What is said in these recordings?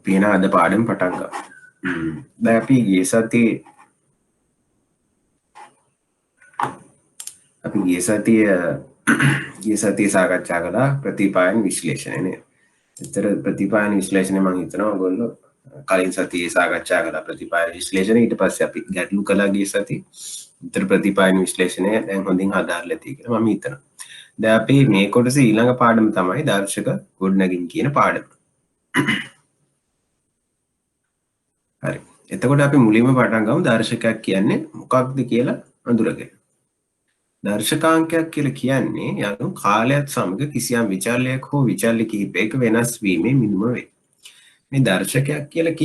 පියන අද පාඩම් පටන් ගමු. දැන් අපි ගිය සතියේ සාකච්ඡා කළා ප්‍රතිපායන විශ්ලේෂණය නේද? ඒතර ප්‍රතිපායන විශ්ලේෂණය මම හිතනවා ඔයගොල්ලෝ කලින් සතියේ සාකච්ඡා කළා ප්‍රතිපායන විශ්ලේෂණය. ඊට පස්සේ අපි ගැටලු කළා ගිය සතියේ. ඒතර ප්‍රතිපායන විශ්ලේෂණය දැන් හොඳින් හදාarලා තියෙයි කියලා මම හිතනවා. දැන් අපි මේ කොටසේ ඊළඟ පාඩම තමයි දර්ශක ගොඩනැගීම් කියන පාඩම. හරි. එතකොට අපි මුලින්ම පටන් ගමු දර්ශකයක් කියන්නේ මොකක්ද කියලා අඳුරගෙන. දර්ශකාංකයක් කියලා කියන්නේ යනු කාලයත් සමග කිසියම් විචල්‍යයක් හෝ විචල්‍ය කිහිපයක වෙනස් වීමේ මිනුම වේ. මේ දර්ශකයක් කියලා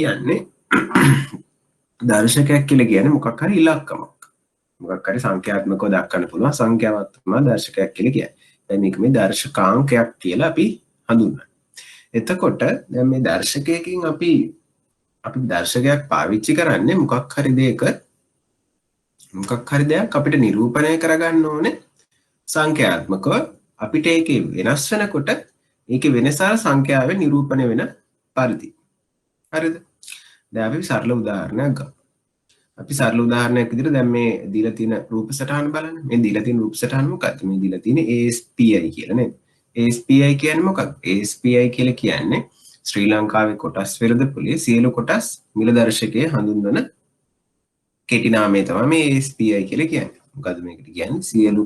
කියන්නේ මොකක් හරි ඉලක්කමක්. මොකක් හරි සංඛ්‍යාත්මකව දක්වන්න පුළුවන් සංඛ්‍යාවක් තමයි දර්ශකයක් කියලා කියන්නේ. දැන් මේක මේ දර්ශකාංකයක් කියලා අපි හඳුන්වනවා. එතකොට දැන් මේ දර්ශකයකින් අපි දර්ශකයක් පාවිච්චි කරන්නේ මොකක් හරි දෙයක් අපිට නිරූපණය කරගන්න ඕනේ සංඛ්‍යාත්මකව අපිට ඒකේ වෙනස් වෙනකොට ඒකේ වෙනස අර සංඛ්‍යාවෙන් නිරූපණය වෙන පරිදි. හරිද? දැන් අපි සරල උදාහරණයක් ගමු. අපි සරල උදාහරණයක් විදිහට දැන් මේ දීලා තියෙන රූප සටහන බලන්න. මේ දීලා තියෙන රූප සටහන මොකක්ද? මේ දීලා තියෙන්නේ ASPI කියලා නේද? ASPI කියන්නේ මොකක්ද? ASPI කියලා කියන්නේ ශ්‍රී ලංකාවේ කොටස් වෙළඳපොලේ සියලු කොටස් මිල දර්ශකයේ හඳුන්වන කෙටි නාමය තමයි මේ ASPI කියලා කියන්නේ. මොකද්ද මේකට කියන්නේ? සියලු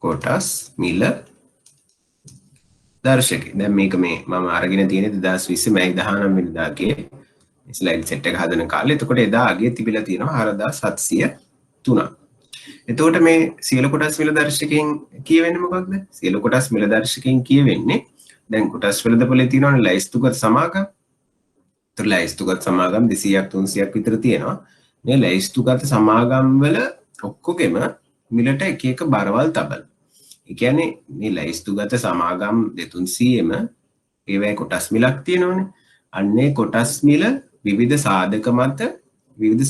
කොටස් මිල දර්ශකය. දැන් මේක මේ මම අරගෙන තියෙන්නේ 2020 මැයි 19 වෙනිදාගේ ස්ලයිඩ් සෙට් එක හදන කාලේ. එතකොට එදා අගය තිබිලා තියෙනවා 4703. එතකොට මේ සියලු කොටස් මිල දර්ශකයෙන් කියවෙන්නේ මොකක්ද? සියලු කොටස් මිල දර්ශකයෙන් කියවෙන්නේ දැන් කොටස් වෙළඳපොලේ තියෙනවනේ ලැයිස්තුගත සමාගම්. ඒතර ලැයිස්තුගත සමාගම් 200ක් 300ක් විතර තියෙනවා. මේ ලැයිස්තුගත සමාගම් වල ඔක්කොගෙම මිලට එක එක බරවල් තබන. ඒ කියන්නේ මේ ලැයිස්තුගත සමාගම් 200ෙම ඒවැයි කොටස් මිලක් තියෙනවනේ. අන්නේ කොටස් මිල විවිධ සාධක මත විවිධ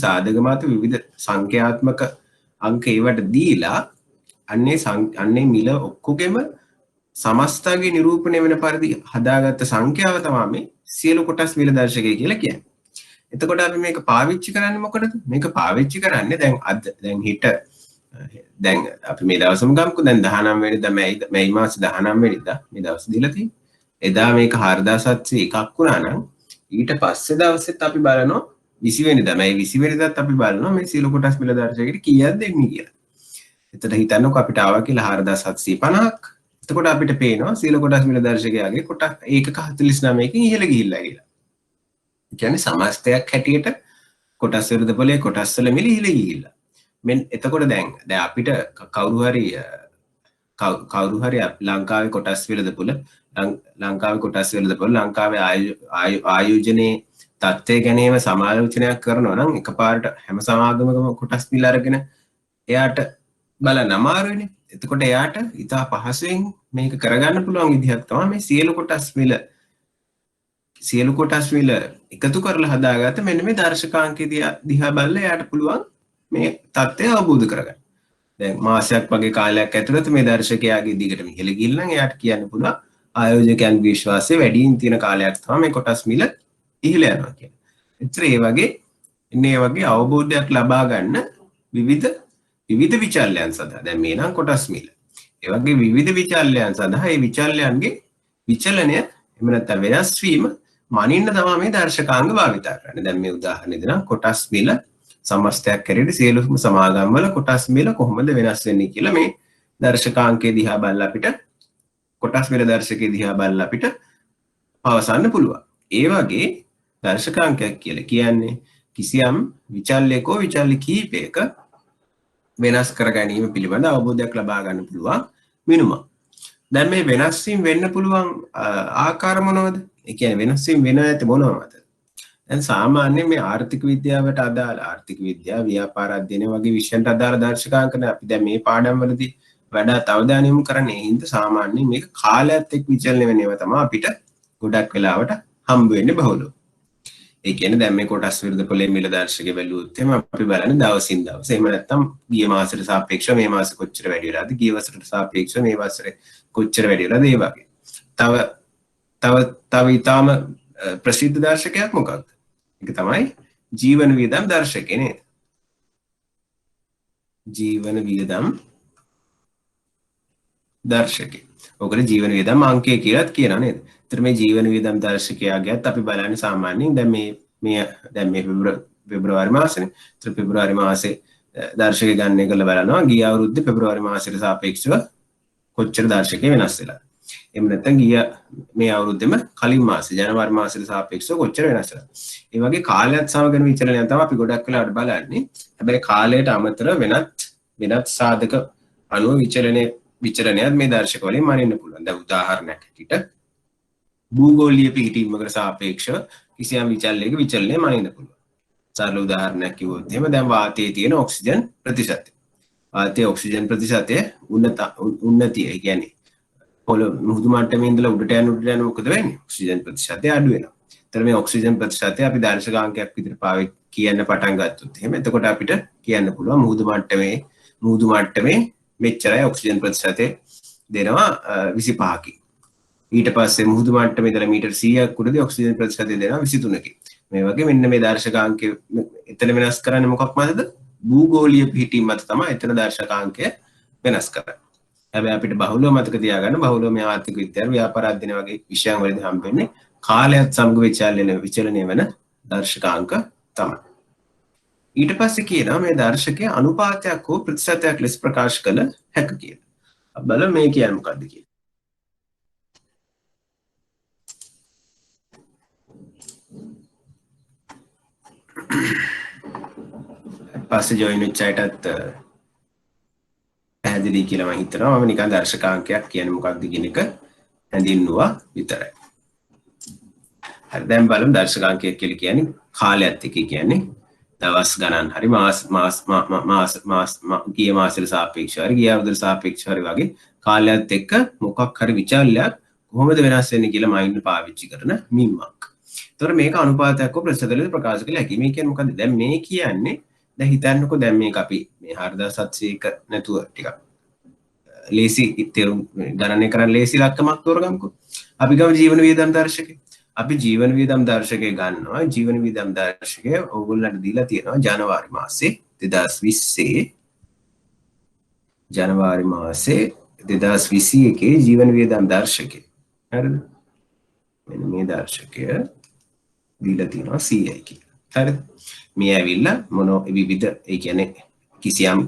සංඛ්‍යාත්මක අංක ඒවට දීලා අන්නේ මිල ඔක්කොගෙම සමස්තගේ නිරූපණය වෙන පරිදි හදාගත්ත සංඛ්‍යාව තමයි මේ සියලු කොටස් මිල දර්ශකය කියලා කියන්නේ. එතකොට අපි මේක පාවිච්චි කරන්නේ මොකටද? මේක පාවිච්චි කරන්නේ දැන් අපි මේ දවසම ගමුකෝ. දැන් 19 වෙනිදා මැයි මාසේ 19 වෙනිදා මේ දවස් දීලා තියෙන්නේ. එදා මේක 4701ක් වුණා නම් ඊට පස්සේ දවසෙත් අපි බලනවා 20 වෙනිදා මැයි 20 වෙනිදාත් අපි බලනවා මේ සියලු කොටස් මිල දර්ශකයට කීයක් දෙන්නේ කියලා. එතකොට හිතන්නකෝ අපිට ආවා කියලා 4750ක්. එතකොට අපිට පේනවා සියලු කොටස් මිල දර්ශකයාගේ කොටස් ඒකක 49කින් ඉහළ ගිහිල්ලා කියලා. ඒ කියන්නේ සමස්තයක් හැටියට කොටස් වෙළඳපොලේ කොටස් වල මිල ඉහළ ගිහිල්ලා. එතකොට දැන් අපිට කවුරු හරි ලංකාවේ කොටස් වෙළඳපොල ලංකාවේ ආයෝජනයේ තත්ත්වය ගැනීම සමාලෝචනයක් කරනවා නම් එකපාරට හැම සමාගමකම කොටස් මිල අරගෙන එයාට බලන්න අමාරුයිනේ. එතකොට එයාට ඉතා පහසුවෙන් මේක කරගන්න පුළුවන් විදිහක් තමයි මේ සියලු කොටස් මිල එකතු කරලා හදාගත්ත මෙන්න මේ දර්ශකාංකය දිහා බලලා එයාට පුළුවන් මේ තත්ත්වය අවබෝධ කරගන්න. දැන් මාසයක් වගේ කාලයක් ඇතුළත මේ දර්ශකයාගේ දිගටම ඉහළ ගිහිල්ලා නම් එයාට කියන්න පුළුවන් ආයෝජකයන්ගේ විශ්වාසය වැඩියෙන් තියෙන කාලයක් තමයි මේ කොටස් මිල ඉහළ යනවා කියලා. ඒතර ඒ වගේ අවබෝධයක් ලබා ගන්න විවිධ විචල්‍යයන් සඳහා දැන් මේ නම් කොටස් මිල. ඒ වගේ විවිධ විචල්‍යයන් සඳහා ඒ විචල්‍යයන්ගේ විචලනය එහෙම නැත්නම් වෙනස් වීම මනින්න තමයි මේ දර්ශකාංග භාවිත කරන්නේ. දැන් මේ උදාහරණෙදී නම් කොටස් මිල සමස්තයක් හැටියට සියලුම සමාගම් වල කොටස් මිල කොහොමද වෙනස් වෙන්නේ කියලා මේ දර්ශකාංකයේ දිහා බලලා අපිට කොටස් මිල දර්ශකයේ දිහා බලලා අපිට පවසන්න පුළුවන්. ඒ වගේ දර්ශකාංකයක් කියලා කියන්නේ කිසියම් විචල්‍යකෝ විචල්‍ය කීපයක වෙනස් කර ගැනීම පිළිබඳ අවබෝධයක් ලබා ගන්න පුළුවන් මිනුමක්. දැන් මේ වෙනස් වීම වෙන්න පුළුවන් ආකාර මොනවද? ඒ කියන්නේ වෙනස් වීම වෙන ඇති මොනවද? දැන් සාමාන්‍යයෙන් මේ ආර්ථික විද්‍යාවට අදාළ ආර්ථික විද්‍යාව, ව්‍යාපාර අධ්‍යයනය වගේ විෂයන්ට අදාළ දර්ශකාංකන අපි දැන් මේ පාඩම් වලදී වඩාත් අවධානය යොමු කරන්නේ. ඒ හින්දා සාමාන්‍යයෙන් මේක කාලයත් එක්ක විචලනය වෙන ඒවා තමයි අපිට ගොඩක් වෙලාවට හම්බ වෙන්නේ බහුලව. ඒ කියන්නේ දැන් මේ කොටස් වෙළඳපොලේ මිල දර්ශකය බැලුවොත් එහෙම අපි බලන්නේ දවසින් දවස. එහෙම නැත්නම් ගිය මාසෙට සාපේක්ෂව මේ මාසෙ කොච්චර වැඩි වෙලාද, ගිය වසරට සාපේක්ෂව මේ වසරේ කොච්චර වැඩි වෙලාද, ඒ වගේ. තව තව තව ඊටාම ප්‍රසිද්ධ දර්ශකයක් මොකක්ද? ඒක තමයි ජීවන වියදම් දර්ශකය නේද? ජීවන වියදම් දර්ශකය. ඔකට ජීවන වියදම් අංකය කියලාත් කියනවා නේද? ඒතර මේ ජීවන වියදම් දර්ශකයගේත් අපි බලන්නේ සාමාන්‍යයෙන් දැන් මේ පෙබරවාරි මාසෙනේ. ඒතර පෙබරවාරි මාසේ දර්ශකය ගන්න එක බලනවා ගිය අවුරුද්දේ පෙබරවාරි මාසයට සාපේක්ෂව කොච්චර දර්ශකය වෙනස් වෙලා. එහෙම නැත්නම් ගිය මේ අවුරුද්දෙම කලින් මාසේ ජනවාරි මාසයට සාපේක්ෂව කොච්චර වෙනස් වෙලා. ඒ වගේ කාලයත් සමග වෙන විචලනයක් තමයි අපි ගොඩක් වෙලාවට බලන්නේ. හැබැයි කාලයට අමතරව වෙනත් සාධක අනුව විචලනයක් මේ දර්ශක වලින් මනින්න පුළුවන්. දැන් උදාහරණයක් හැටියට භූගෝලීය පිහිටීමකට සාපේක්ෂව කිසියම් විචලනයක විචලනය මනින්න පුළුවන්. සරල උදාහරණයක් කිව්වොත් එහෙම දැන් වාතයේ තියෙන ඔක්සිජන් ප්‍රතිශතය. වාතයේ ඔක්සිජන් ප්‍රතිශතය උන්නතිය. ඒ කියන්නේ මුහුදු මට්ටමේ ඉඳලා උඩට යන මොකද වෙන්නේ? ඔක්සිජන් ප්‍රතිශතය අඩු වෙනවා. එතන මේ ඔක්සිජන් ප්‍රතිශතය අපි දර්ශකාංකයක් විදිහට කියන්න පටන් ගත්තොත් එහෙම එතකොට අපිට කියන්න පුළුවන් මුහුදු මට්ටමේ මෙච්චරයි ඔක්සිජන් ප්‍රතිශතය දෙනවා 25කින්. ඊට පස්සේ මුහුදු මට්ටමේ ඉඳලා මීටර් 100ක් උඩදී ඔක්සිජන් ප්‍රතිශතය දෙනවා 23කින්. මේ වගේ මෙන්න මේ දර්ශකාංකය එතන වෙනස් කරන්නේ මොකක් මතද? භූගෝලීය පිහිටීම මත තමයි එතන දර්ශකාංකය වෙනස් කරන්නේ. හැබැයි අපිට බහුලව මතක තියාගන්න බහුලව මේ ආර්ථික විද්‍යාව ව්‍යාපාර අධ්‍යයන වගේ විෂයන් වලදී හම්බෙන්නේ කාලයත් සමග විචලනය වෙන දර්ශකාංක තමයි. ඊට පස්සේ කියනවා මේ දර්ශකය අනුපාතයක් හෝ ප්‍රතිශතයක් ලෙස ප්‍රකාශ කළ හැක කියලා. බලමු මේ කියන්නේ මොකක්ද කියලා. පස්සේ ජොයින් වෙච්ච අයටත් පැහැදිලි කියලා මම හිතනවා. මම නිකන් දර්ශකාංකයක් කියන්නේ මොකක්ද කියන එක හැඳින්නුවා විතරයි. හරි දැන් බලමු දර්ශකාංකයක් කියලා කියන්නේ කාලයත් එක්ක කියන්නේ දවස් ගණන් හරි මාස ගිය මාසෙට සාපේක්ෂව හරි ගිය අවුරුද්දට සාපේක්ෂව හරි වගේ කාලයත් එක්ක මොකක් හරි විචල්යක් කොහොමද වෙනස් වෙන්නේ කියලා මයින්ඩ් පාවිච්චි කරන මිම්මක්. ඒතකොට මේක අනුපාතයක් හෝ ප්‍රතිශතයක් ප්‍රකාශ කළ හැකියි. මේ කියන්නේ මොකද්ද? දැන් මේ කියන්නේ දැන් හිතන්නකෝ දැන් මේක අපි මේ 4700ක නැතුව ටිකක් ලේසි තේරුම් ගණනය කරන්න ලේසි ලක්කමක් තෝරගමුකෝ. අපි ගමු ජීවන වියදම් දර්ශකය. අපි ජීවන වියදම් දර්ශකය ගන්නවා. ජීවන වියදම් දර්ශකය ඕගොල්ලන්ට දීලා තියෙනවා ජනවාරි මාසේ 2020 ජනවාරි මාසේ 2021 ජීවන වියදම් දර්ශකය. හරිද? මෙන්න මේ දර්ශකය දීලා තියෙනවා 100යි කියලා. හරිද? මේ ඇවිල්ලා විවිධ ඒ කියන්නේ කිසියම්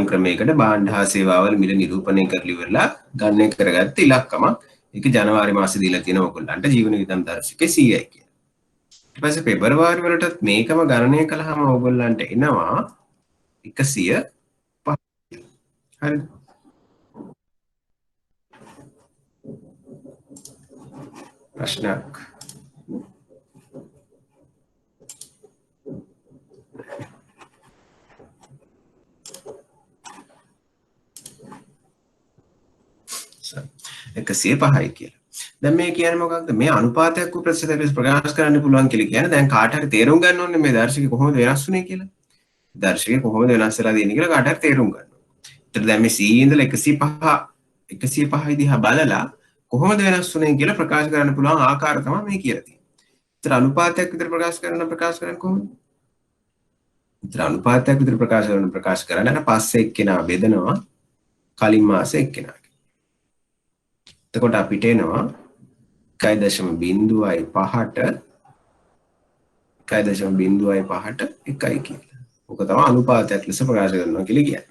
ක්‍රමයකට භාණ්ඩ හා සේවාවල මිල නිරූපණය කරලා ඉවරලා ගණනය කරගත්ත ඉලක්කමක්. ඒක ජනවාරි මාසේ දීලා තියෙන ඕගොල්ලන්ට ජීවන වියදම් දර්ශකයේ 100යි කියලා. ඊට පස්සේ පෙබරවාරි වලටත් මේකම ගණනය කළාම ඕගොල්ලන්ට එනවා 105. හරිද? ප්‍රශ්නයක් එකසිය පහයි කියලා. දැන් මේ කියන්නේ මොකක්ද? මේ අනුපාතයක් වූ ප්‍රතිශතයක් ලෙස ප්‍රකාශ කරන්න පුළුවන් කියලා කියන්නේ දැන් කාට හරි තේරුම් ගන්න ඕනේ මේ දර්ශකය කොහොමද වෙනස් වුනේ කියලා. දර්ශකය කොහොමද වෙනස් වෙලා තියෙන්නේ කියලා කාට හරි තේරුම් ගන්න ඕනේ. ඒතර දැන් මේ 100 ඉඳලා 105 දිහා බලලා කොහොමද වෙනස් වුනේ කියලා ප්‍රකාශ කරන්න පුළුවන් ආකාරය තමයි මේ කියලා තියෙන්නේ. ඒතර අනුපාතයක් විතර ප්‍රකාශ කරන්න කොහොමද? ඒතර අනුපාතයක් විතර ප්‍රකාශ කරන්න පස්සේ එක්කෙනා බෙදනවා කලින් මාසේ එක්කෙනා. එතකොට අපිට එනවා 1.05ට 1.05ට 1යි කියලා. ඔක තමයි අනුපාතයක් ලෙස ප්‍රකාශ කරනවා කියලා කියන්නේ.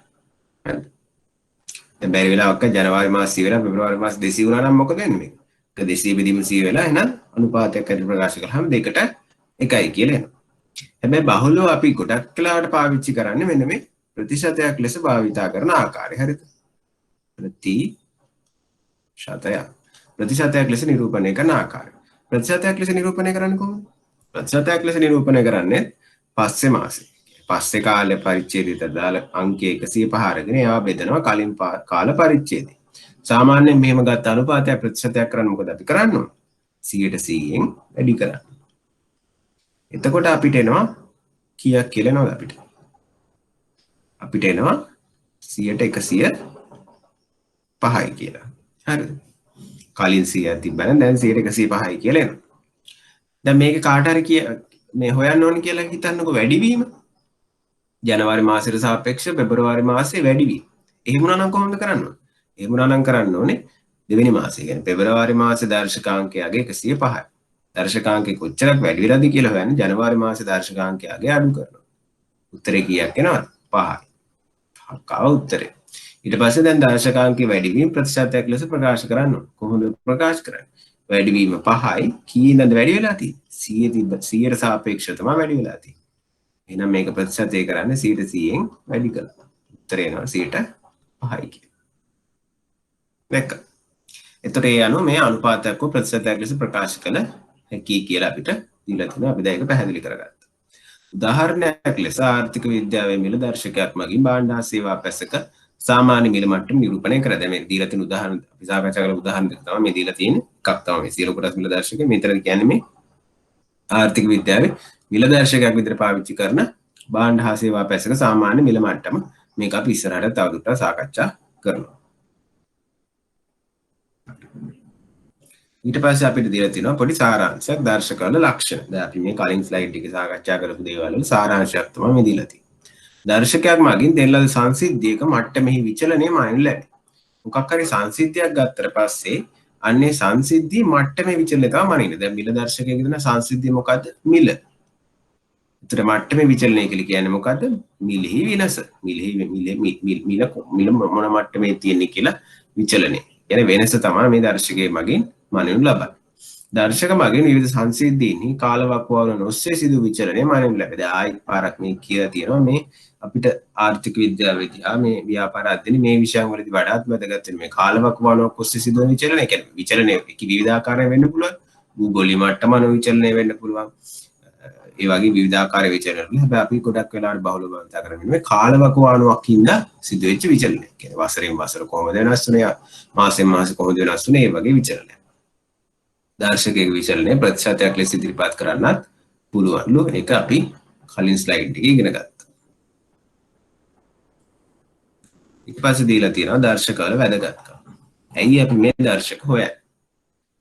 හරිද? දැන් බැරි වෙලාවක ජනවාරි මාසෙ ඉවරලා පෙබරවාරි මාසෙ 200 වුණා නම් මොකද වෙන්නේ මේක? 200 බෙදීම 100 වෙලා එහෙනම් අනුපාතයක් ඇතුළත ප්‍රකාශ කළාම 2ට 1යි කියලා එනවා. හැබැයි බහුලව අපි ගොඩක් කාලවට පාවිච්චි කරන්නේ මෙන්න මේ ප්‍රතිශතයක් ලෙස භාවිතා කරන ආකාරය. හරිද? ප්‍රතිශතයක් ලෙස නිරූපණය කරන ආකාරය. ප්‍රතිශතයක් ලෙස නිරූපණය කරන්නේ කොහොමද? ප්‍රතිශතයක් ලෙස නිරූපණය කරන්නේ පස්සේ මාසේ. පස්සේ කාල පරිච්ඡේදයට දාලා අංක 105 අරගෙන ඒවා බෙදනවා කලින් කාල පරිච්ඡේදය. සාමාන්‍යයෙන් මෙහෙම ගත්ත අනුපාතයක් ප්‍රතිශතයක් කරන්න මොකද අපි කරන්න ඕන? 100ට 100ෙන් වැඩි කරන්න. එතකොට අපිට එනවා කීයක් කියලා එනවද අපිට? අපිට එනවා 100ට 105යි කියලා. හරිද? කලින් 100ක් තිබ්බනම් දැන් 105යි කියලා එනවා. දැන් මේක කාට හරි මේ හොයන්න ඕන කියලා හිතන්නකො වැඩිවීම. ජනවාරි මාසෙට සාපේක්ෂව පෙබරවාරි මාසේ වැඩිවීම. එහෙම වුණා නම් කොහොමද කරන්න ඕනේ? එහෙම වුණා නම් කරන්න ඕනේ දෙවෙනි මාසේ කියන්නේ පෙබරවාරි මාසේ දර්ශකාංකයගේ 105යි. දර්ශකාංකේ කොච්චරක් වැඩි වෙලාද කියලා හොයන්න ජනවාරි මාසේ දර්ශකාංකයගේ අඩු කරනවා. උත්තරේ කීයක් එනවද? 5යි. පක්කාව උත්තරේ. ඊට පස්සේ දැන් දර්ශකාංකේ වැඩිවීම ප්‍රතිශතයක් ලෙස ප්‍රකාශ කරන්න ඕන. කොහොමද ප්‍රකාශ කරන්නේ? වැඩිවීම 5යි කීයද වැඩි වෙලා තියෙන්නේ? 100ට සාපේක්ෂව තමයි වැඩි වෙලා තියෙන්නේ. එහෙනම් මේක ප්‍රතිශතය කරන්නේ 100%න් වැඩි කළා. උත්තරේ එනවා 5යි කියලා. දැක්ක. එතකොට ඒ අනුව මේ අනුපාතයක් හෝ ප්‍රතිශතයක් ලෙස ප්‍රකාශ කළ හැකි කියලා අපිට දීලා තියෙනවා. අපි දැන් ඒක පැහැදිලි කරගත්තා. උදාහරණයක් ලෙස ආර්ථික විද්‍යාවේ මිල දර්ශකයක් මගින් භාණ්ඩ හා සේවා පැසක සාමාන්‍ය මිල මට්ටම නිරූපණය කරලා දැන් මේ දීලා තියෙන උදාහරණ අපි සාකච්ඡා කරලා උදාහරණ දෙක තමයි මේ දීලා තියෙන්නේ. එකක් තමයි මේ සියලු කොටස් මිල දර්ශකය. මෙතන කියන්නේ මේ ආර්ථික විද්‍යාවේ මිල දර්ශකයක් විදිහට පාවිච්චි කරන භාණ්ඩ හා සේවා පැසක සාමාන්‍ය මිල මට්ටම. මේක අපි ඉස්සරහට තවදුරටත් සාකච්ඡා කරනවා. ඊට පස්සේ අපිට දීලා තියෙනවා පොඩි සාරාංශයක් දර්ශකවල ලක්ෂණ. දැන් අපි මේ කලින් ස්ලයිඩ් එකේ සාකච්ඡා කරපු දේවල් වල සාරාංශයක් තමයි මේ දීලා තියෙන්නේ. දර්ශකයක් මගින් දෙන ලද සංසිද්ධියක මට්ටමෙහි විචලනය මානු ලැබේ. මොකක් හරි සංසිද්ධියක් ගත්තට පස්සේ අන්නේ සංසිද්ධිය මට්ටමේ විචලනය තමයි මනින්නේ. දැන් මිල දර්ශකයක දෙන සංසිද්ධිය මොකද්ද? මිල. ඒතර මට්ටමේ විචලනය කියලා කියන්නේ මොකද්ද? මිලෙහි වෙනස. මිල මොන මට්ටමේ තියෙන්නේ කියලා විචලනය. කියන්නේ වෙනස තමයි මේ දර්ශකයේ මගින් මනිනු ලබන්නේ. දර්ශක මගින් විවිධ සංසිද්ධීන්හි කාලවකවානුවන් ඔස්සේ සිදු විචලනය මනිනු ලැබේ. දැන් ආයි පාරක් මේ කියලා තියෙනවා මේ අපිට ආර්ථික විද්‍යාවේදී මේ ව්‍යාපාර අධ්‍යයන මේ විෂයන් වලදී වඩාත් වැදගත් වෙන මේ කාලවකවානුවක් ඔස්සේ සිදුවන විචලනය. ඒ කියන්නේ විචලනය විවිධාකාරයෙන් වෙන්න පුළුවන්. භූගෝලීය මට්ටම අනුව විචලනය වෙන්න පුළුවන්. ඒ වගේ විවිධාකාර විචලන වල හැබැයි අපි ගොඩක් වෙලාවට බහුලව භාවිත කරන්නේ මේ කාලවකවානුවක් ඉඳ සිදුවෙච්ච විචලනය. ඒ කියන්නේ වසරෙන් වසර කොහොමද වෙනස් වෙන්නේ? මාසෙන් මාස කොහොමද වෙනස් වෙන්නේ? ඒ වගේ විචලනය. දර්ශකයක විචලනය ප්‍රතිශතයක් ලෙස ඉදිරිපත් කරන්නත් පුළුවන්ලු. ඒක අපි කලින් ස්ලයිඩ් එකේ ඉගෙන ගත්තා. ඊට පස්සේ දීලා තියෙනවා දර්ශකවල වැදගත්කම. ඇයි අපි මේ දර්ශක හොයන්නේ?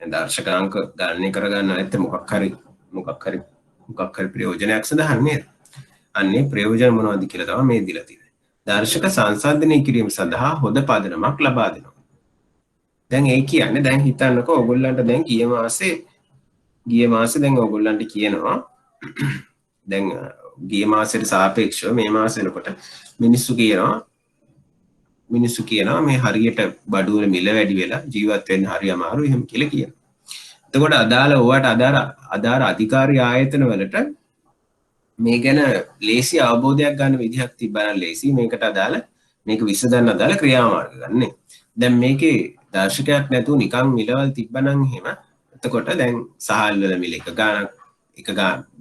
දැන් දර්ශකාංක ගණනය කරගන්න නැත්නම් මොකක් හරි ප්‍රයෝජනයක් සඳහන් නේද? අන්නේ ප්‍රයෝජන මොනවද කියලා තමයි මේ දීලා තියෙන්නේ. දර්ශක සංසන්දනය කිරීම සඳහා හොඳ පදනමක් ලබා දෙනවා. දැන් ඒ කියන්නේ දැන් හිතන්නකෝ ඔයගොල්ලන්ට දැන් ගිය මාසේ දැන් ඔයගොල්ලන්ට කියනවා දැන් ගිය මාසෙට සාපේක්ෂව මේ මාසෙ වෙනකොට මිනිස්සු කියනවා මේ හරියට බඩු වල මිල වැඩි වෙලා ජීවත් වෙන්න හරි අමාරුයි එහෙම කියලා කියනවා. එතකොට අදාළ අධිකාරී ආයතන වලට මේ ගැන ලේසි අවබෝධයක් ගන්න විදිහක් තිබ්බනම් ලේසි මේකට අදාළ මේක විසඳන්න අදාළ ක්‍රියාමාර්ග ගන්න. දැන් මේකේ දර්ශකයක් නැතුව නිකන් මිලවල් තිබ්බනම් එහෙම එතකොට දැන් සහල් වල මිල එක ගානක්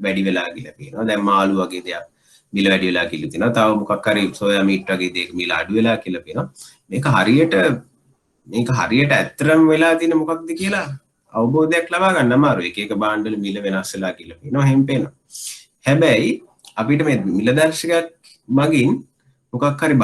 වැඩි වෙලා කියලා කියනවා. දැන් මාළු වගේ දෙයක් මිල වැඩි වෙලා කියලා තියෙනවා. තව මොකක් හරි සෝයා මීට් වගේ දෙයක මිල අඩු වෙලා කියලා කියනවා. මේක හරියට ඇත්තටම වෙලා තියෙන මොකක්ද කියලා අවබෝධයක් ලබා ගන්න අමාරුයි. එක භාණ්ඩ වල මිල වෙනස් වෙලා කියලා කියනවා. එහෙම පේනවා. හැබැයි අපිට මේ මිල දර්ශකයක් මගින් මොකක් හරි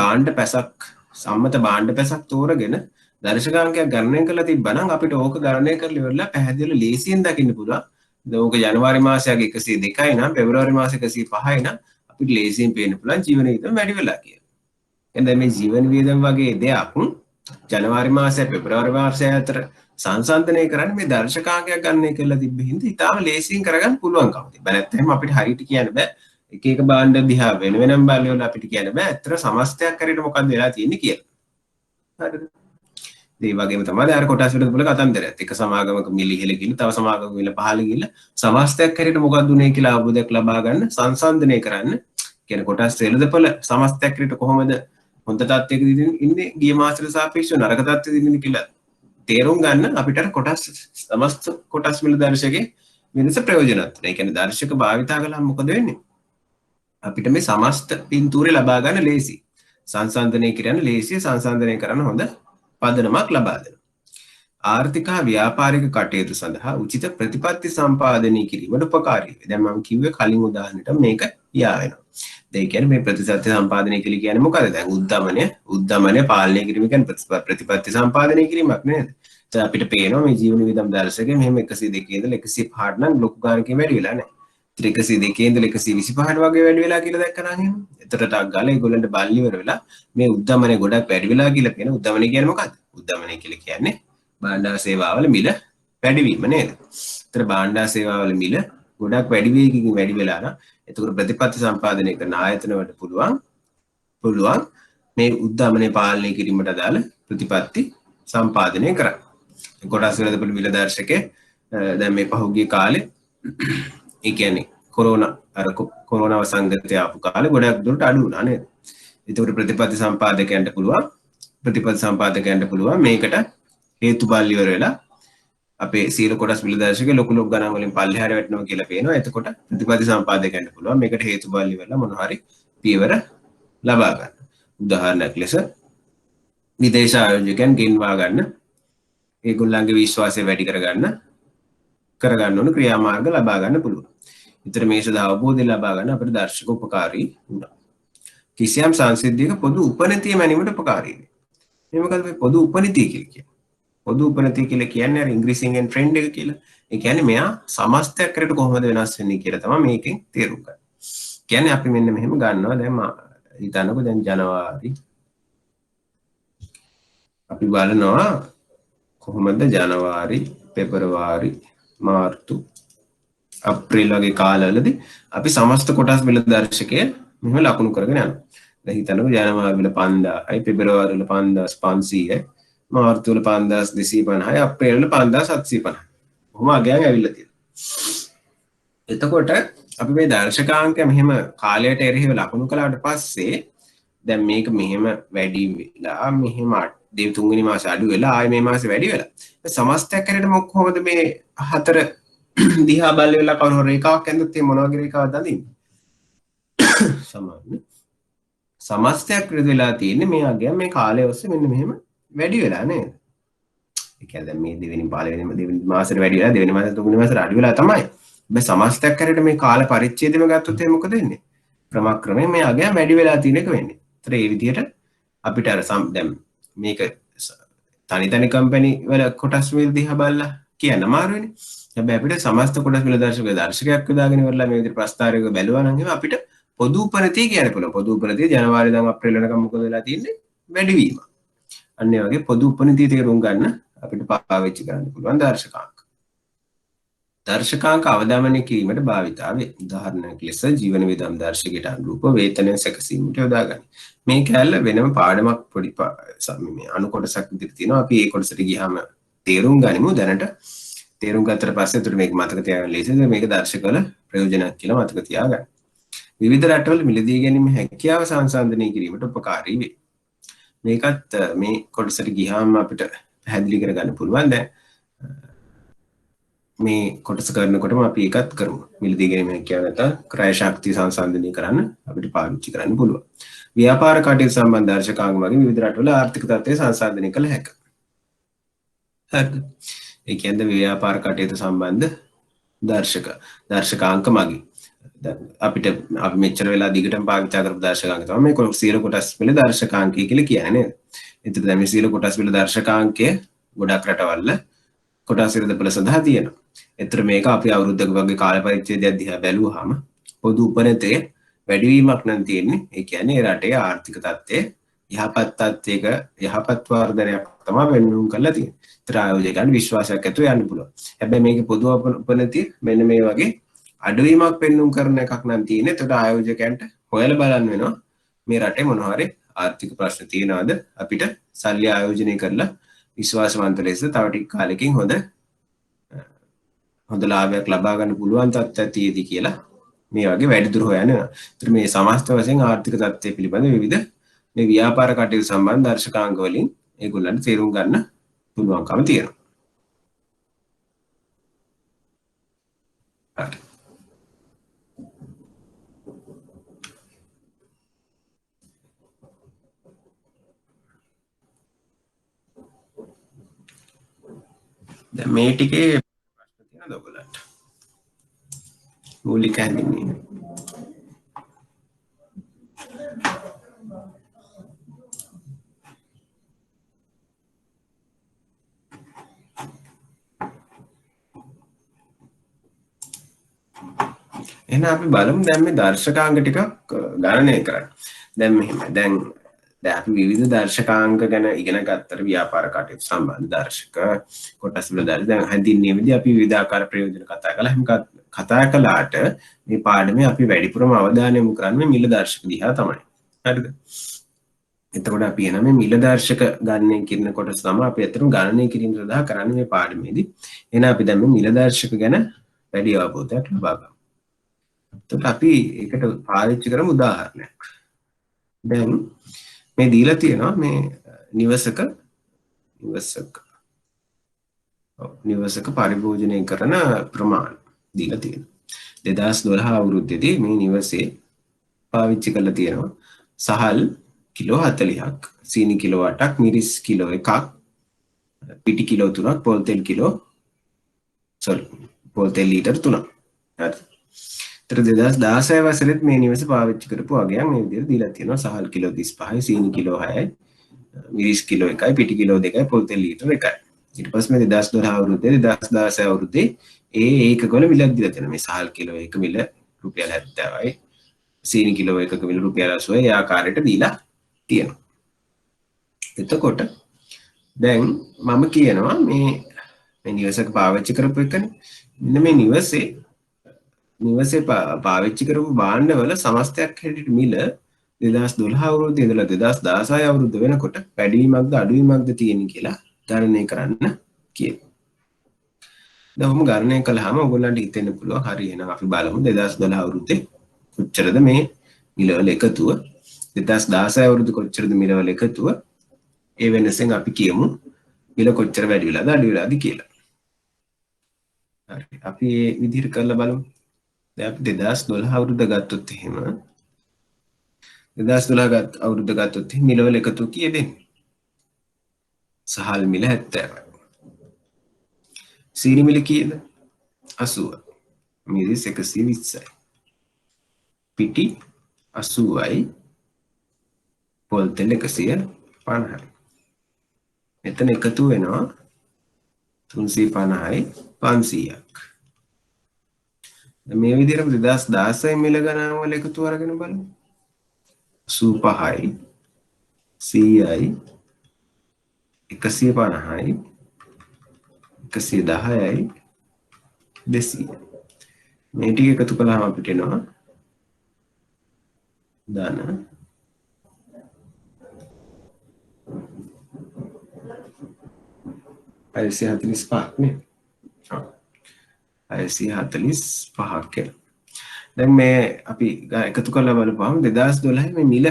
සම්මත භාණ්ඩ පැසක් තෝරගෙන දර්ශකාංකයක් ගණනය කරලා තිබ්බනම් අපිට ඕක ගණනය කරලා ඉවරලා පැහැදිලිව ලේසියෙන් දකින්න පුළුවන්. දැන් ඕක ජනවාරි මාසයේ 102යි නම් පෙබරවාරි මාසයේ 105යි නම් අපිට ලේසියෙන් පේන්න පුළුවන් ජීවන වියදම වැඩි වෙලා කියලා. එහෙනම් මේ ජීවන වියදම වගේ දෙයක් ජනවාරි මාසය පෙබරවාරි මාසය අතර සංසන්දනය කරන්නේ මේ දර්ශකාංකයක් ගණනය කරලා තිබ්බ හින්දා ඊටාම ලේසියෙන් කරගන්න පුළුවන්කම තිබ්බා. නැත්නම් අපිට හරියට කියන්න බෑ. එක භාණ්ඩ දිහා වෙනම බලලා අපිට කියන්න බෑ. ඇත්තට සමස්තයක් හරියට මොකක්ද වෙලා තියෙන්නේ කියලා. හරිද? ඒ වගේම තමයි අර කොටස් වල තිබුණ කතන්දරයත්. එක සමාගමක මිල ඉහළ ගිහින් තව සමාගමක මිල පහළ ගිහින් සමස්තයක් හරියට මොකක්ද උනේ කියලා අවබෝධයක් ලබා ගන්න සංසන්දනය කරන්න. කියන කොටස් වෙළඳපොළ සමස්තයක් හරියට කොහොමද හොඳ තත්ත්වයක ඉන්නේ ගිය මාසෙට සාපේක්ෂව නරක තත්ත්වයක ඉන්නේ කියලා තේරුම් ගන්න අපිට සමස්ත කොටස් මිල දර්ශකයේ වෙනස ප්‍රයෝජනවත්. ඒ කියන්නේ දර්ශක භාවිතා කළාම මොකද වෙන්නේ? අපිට මේ සමස්ත පින්තූරය ලබා ගන්න ලේසි. සංසන්දනය කරන්න ලේසිය සංසන්දනය කරන්න හොඳ පදනමක් ලබා දෙනවා. ආර්ථික හා ව්‍යාපාරික කටයුතු සඳහා උචිත ප්‍රතිපත්ති සම්පාදනය කිරීමට උපකාරී වේ. දැන් මම කිව්වේ කලින් උදාහරණයට මේක යා වෙනවා. ඒ කියන්නේ මේ ප්‍රතිපත්ති සම්පාදනය කියලා කියන්නේ මොකද? දැන් උද්දමනය පාලනය කිරීම කියන්නේ ප්‍රතිපත්ති සම්පාදනය කිරීමක් නේද? අපිට පේනවා මේ ජීවන වියදම් දර්ශකය මෙහෙම 102 ඉඳලා 105ට නම් ලොකු ගානකින් වැඩි වෙලා නැහැ. 102 ඉඳලා 125ට වගේ වැඩි වෙලා කියලා දැක්කනම් එහෙම. එතකොට ටක් ගාලා ඒගොල්ලන්ට බල්ලි ඉවර වෙලා මේ උද්දමනය ගොඩක් වැඩි වෙලා කියලා කියන උද්දමනය කියන්නේ මොකක්ද? උද්දමනය කියලා කියන්නේ භාණ්ඩාර සේවාවල මිල වැඩිවීම නේද? ඒතර භාණ්ඩාර සේවාවල මිල ගොඩක් වැඩි වේගකින් වැඩි වෙලා නම් එතකොට ප්‍රතිපත්ති සම්පාදනය කරන ආයතනවලට පුළුවන් මේ උද්දමනය පාලනය කිරීමට අදාළ ප්‍රතිපත්ති සම්පාදනය කරන්න. කොටස් වෙළඳපොළ මිල දර්ශකයේ දැන් මේ පහුගිය කාලේ ඒ කියන්නේ කොරෝනා වසංගතය ආපු කාලේ ගොඩක් දුරට අඩු වුණා නේද? ඒකට ප්‍රතිපත්ති සම්පාදකයන්ට පුළුවන් මේකට හේතුබල් ඉවර වෙලා අපේ සීල කොටස් මිල දර්ශකයේ ලොකු ගණන් වලින් පල්ලෙහාට වැටෙනවා කියලා පේනවා. එතකොට ප්‍රතිපත්ති සම්පාදකයන්ට පුළුවන් මේකට හේතුබල් ඉවරලා මොන හරි පියවර ලබා ගන්න. උදාහරණයක් ලෙස විදේශ ආයෝජකයන් ගෙන්වා ගන්න ඒගොල්ලන්ගේ විශ්වාසය වැඩි කරගන්න ඕන ක්‍රියාමාර්ග ලබා ගන්න පුළුවන්. විතර මේ සඳහා අවබෝධය ලබා ගන්න අපිට දර්ශක උපකාරී වුණා. කිසියම් සංසිද්ධියක පොදු උපනතිය මැනීමට උපකාරී වේ. මේ මොකද මේ පොදු උපනතිය කියලා කියන්නේ? පොදු උපනතිය කියලා කියන්නේ අර ඉංග්‍රීසියෙන් ට්‍රෙන්ඩ් එක කියලා. ඒ කියන්නේ මෙයා සමස්තයක් කරට කොහොමද වෙනස් වෙන්නේ කියලා තමයි මේකෙන් තේරුම් ගන්න. කියන්නේ අපි මෙන්න මෙහෙම ගන්නවා දැන් හිතන්නකෝ දැන් ජනවාරි අපි බලනවා කොහොමද ජනවාරි පෙබරවාරි මාර්තු අප්‍රේල් වගේ කාලවලදී අපි සමස්ත කොටස් මිල දර්ශකය මෙහෙම ලකුණු කරගෙන යනවා. දැන් හිතන්නකෝ ජනවාරි වල 5000යි පෙබරවාරි වල 5500යි මාර්තු වල 5250යි අප්‍රේල් වල 5750යි. කොහොම අගයන් ඇවිල්ලා තියෙනවා. එතකොට අපි මේ දර්ශකාංක මෙහෙම කාලයට එරෙහිව ලකුණු කළාට පස්සේ දැන් මේක මෙහෙම වැඩි වෙලා මෙහෙම තුන්වෙනි මාසේ අඩු වෙලා ආයෙ මේ මාසේ වැඩි වෙලා සමස්තයක් කරේට කොහොමද මේ හතර දිහා බල වෙලා කවුරු රේඛාවක් ඇඳුත් මේ මොන වගේ රේඛාවක්ද අඳින්නේ සමාන සමස්තයක් වෙලා තියෙන්නේ මේ අගයන් මේ කාලය ඔස්සේ මෙන්න මෙහෙම වැඩි වෙලා නේද? ඒ කියන්නේ දැන් මේ දෙවෙනි මාසෙට වැඩි වෙලා දෙවෙනි මාසෙට තුන්වෙනි මාසෙට අඩු වෙලා තමයි. මේ සමස්තයක් කරේට මේ කාල පරිච්ඡේදෙම ගත්තොත් එහෙනම් මොකද වෙන්නේ? ක්‍රමක්‍රමයෙන් මේ අගයන් වැඩි වෙලා තියෙන එක වෙන්නේ. ඒතර ඒ විදිහට අපිට අර දැන් මේක තනි කම්පැනි වල කොටස් මිල දිහා බලලා කියන්න අමාරුයිනේ. හැබැයි අපිට සමස්ත කොටස් මිල දර්ශකයක් යොදාගෙන ඉවරලා මේ විදිහට ප්‍රස්තාරයක බැලුවා නම් එහෙනම් අපිට පොදු උපනතිය කියන්න පුළුවන්. පොදු උපනතිය ජනවාරි ඉඳන් අප්‍රේල් වෙනකම් මොකද වෙලා තියෙන්නේ? වැඩිවීම. අන්න ඒ වගේ පොදු උපනතිය තේරුම් ගන්න අපිට පාවිච්චි කරන්න පුළුවන් දර්ශකාංක. දර්ශකාංක අවධානය කිරීමට භාවිතා වේ. උදාහරණයක් ලෙස ජීවන වියදම් දර්ශකයට අනුරූප වේතනය සැකසීමට යොදා ගන්න. මේ කැලල වෙනම පාඩමක් පොඩි මේ අණු කොටසක් විදිහට තියෙනවා. අපි ඒ කොටසට ගියාම තේරුම් ගනිමු. දැනට තේරුම් ගත්තට පස්සේ උඩට මේක මතක තියාගන්න ලේසිද? මේක දර්ශකවල ප්‍රයෝජනක් කියලා මතක තියාගන්න. විවිධ රටවල මිලදී ගැනීම හැකියාව සංසන්දනය කිරීමට උපකාරී වේ. මේකත් මේ කොටසට ගියාම අපිට පැහැදිලි කරගන්න පුළුවන්. දැන් මේ කොටස කරනකොටම අපි ඒකත් කරමු. මිලදී ගැනීම හැකියාව නැත්නම් ක්‍රය ශක්තිය සංසන්දනය කරන්න අපිට පාවිච්චි කරන්න පුළුවන්. ව්‍යාපාර කටයුතු සම්බන්ධ දර්ශකාංග වගේ විවිධ රටවල ආර්ථික තත්ත්වය සංසන්දනය කළ හැකියි. හරිද? ඒ කියන්නේ ව්‍යාපාර කටයුතු සම්බන්ධ දර්ශකාංක මගින් අපිට අපි මෙච්චර වෙලා දිගටම පාවිච්චි කරපු දර්ශකාංක තමයි මේ සීල කොටස් වල දර්ශකාංකය කියලා කියන්නේ නේද? එතකොට දැන් මේ සීල කොටස් වල දර්ශකාංකය ගොඩක් රටවල කොටස් වෙළඳපොළ සඳහා තියෙනවා. ඒතර මේක අපි අවුරුද්දක වගේ කාල පරිච්ඡේදයක් දිහා බැලුවාම පොදු උපනතේ වැඩිවීමක් නම් තියෙන්නේ. ඒ කියන්නේ රටේ ආර්ථික තත්ත්වය යහපත් වර්ධනයක් තමයි වෙන්නුම් කරලා තියෙන්නේ. ඒතර ආයෝජකයන් විශ්වාසයක් ඇතුව යන්න පුළුවන්. හැබැයි මේකේ පොදු උපනතේ මෙන්න මේ වගේ අඩුවීමක් වෙන්නුම් කරන එකක් නම් තියෙන්නේ. ඒතර ආයෝජකයන්ට හොයලා බලන්න වෙනවා මේ රටේ මොන හරි ආර්ථික ප්‍රශ්න තියෙනවද අපිට සල්ලි ආයෝජනය කරලා විශ්වාසවන්ත ලෙස තව ටික කාලෙකින් හොඳ ලාභයක් ලබා ගන්න පුළුවන් තත්ත්වයක් තියෙදි කියලා මේ වගේ වැඩිදුර හොයන්න වෙනවා. ඒතර මේ සමස්ත වශයෙන් ආර්ථික තත්ත්වය පිළිබඳ විවිධ මේ ව්‍යාපාර කටයුතු සම්බන්ධ දර්ශකාංග වලින් ඒගොල්ලන්ට තේරුම් ගන්න පුළුවන්කම තියෙනවා. හරි. දැන් මේ ටිකේ ප්‍රශ්න තියෙනවද ඔයගොල්ලන්ට? මූලික හැඳින්වීම. එහෙනම් අපි බලමු දැන් මේ දර්ශකාංග ටිකක් ගණනය කරන්න. දැන් මෙහෙම. දැන් අපි විවිධ දර්ශකාංග ගැන ඉගෙන ගත්තට ව්‍යාපාර කටයුතු සම්බන්ධ දර්ශක කොටස් වල දැන් හැඳින්වීමේදී අපි විවිධාකාර ප්‍රයෝජන කතා කළා. එහෙනම් කතා කළාට මේ පාඩමේ අපි වැඩිපුරම අවධානය යොමු කරන්නේ මිල දර්ශක දිහා තමයි. හරිද? එතකොට අපි එන මේ මිල දර්ශක ගණනය කිරීම කොටස තමයි අපි අතන ගණනය කිරීම සඳහා කරන්නේ මේ පාඩමේදී. එහෙනම් අපි දැන් මේ මිල දර්ශක ගැන වැඩි අවබෝධයක් ලබා ගමු. එතකොට අපි ඒකට පාවිච්චි කරමු උදාහරණයක්. දැන් මේ දීලා තියෙනවා මේ නිවසක පරිභෝජනය කරන ප්‍රමාණය දීලා තියෙනවා. 2012 අවුරුද්දේදී මේ නිවසේ පාවිච්චි කරලා තියෙනවා සහල් කිලෝ 40ක්, සීනි කිලෝ 8ක්, මිරිස් කිලෝ 1ක්, පිටි කිලෝ 3ක්, පොල් තෙල් ලීටර් 3ක්. හරි. ඒතර 2016 වසරේත් මේ නිවස පාවිච්චි කරපු වගයක් මේ විදිහට දීලා තියෙනවා. සහල් කිලෝ 35යි, සීනි කිලෝ 6යි, මිරිස් කිලෝ 1යි, පිටි කිලෝ 2යි, පොල් තෙල් ලීටර් 1යි. ඊට පස්සේ මේ 2012 අවුරුද්දේ 2016 අවුරුද්දේ ඒ ඒකවල මිලක් දීලා තියෙනවා. මේ සහල් කිලෝ 1 මිල රුපියල් 70යි, සීනි කිලෝ 1ක මිල රුපියල් 80යි. ඒ ආකාරයට දීලා තියෙනවා. එතකොට දැන් මම කියනවා මේ නිවසක පාවිච්චි කරපු එකනේ. මෙන්න මේ නිවසේ පාවිච්චි කරපු භාණ්ඩවල සමස්තයක් හැටියට මිල 2012 අවුරුද්දේ ඉඳලා 2016 අවුරුද්ද වෙනකොට වැඩිවීමක්ද අඩුවීමක්ද තියෙන කියලා ගණනය කරන්න කියනවා. දැන් ඔහොම ගණනය කළාම ඔයගොල්ලන්ට හිතෙන්න පුළුවන් හරි එහෙනම් අපි බලමු 2012 අවුරුද්දේ කොච්චරද මේ මිලවල එකතුව, 2016 අවුරුද්දේ කොච්චරද මිලවල එකතුව. ඒ වෙනසෙන් අපි කියමු මිල කොච්චර වැඩි වෙලාද අඩු වෙලාද කියලා. හරි. අපි මේ විදිහට කරලා බලමු. දැන් අපි 2012 අවුරුද්ද ගත්තොත් එහෙම 2012 අවුරුද්ද ගත්තොත් මිලවල එකතුව කීයද? සහල් මිල 70යි. සීනි මිල කීයද? 80යි. මිරිස් 120යි. පිටි 80යි. පොල් තෙල් 150යි. මෙතන එකතු වෙනවා 350යි 500ක්. මේ විදිහට 2016 මිල ගණන් වල එකතු අරගෙන බලමු. 85යි 100යි 150යි 110යි 200. මේ ටික එකතු කළාම අපිට එනවා ධන 645ක් නේ. 645ක් කියලා. දැන් මේ අපි එකතු කරලා බලපුවාම 2012 මේ මිල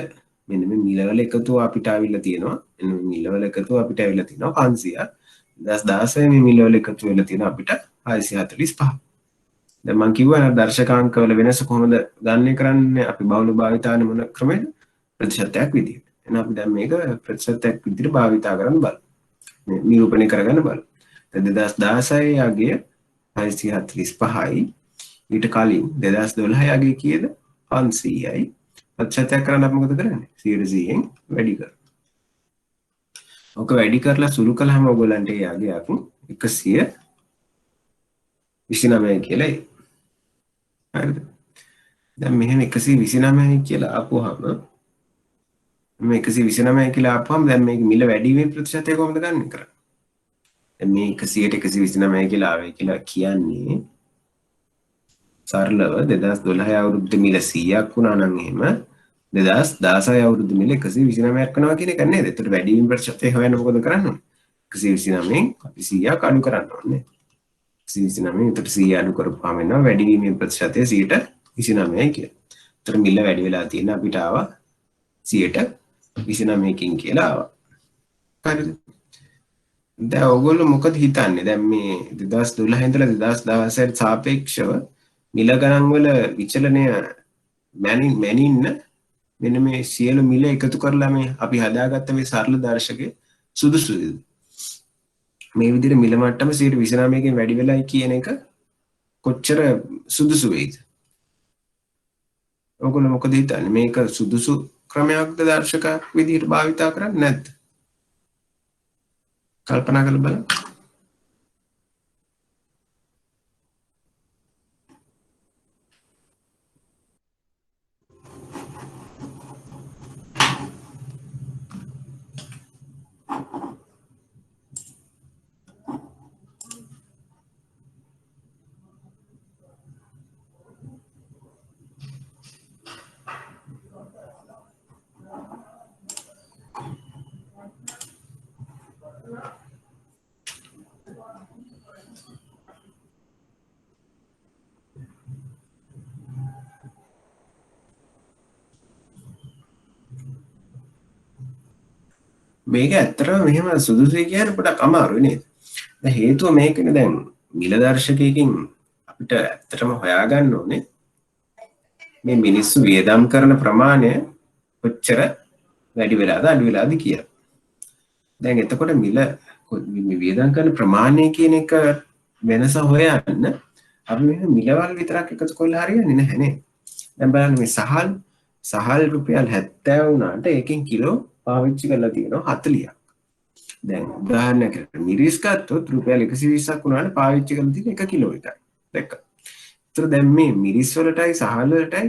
මෙන්න මේ මිලවල එකතුව අපිට ආවිල්ලා තියෙනවා. මෙන්න මේ මිලවල එකතුව අපිට ආවිල්ලා තියෙනවා 500ක්. 2016 මේ මිලවල එකතු වෙලා තියෙනවා අපිට 645. දැන් මම කිව්වා දර්ශකාංක වල වෙනස කොහොමද ගණනය කරන්නේ? අපි බහුල භාවිතාන මොන ක්‍රමයේද? ප්‍රතිශතයක් විදිහට. එහෙනම් අපි දැන් මේක ප්‍රතිශතයක් විදිහට භාවිතා කරන්න බලමු. නිරූපණය කරගන්න බලමු. 2016 යගේ 645යි ඊට කලින් 2012 යගේ කීයද 500යි ප්‍රතිශතයක් කරන්න අපි මොකද කරන්නේ 100න් වැඩි කරනවා. ඔක වැඩි කරලා සුළු කළාම ඔයගොල්ලන්ට ඒ යගයක් 129 කියලා එයි. හරිද? දැන් මෙහෙම 129 කියලා ආපුවාම මේ 129 කියලා ආපුවාම දැන් මේක මිල වැඩි වීම ප්‍රතිශතය කොහොමද ගන්න කරන්නේ? දැන් මේ 100ට 129 කියලා ආවේ කියලා කියන්නේ සරලව 2012 අවුරුද්ද මිල 100ක් වුණා නම් එහෙම 2016 අවුරුද්ද මිල 129ක් වෙනවා කියන එක නේද? ඒතර වැඩි වීම ප්‍රතිශතය හොයන්න මොකද කරන්න ඕනේ? 129න් අපි 100ක් අඩු කරන්න ඕනේ. 129න් ඒතර 100 අඩු කරපුවාම එනවා වැඩි වීමේ ප්‍රතිශතය 129යි කියලා. ඒතර මිල වැඩි වෙලා තියෙන අපිට ආවා 129කින් කියලා ආවා. හරිද? දැන් ඔයගොල්ලෝ මොකද හිතන්නේ? දැන් මේ 2012 ඉඳලා 2016ට සාපේක්ෂව මිල ගණන් වල විචලනය මැනින්න මෙන්න මේ සියලු මිල එකතු කරලා මේ අපි හදාගත්ත මේ සරල දර්ශකයේ සුදුසුද? මේ විදිහට මිල මට්ටම 129කින් වැඩි වෙලයි කියන එක කොච්චර සුදුසු වෙයිද? ඔයගොල්ලෝ මොකද හිතන්නේ? මේක සුදුසු ක්‍රමයක්ද දර්ශක විදිහට භාවිතා කරන්නේ නැද්ද? කල්පනා කරලා බලන්න. මේක ඇත්තටම මෙහෙම සුදුසුයි කියන පොඩක් අමාරුයි නේද? දැන් හේතුව මේකනේ දැන් මිල දර්ශකයකින් අපිට ඇත්තටම හොයාගන්න ඕනේ මේ මිනිස්සු වියදම් කරන ප්‍රමාණය කොච්චර වැඩි වෙලාද අඩු වෙලාද කියලා. දැන් එතකොට මිල වියදම් කරන ප්‍රමාණය කියන එක වෙනස හොයන්න අපි මේ මිලවල් විතරක් එකතු කරලා හරියන්නේ නැහැ නේ. දැන් බලන්න මේ සහල් රුපියල් 70 වුණාට ඒකෙන් කිලෝ පාවිච්චි කරලා තියෙනවා 40ක්. දැන් උදාහරණයකට මිරිස් ගත්තොත් රුපියල් 120ක් වුණාට පාවිච්චි කරලා තියෙන 1 කිලෝ එකයි. දැක්ක. ඒතර දැන් මේ මිරිස් වලටයි සහල් වලටයි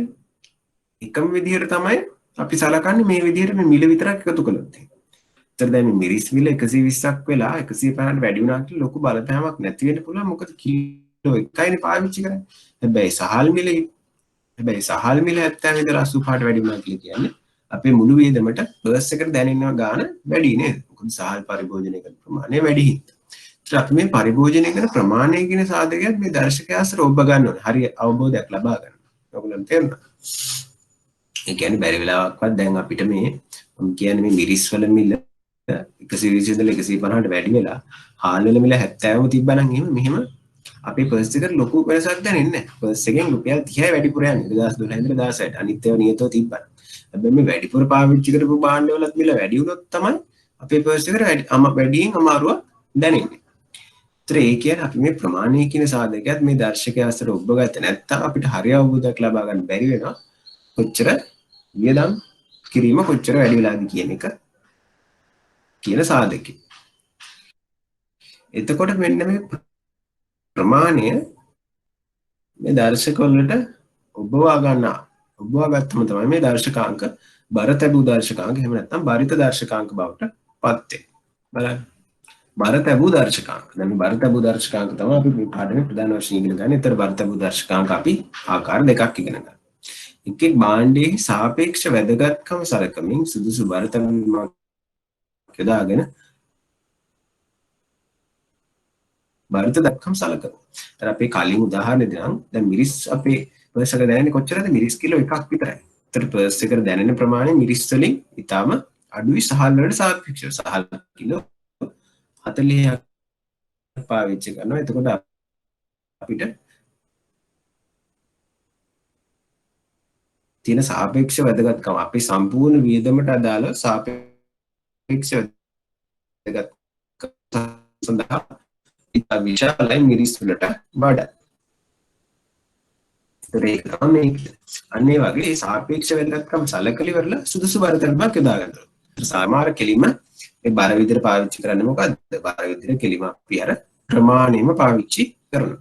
එකම විදිහට තමයි අපි සලකන්නේ මේ විදිහට මේ මිල විතරක් එකතු කළොත්. ඒතර දැන් මේ මිරිස් මිල 120ක් වෙලා 150ට වැඩි වුණා කියලා ලොකු බලපෑමක් නැති වෙන්න පුළුවන්. මොකද කිලෝ එකයිනේ පාවිච්චි කරන්නේ. හැබැයි සහල් මිල 70 ඉඳලා 85ට වැඩි වුණා කියලා කියන්නේ අපේ මුළු වියදමට බර්ස් එකට දැනෙන ගාන වැඩි නේද? මොකද සහල් පරිභෝජනය කරන ප්‍රමාණය වැඩි හින්දා. ඒත් අපි මේ පරිභෝජනය කරන ප්‍රමාණය කියන සාධකයක් මේ දර්ශකයාසර ඔබ ගන්න ඕනේ. හරි අවබෝධයක් ලබා ගන්න. ඔයගොල්ලන්ට තේරෙනවද? ඒ කියන්නේ බැරි වෙලාවක්වත් දැන් අපිට මේ මම කියන්නේ මේ මිරිස් වල මිල 120 ඉඳලා 150ට වැඩි වෙලා හාල් වල මිල 70ම තිබ්බනම් මෙහෙම අපේ පර්ස් එකට ලොකු වෙනසක් දැනෙන්නේ නැහැ. පර්ස් එකෙන් රුපියල් 30යි වැඩිපුර යන්නේ 2012 ඉඳලා 16ට. අනිත් ඒවා නියතව තිබ්බා. හැබැයි මේ වැඩිපුර පාවිච්චි කරපු භාණ්ඩ වලත් මිල වැඩි වුණොත් තමයි අපේ පර්ස් එකට වැඩියෙන් අමාරුවක් දැනෙන්නේ. ඒතර ඒ කියන්නේ අපි මේ ප්‍රමාණය කියන සාධකයත් මේ දර්ශකය අතර ඔබ ගත නැත්නම් අපිට හරිය අවබෝධයක් ලබා ගන්න බැරි වෙනවා. කොච්චර වියදම් කිරීම කොච්චර වැඩි වෙලාද කියන එක කියන සාධකය. එතකොට මෙන්න මේ ප්‍රමාණය මේ දර්ශකවලට ඔබවා ගත්තම තමයි මේ දර්ශකාංක බර තැබූ දර්ශකාංක එහෙම නැත්නම් බරිත දර්ශකාංක බවට පත් වෙන්නේ. බලන්න. බර තැබූ දර්ශකාංක. දැන් මේ බර තැබූ දර්ශකාංක තමයි අපි මේ පාඩමේ ප්‍රධාන වශයෙන් ඉගෙන ගන්න. ඒතර බර තැබූ දර්ශකාංක අපි ආකාර දෙකක් ඉගෙන ගන්නවා. එකෙක් භාණ්ඩයේ සාපේක්ෂ වැදගත්කම සලකමින් සුදුසු බර තැබීමක් යොදාගෙන බරිත දක්කම් සලකනවා. දැන් අපේ කලින් උදාහරණෙදී නම් දැන් මිරිස් අපේ පර්ස් එක දැනෙන්නේ කොච්චරද? මිරිස් කිලෝ එකක් විතරයි. ඒතර පර්ස් එකට දැනෙන ප්‍රමාණය මිරිස් වලින් ඊටාම අඩුයි සහල් වලට සාපේක්ෂව. සහල් කිලෝ 40ක් පාවිච්චි කරනවා. එතකොට අපිට තියෙන සාපේක්ෂ වැදගත්කම අපේ සම්පූර්ණ වියදමට අදාළ සාපේක්ෂ වැදගත්කම සඳහා ඉතා විශාලයි මිරිස් වලට වඩා. ඒක තමයි අන්න ඒ වගේ සාපේක්ෂ වැදගත්කම් සැලකලි වල සුදුසු බර තැබීමක් යොදා ගන්නවා. සාමාර කෙලිම මේ බර විදිහට පාවිච්චි කරන්නේ මොකද්ද? බර විදිහට කෙලිම අපි අර ප්‍රමාණයම පාවිච්චි කරනවා.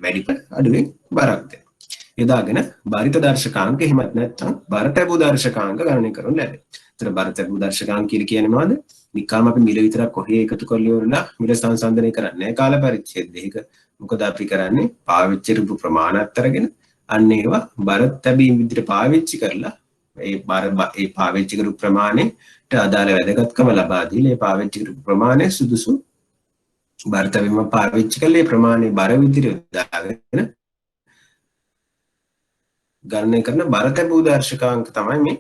වැඩිප අඩුවෙන් බරක් දෙනවා. යොදාගෙන බරිත දර්ශකාංක එහෙමත් නැත්නම් බර තැබූ දර්ශකාංක ගණනය කරනු ලැබේ. ඒතර බර තැබූ දර්ශකාංක කියන්නේ මොනවද? නිකාම අපි මිල විතරක් කොහේ එකතු කරලා ඉවරලා මිල සංසන්දනය කරන්නේ නැහැ කාල පරිච්ඡේද දෙකක. මොකද අපි කරන්නේ පාවිච්චි කරපු ප්‍රමාණات අරගෙන අන්න ඒවා බර තැබීම් විදිහට පාවිච්චි කරලා ඒ පාවිච්චි කරපු ප්‍රමාණයට අදාළ වැදගත්කම ලබා දීලා ඒ පාවිච්චි කරපු ප්‍රමාණය සුදුසු බර තැබීම පාවිච්චි කරලා ඒ ප්‍රමාණය බර විදිහට දාගෙන ගණනය කරන බර තැබූ දර්ශකාංක තමයි මේ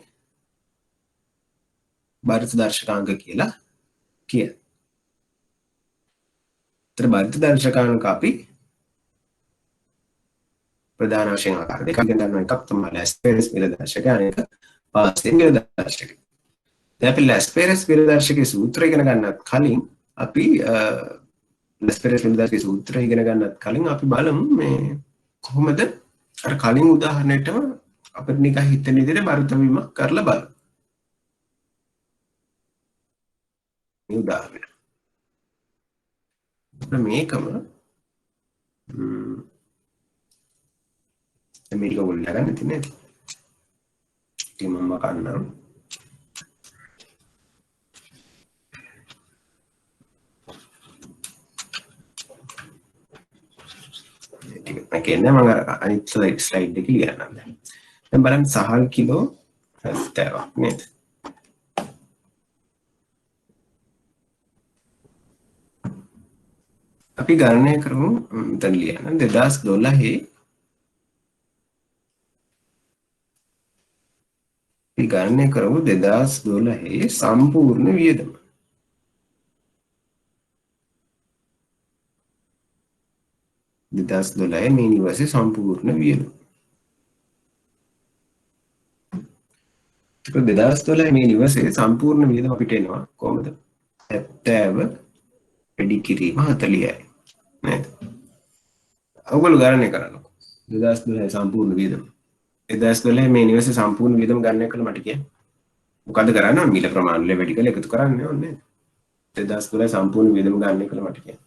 බරිත දර්ශකාංක කියලා කියන්නේ. ඒතර බරිත දර්ශකාංක අපි ප්‍රධාන වශයෙන් ආකාර දෙකක් ගන්නවා. එකක් තමයි ලැස්පෙරස් මිල දර්ශකය අනෙක පාස්තින් මිල දර්ශකය. දැන් අපි ලැස්පෙරස් මිල දර්ශකයේ සූත්‍රය ඉගෙන ගන්නත් කලින් අපි ලැස්පෙරස් මිල දර්ශකයේ සූත්‍රය ඉගෙන ගන්නත් කලින් අපි බලමු මේ කොහොමද අර කලින් උදාහරණයටම අපිට නිකන් හිතෙන විදිහට බර තැබීමක් කරලා බලමු. මේ උදාහරණය. මේකම මේක ඔයගොල්ලෝ ගන්න තියෙන්නේ. ඉතින් මම කන්නම්. කියන්නේ මම අනිත් ස්ලයිඩ් එක ලියන්නම් දැන්. දැන් බලන්න සහල් කිලෝ 70ක් නේද? අපි ගණනය කරමු මෙතන ලියන්න 2012 අපි ගණනය කරමු 2012 සම්පූර්ණ වියදම. 2012 මේ නිවසේ සම්පූර්ණ වියදම. ඒක 2012 මේ නිවසේ සම්පූර්ණ වියදම අපිට එනවා කොහොමද? 70 වැඩි කිරීම 40යි. නේද? ඔයගොල්ලෝ ගණනය කරන්නකෝ. 2012 සම්පූර්ණ වියදම. 2012 මේ නිවසේ සම්පූර්ණ වියදම ගණනය කළා මට කියන්න. මොකද්ද කරන්නේ? මිල ප්‍රමාණය වැඩි කරලා එකතු කරන්නේ ඕනේ. 2012 සම්පූර්ණ වියදම ගණනය කළා මට කියන්න.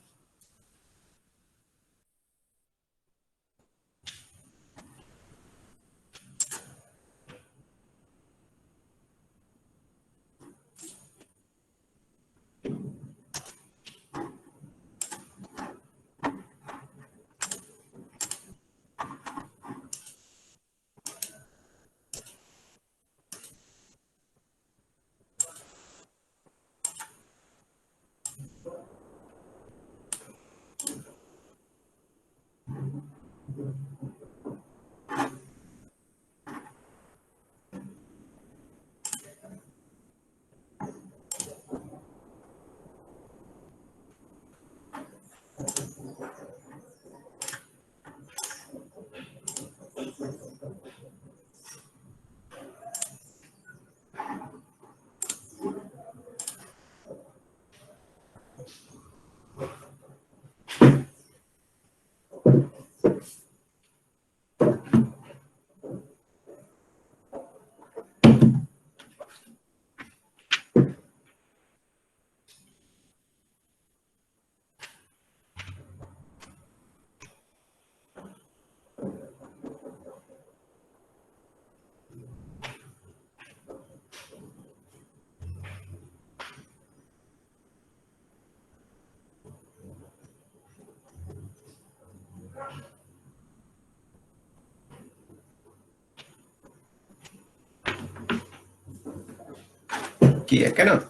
කීයක් යනවද?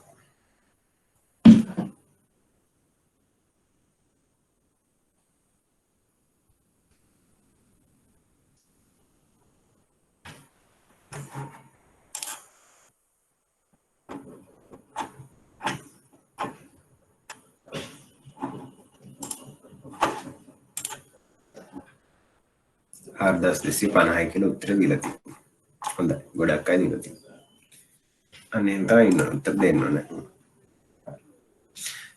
හාර්දස් 250 කියලා උත්තර දීලා තියෙනවා. හොඳයි. ගොඩක් අය දීලා තියෙනවා. අනේ තමයි ඉන්න උත්තර දෙන්න ඕනේ.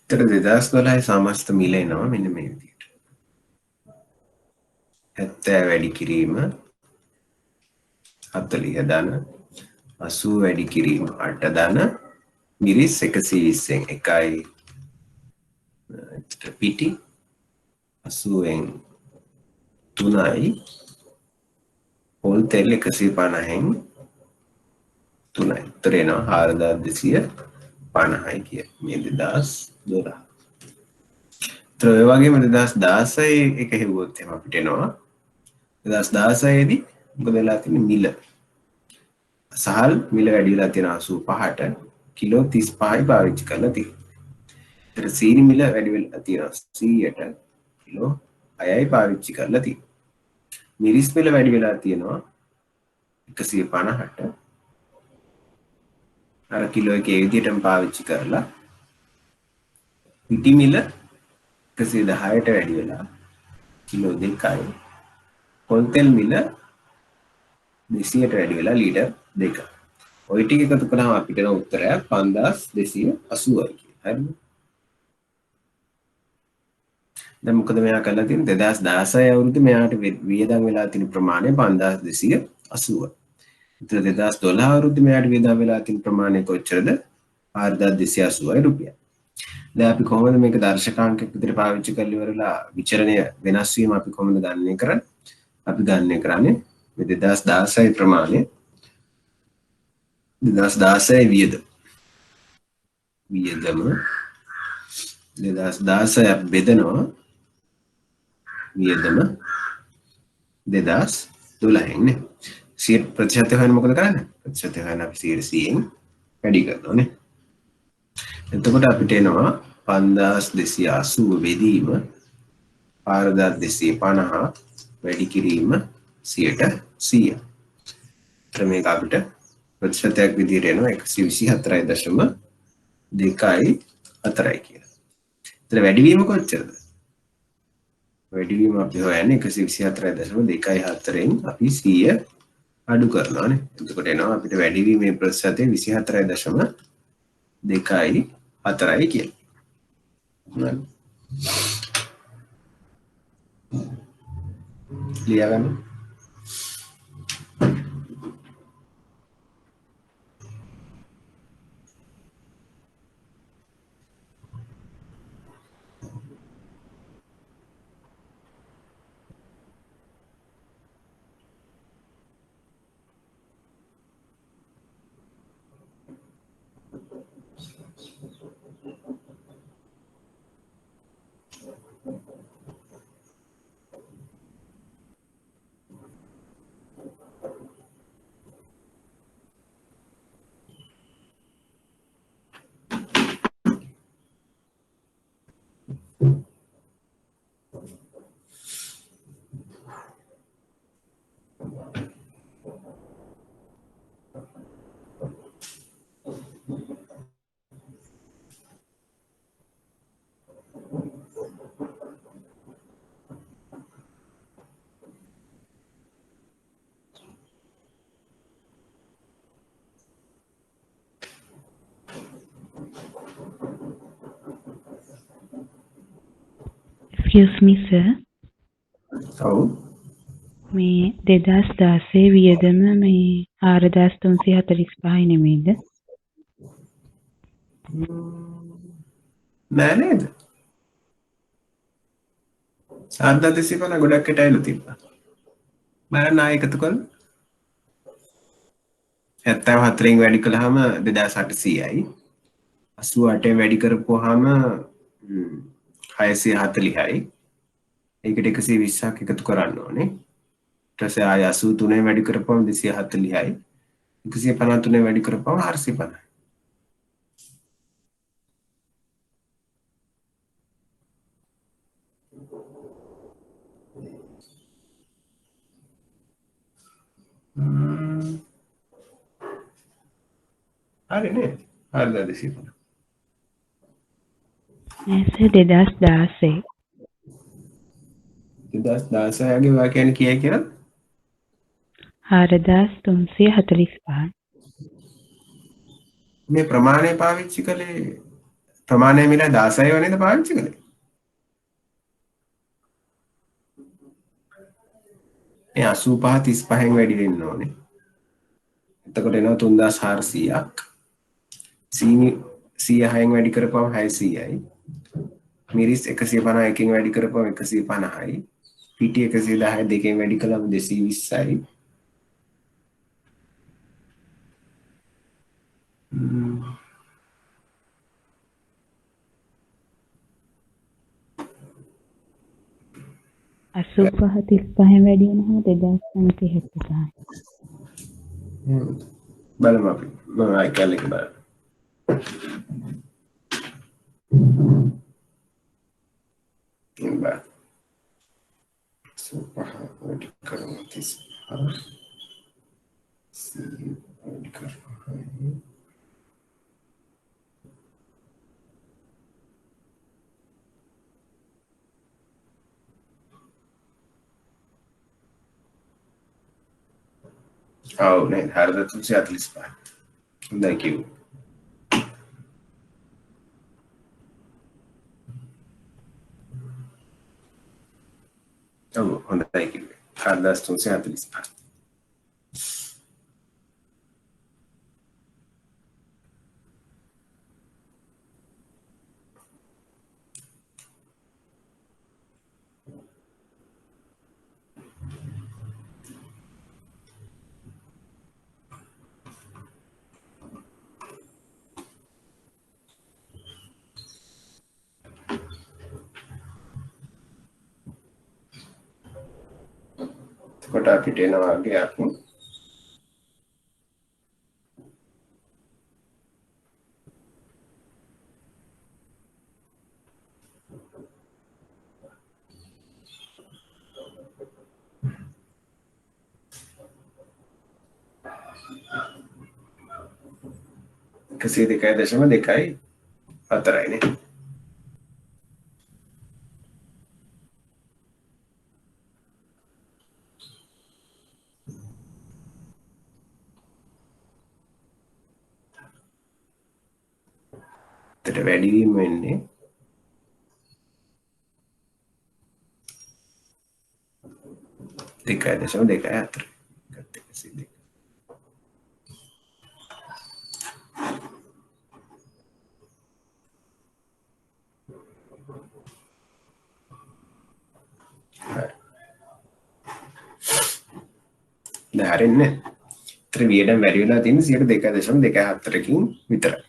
උත්තර 2012 සමස්ත මිල එනවා මෙන්න මේ විදිහට. 70 වැඩි කිරීම 40 ධන 80 වැඩි කිරීම 8 ධන මිරිස් 120න් 1යි පිටි 80න් 3යි පොල් තෙල් 150න් 3යි. උත්තර එනවා 4250යි කිය. මේ 2012. උත්තර ඒ වගේම 2016 එක හෙව්වොත් එහෙම අපිට එනවා 2016 දී මොකද වෙලා තියෙන්නේ මිල. සහල් මිල වැඩි වෙලා තියෙන 85ට කිලෝ 35යි පාවිච්චි කරලා තියෙනවා. ඒතර සීනි මිල වැඩි වෙලා තියෙනවා 100ට කිලෝ 6යි පාවිච්චි කරලා තියෙනවා. මිරිස් මිල වැඩි වෙලා තියෙනවා 150ට අර කිලෝ එකේ විදිහටම පාවිච්චි කරලා පිටි මිල 110ට වැඩි වෙලා කිලෝ 2යි පොල් තෙල් මිල 200ට වැඩි වෙලා ලීටර් 2යි. ඔය ටික එකතු කරාම අපිට එන උත්තරය 5280යි කියලා. හරිද? දැන් මොකද මෙයා කරලා තියෙන්නේ 2016 අවුරුද්දේ මෙයාට වියදම් වෙලා තියෙන ප්‍රමාණය 5280යි. ඉතින් 2012 අවුරුද්දේ මෙයාට වියදම් වෙලා තියෙන ප්‍රමාණය කොච්චරද? 4280යි රුපියල්. දැන් අපි කොහොමද මේක දර්ශකාංකයක් විදිහට පාවිච්චි කරලා ඉවරලා විචරණය වෙනස් වීම අපි කොහොමද ගණනය කරන්නේ? අපි ගණනය කරන්නේ මේ 2016 ප්‍රමාණය 2016 වියදම 2016 බෙදනවා වියදම 2012 නේ. 100% හොයන්න මොකද කරන්නේ? ප්‍රතිශතය හොයන්න අපි 100න් වැඩි කරනවා නේ. එතකොට අපිට එනවා 5280 බෙදීම 4250 වැඩි කිරීම 100%. එතන මේක අපිට ප්‍රතිශතයක් විදිහට එනවා 124.24යි කියලා. එතන වැඩිවීම කොච්චරද? වැඩිවීම අපි හොයන්නේ 124.2න් අපි 100 අඩු කරනවානේ. එතකොට එනවා අපිට වැඩිවීමේ ප්‍රතිශතය 24.2 කියලා. ලියාගන්න. Excuse me sir. ඔව්. මේ 2016 වියදම මේ 4345 නෙමෙයිද? නෑ නේද? 4250 ගොඩක් හිටයිලු තිබ්බා. බලන්න ආයෙ එකතු කරලා 74න් වැඩි කළාම 2800යි. 88න් වැඩි කරපුවාම 640යි. ඒකට 120ක් එකතු කරන්න ඕනේ. ඊට පස්සේ ආයෙ 83න් වැඩි කරපුවාම 240යි. 153න් වැඩි කරපුවාම 450යි. හරි නේද? හරිද 250. නෑ සර් 2016. 2016 ගේ ඔයා කියන්නේ කීයද කියලා? 4345. මේ ප්‍රමාණය පාවිච්චි කළේ ප්‍රමාණය මිල 16 වනේද පාවිච්චි කළේ? මේ 85 35න් වැඩි වෙන්න ඕනේ. එතකොට එනවා 3400ක්. සීනි 106න් වැඩි කරපුවම 600යි. මිරිස් 151න් වැඩි කරපුවම 150යි. පිටි 110 දෙකෙන් වැඩි කළාම 220යි. අසූපහ 35 වැඩි වෙනහම 2575. බලමු අපි. මම ආයි කැලේක බලන්න. ඉන්බා. අසූපහ වැඩි කරමු 35. වැඩි කරමු. ඔව් නේද? හරිද 345. හොඳයි කිව්වා. ඔව් හොඳයි කිව්වේ. 4345. කොට අපිට එනවා ගයක් එකසිය දෙකයි දශම දෙකයි හතරයිනේ. එතට වැඩිවීම වෙන්නේ 2.24 හරින්නේ. ඒතර වියදම් වැඩි වෙලා තියෙන්නේ 2.24කින් විතරයි.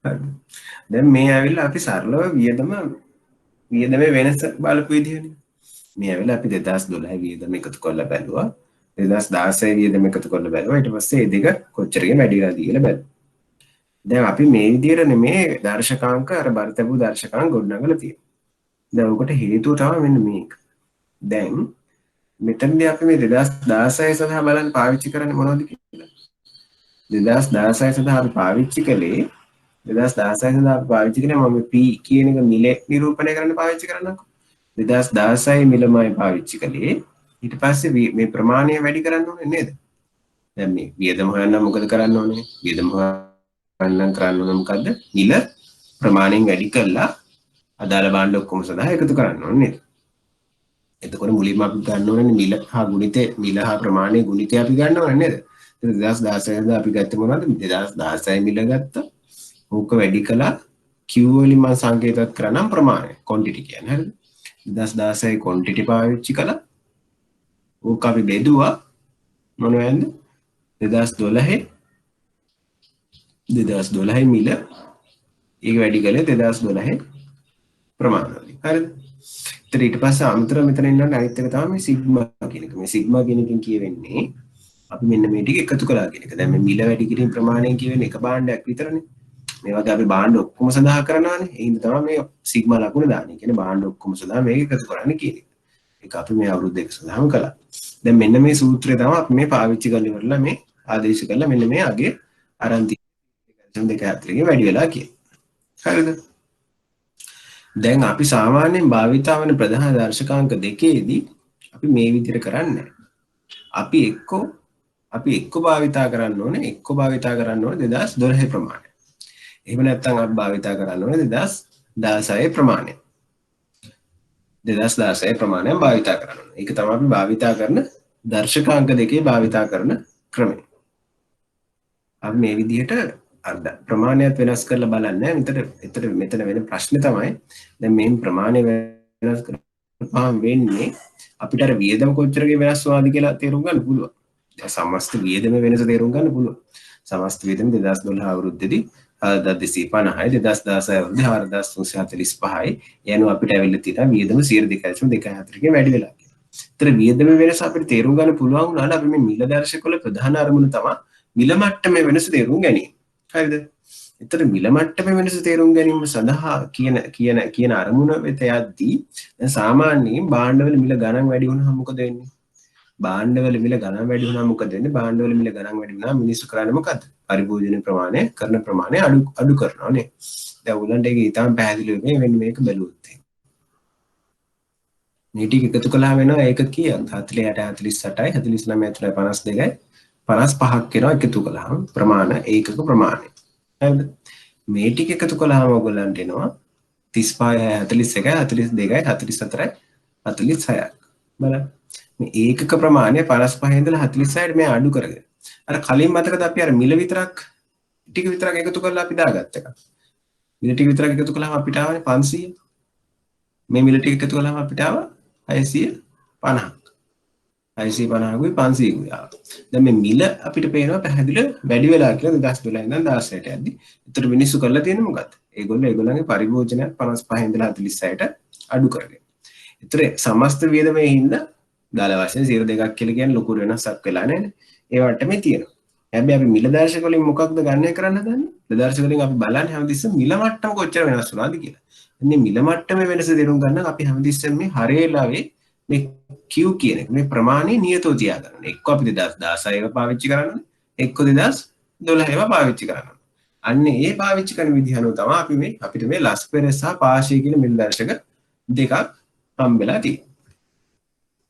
හරි. දැන් මේ ඇවිල්ලා අපි සරලව වියදමේ වෙනස බලපු විදිහනේ. මේ ඇවිල්ලා අපි 2012 වියදම එකතු කරලා බැලුවා. 2016 වියදම එකතු කරලා බැලුවා. ඊට පස්සේ මේ දෙක කොච්චරකින් වැඩි වෙලාද කියලා බැලුවා. දැන් අපි මේ විදිහට නෙමේ දර්ශකාංක අර බරතබු දර්ශකාංක ගොඩනගලා තියෙනවා. දැන් ඔකට හේතුව තමයි මෙන්න මේක. දැන් මෙතනදී අපි මේ 2016 සඳහා බලන්න පාවිච්චි කරන්නේ මොනවද කියලා. 2016 සඳහා අපි පාවිච්චි කළේ 2016 සඳහා අපි පාවිච්චි කළේ මම P කියන එක මිල නිරූපණය කරන්න පාවිච්චි කරන්නකෝ. 2016 මිලමයි පාවිච්චි කළේ. ඊට පස්සේ මේ ප්‍රමාණය වැඩි කරන්න ඕනේ නේද? දැන් මේ වියදම හොයන්න මොකද කරන්න ඕනේ? වියදම හොයන්න කරන්න ඕනේ මොකද්ද? මිල ප්‍රමාණයෙන් වැඩි කරලා අදාළ භාණ්ඩ ඔක්කොම සඳහා එකතු කරන්න ඕනේ නේද? එතකොට මුලින්ම අපි ගන්න ඕනේ මිල හා ගුණිතය මිල හා ප්‍රමාණයේ ගුණිතය අපි ගන්න ඕනේ නේද? 2016 ද අපි ගත්තේ මොනවද? 2016 මිල ගත්තා. ඕක වැඩි කළා Q වලින් මම සංකේතවත් කරනම් ප්‍රමාණය quantity කියන්නේ හරිද? 2016 quantity පාවිච්චි කළා. ඕක අපි බෙදුවා මොනවද? 2012 මිල ඒක වැඩි කළේ 2012 ප්‍රමාණය වලින්. හරිද? ඊට පස්සේ අමතර මෙතන ඉන්න අනිත් එක තමයි සිග්මා කියන එක. මේ සිග්මා කියන එකෙන් කියවෙන්නේ අපි මෙන්න මේ ටික එකතු කළා කියන එක. දැන් මේ මිල වැඩි කිරීම ප්‍රමාණයෙන් කියවෙන්නේ එක භාණ්ඩයක් විතරනේ. මේ වගේ අපි භාණ්ඩ ඔක්කොම සඳහා කරනවානේ. ඒ හින්දා තමයි මේ සිග්මා ලකුණ දාන්නේ. කියන්නේ භාණ්ඩ ඔක්කොම සඳහා මේක එකතු කරන්න කියන එක. ඒක අපි මේ අවුරුදු දෙක සඳහාම කළා. දැන් මෙන්න මේ සූත්‍රය තමයි අපි මේ පාවිච්චි කරලා ඉවරලා මේ ආදේශ කරලා මෙන්න මේ අගේ අරන් තියෙන 2.4 ගේ වැඩි වෙලා කියන. හරිද? දැන් අපි සාමාන්‍යයෙන් භාවිතා වන ප්‍රධාන දර්ශකාංක දෙකේදී අපි මේ විදිහට කරන්නේ අපි එක්ක භාවිතා කරන්න ඕනේ 2012 ප්‍රමාණය. එහෙම නැත්නම් අපි භාවිතා කරන්න ඕනේ 2016 ප්‍රමාණය. 2016 ප්‍රමාණයෙන් භාවිතා කරන්න ඕනේ. ඒක තමයි අපි භාවිතා කරන දර්ශකාංක දෙකේ භාවිතා කරන ක්‍රමය. අපි මේ විදිහට ප්‍රමාණයත් වෙනස් කරලා බලන්නේ. මෙතන වෙන ප්‍රශ්නේ තමයි දැන් මේ ප්‍රමාණය වෙනස් කරපුවාම වෙන්නේ අපිට අර වියදම කොච්චරක වෙනස් වුණාද කියලා තේරුම් ගන්න පුළුවන්. දැන් සමස්ත වියදම වෙනස තේරුම් ගන්න පුළුවන්. සමස්ත වියදම 2012 අවුරුද්දේදී 4250යි 2016 අවුරුද්දේ 4345යි යනු අපිට ඇවිල්ලා තියෙනවා වියදම 2.24 වැඩි වෙලා. ඒතර වියදම වෙනස අපිට තේරුම් ගන්න පුළුවන් වුණාට අපි මේ මිල දර්ශකවල ප්‍රධාන අරමුණ තමයි මිල මට්ටමේ වෙනස තේරුම් ගැනීම. හරිද? එතන මිල මට්ටමේ වෙනස තේරුම් ගැනීම සඳහා කියන අරමුණ වෙත යද්දී දැන් සාමාන්‍යයෙන් භාණ්ඩවල මිල ගණන් වැඩි වුණාම මොකද වෙන්නේ? භාණ්ඩවල මිල ගණන් වැඩි වුණාම මොකද වෙන්නේ? භාණ්ඩවල මිල ගණන් වැඩි වුණාම මිනිස්සු කරන්නේ මොකද්ද? පරිභෝජන ප්‍රමාණය කරන ප්‍රමාණය අඩු කරනවා නේ. දැන් උලන්ට ඒක ඊටම පැහැදිලිව වෙන්නේ මේක බැලුවොත්. මේ ටික එකතු කළාම වෙනවා ඒක කීයද? 48 48යි 49 52යි 55ක් වෙනවා එකතු කළාම ප්‍රමාණ ඒකක ප්‍රමාණය. හරිද? මේ ටික එකතු කළාම ඔයගොල්ලන්ට එනවා 35යි 41යි 42යි 44යි 46ක්. බලන්න. මේ ඒකක ප්‍රමාණය 55 ඉඳලා 46ට මේ අඩු කරගෙන. අර කලින් මතකද අපි අර මිල විතරක් ටික විතරක් එකතු කරලා අපි දාගත්ත එක. මිල ටික විතරක් එකතු කළාම අපිට ආවනේ 500. මේ මිල ටික එකතු කළාම අපිට ආවා 650ක්. 650කුයි 500කුයි ආවා. දැන් මේ මිල අපිට පේනවා පැහැදිලිව වැඩි වෙලා කියලා 2012 ඉඳන් 16ට යද්දි. ඒතර මිනිස්සු කරලා තියෙන්නේ මොකද්ද? ඒගොල්ලන්ගේ පරිභෝජනය 55 ඉඳලා 46ට අඩු කරගෙන. ඒතර සමස්ත වියදමේ හින්දා දාල වශයෙන් 0.2ක් කියලා කියන්නේ ලොකු වෙනසක් වෙලා නැහැ. ඒ වට්ටමේ තියෙනවා. හැබැයි අපි මිල දර්ශක වලින් මොකක්ද ගණනය කරන්න හදන්නේ? මිල දර්ශක වලින් අපි බලන්නේ හැමතිස්සෙම මිල මට්ටම කොච්චර වෙනස් වුණාද කියලා. මේ මිල මට්ටමේ වෙනස තේරුම් ගන්න අපි හැමතිස්සෙම මේ හරේලාවේ මේ Q කියන එක මේ ප්‍රමාණය නියතව තියාගන්න. එක්ක අපි 2016 පාවිච්චි කරන්න, එක්ක 2012 පාවිච්චි කරන්න. අන්න ඒ පාවිච්චි කරන විදිහ අනුව තමයි අපිට මේ ලස් පෙරස් සහ පාෂය කියන මිල දර්ශක දෙකක් හම්බෙලා තියෙන්නේ.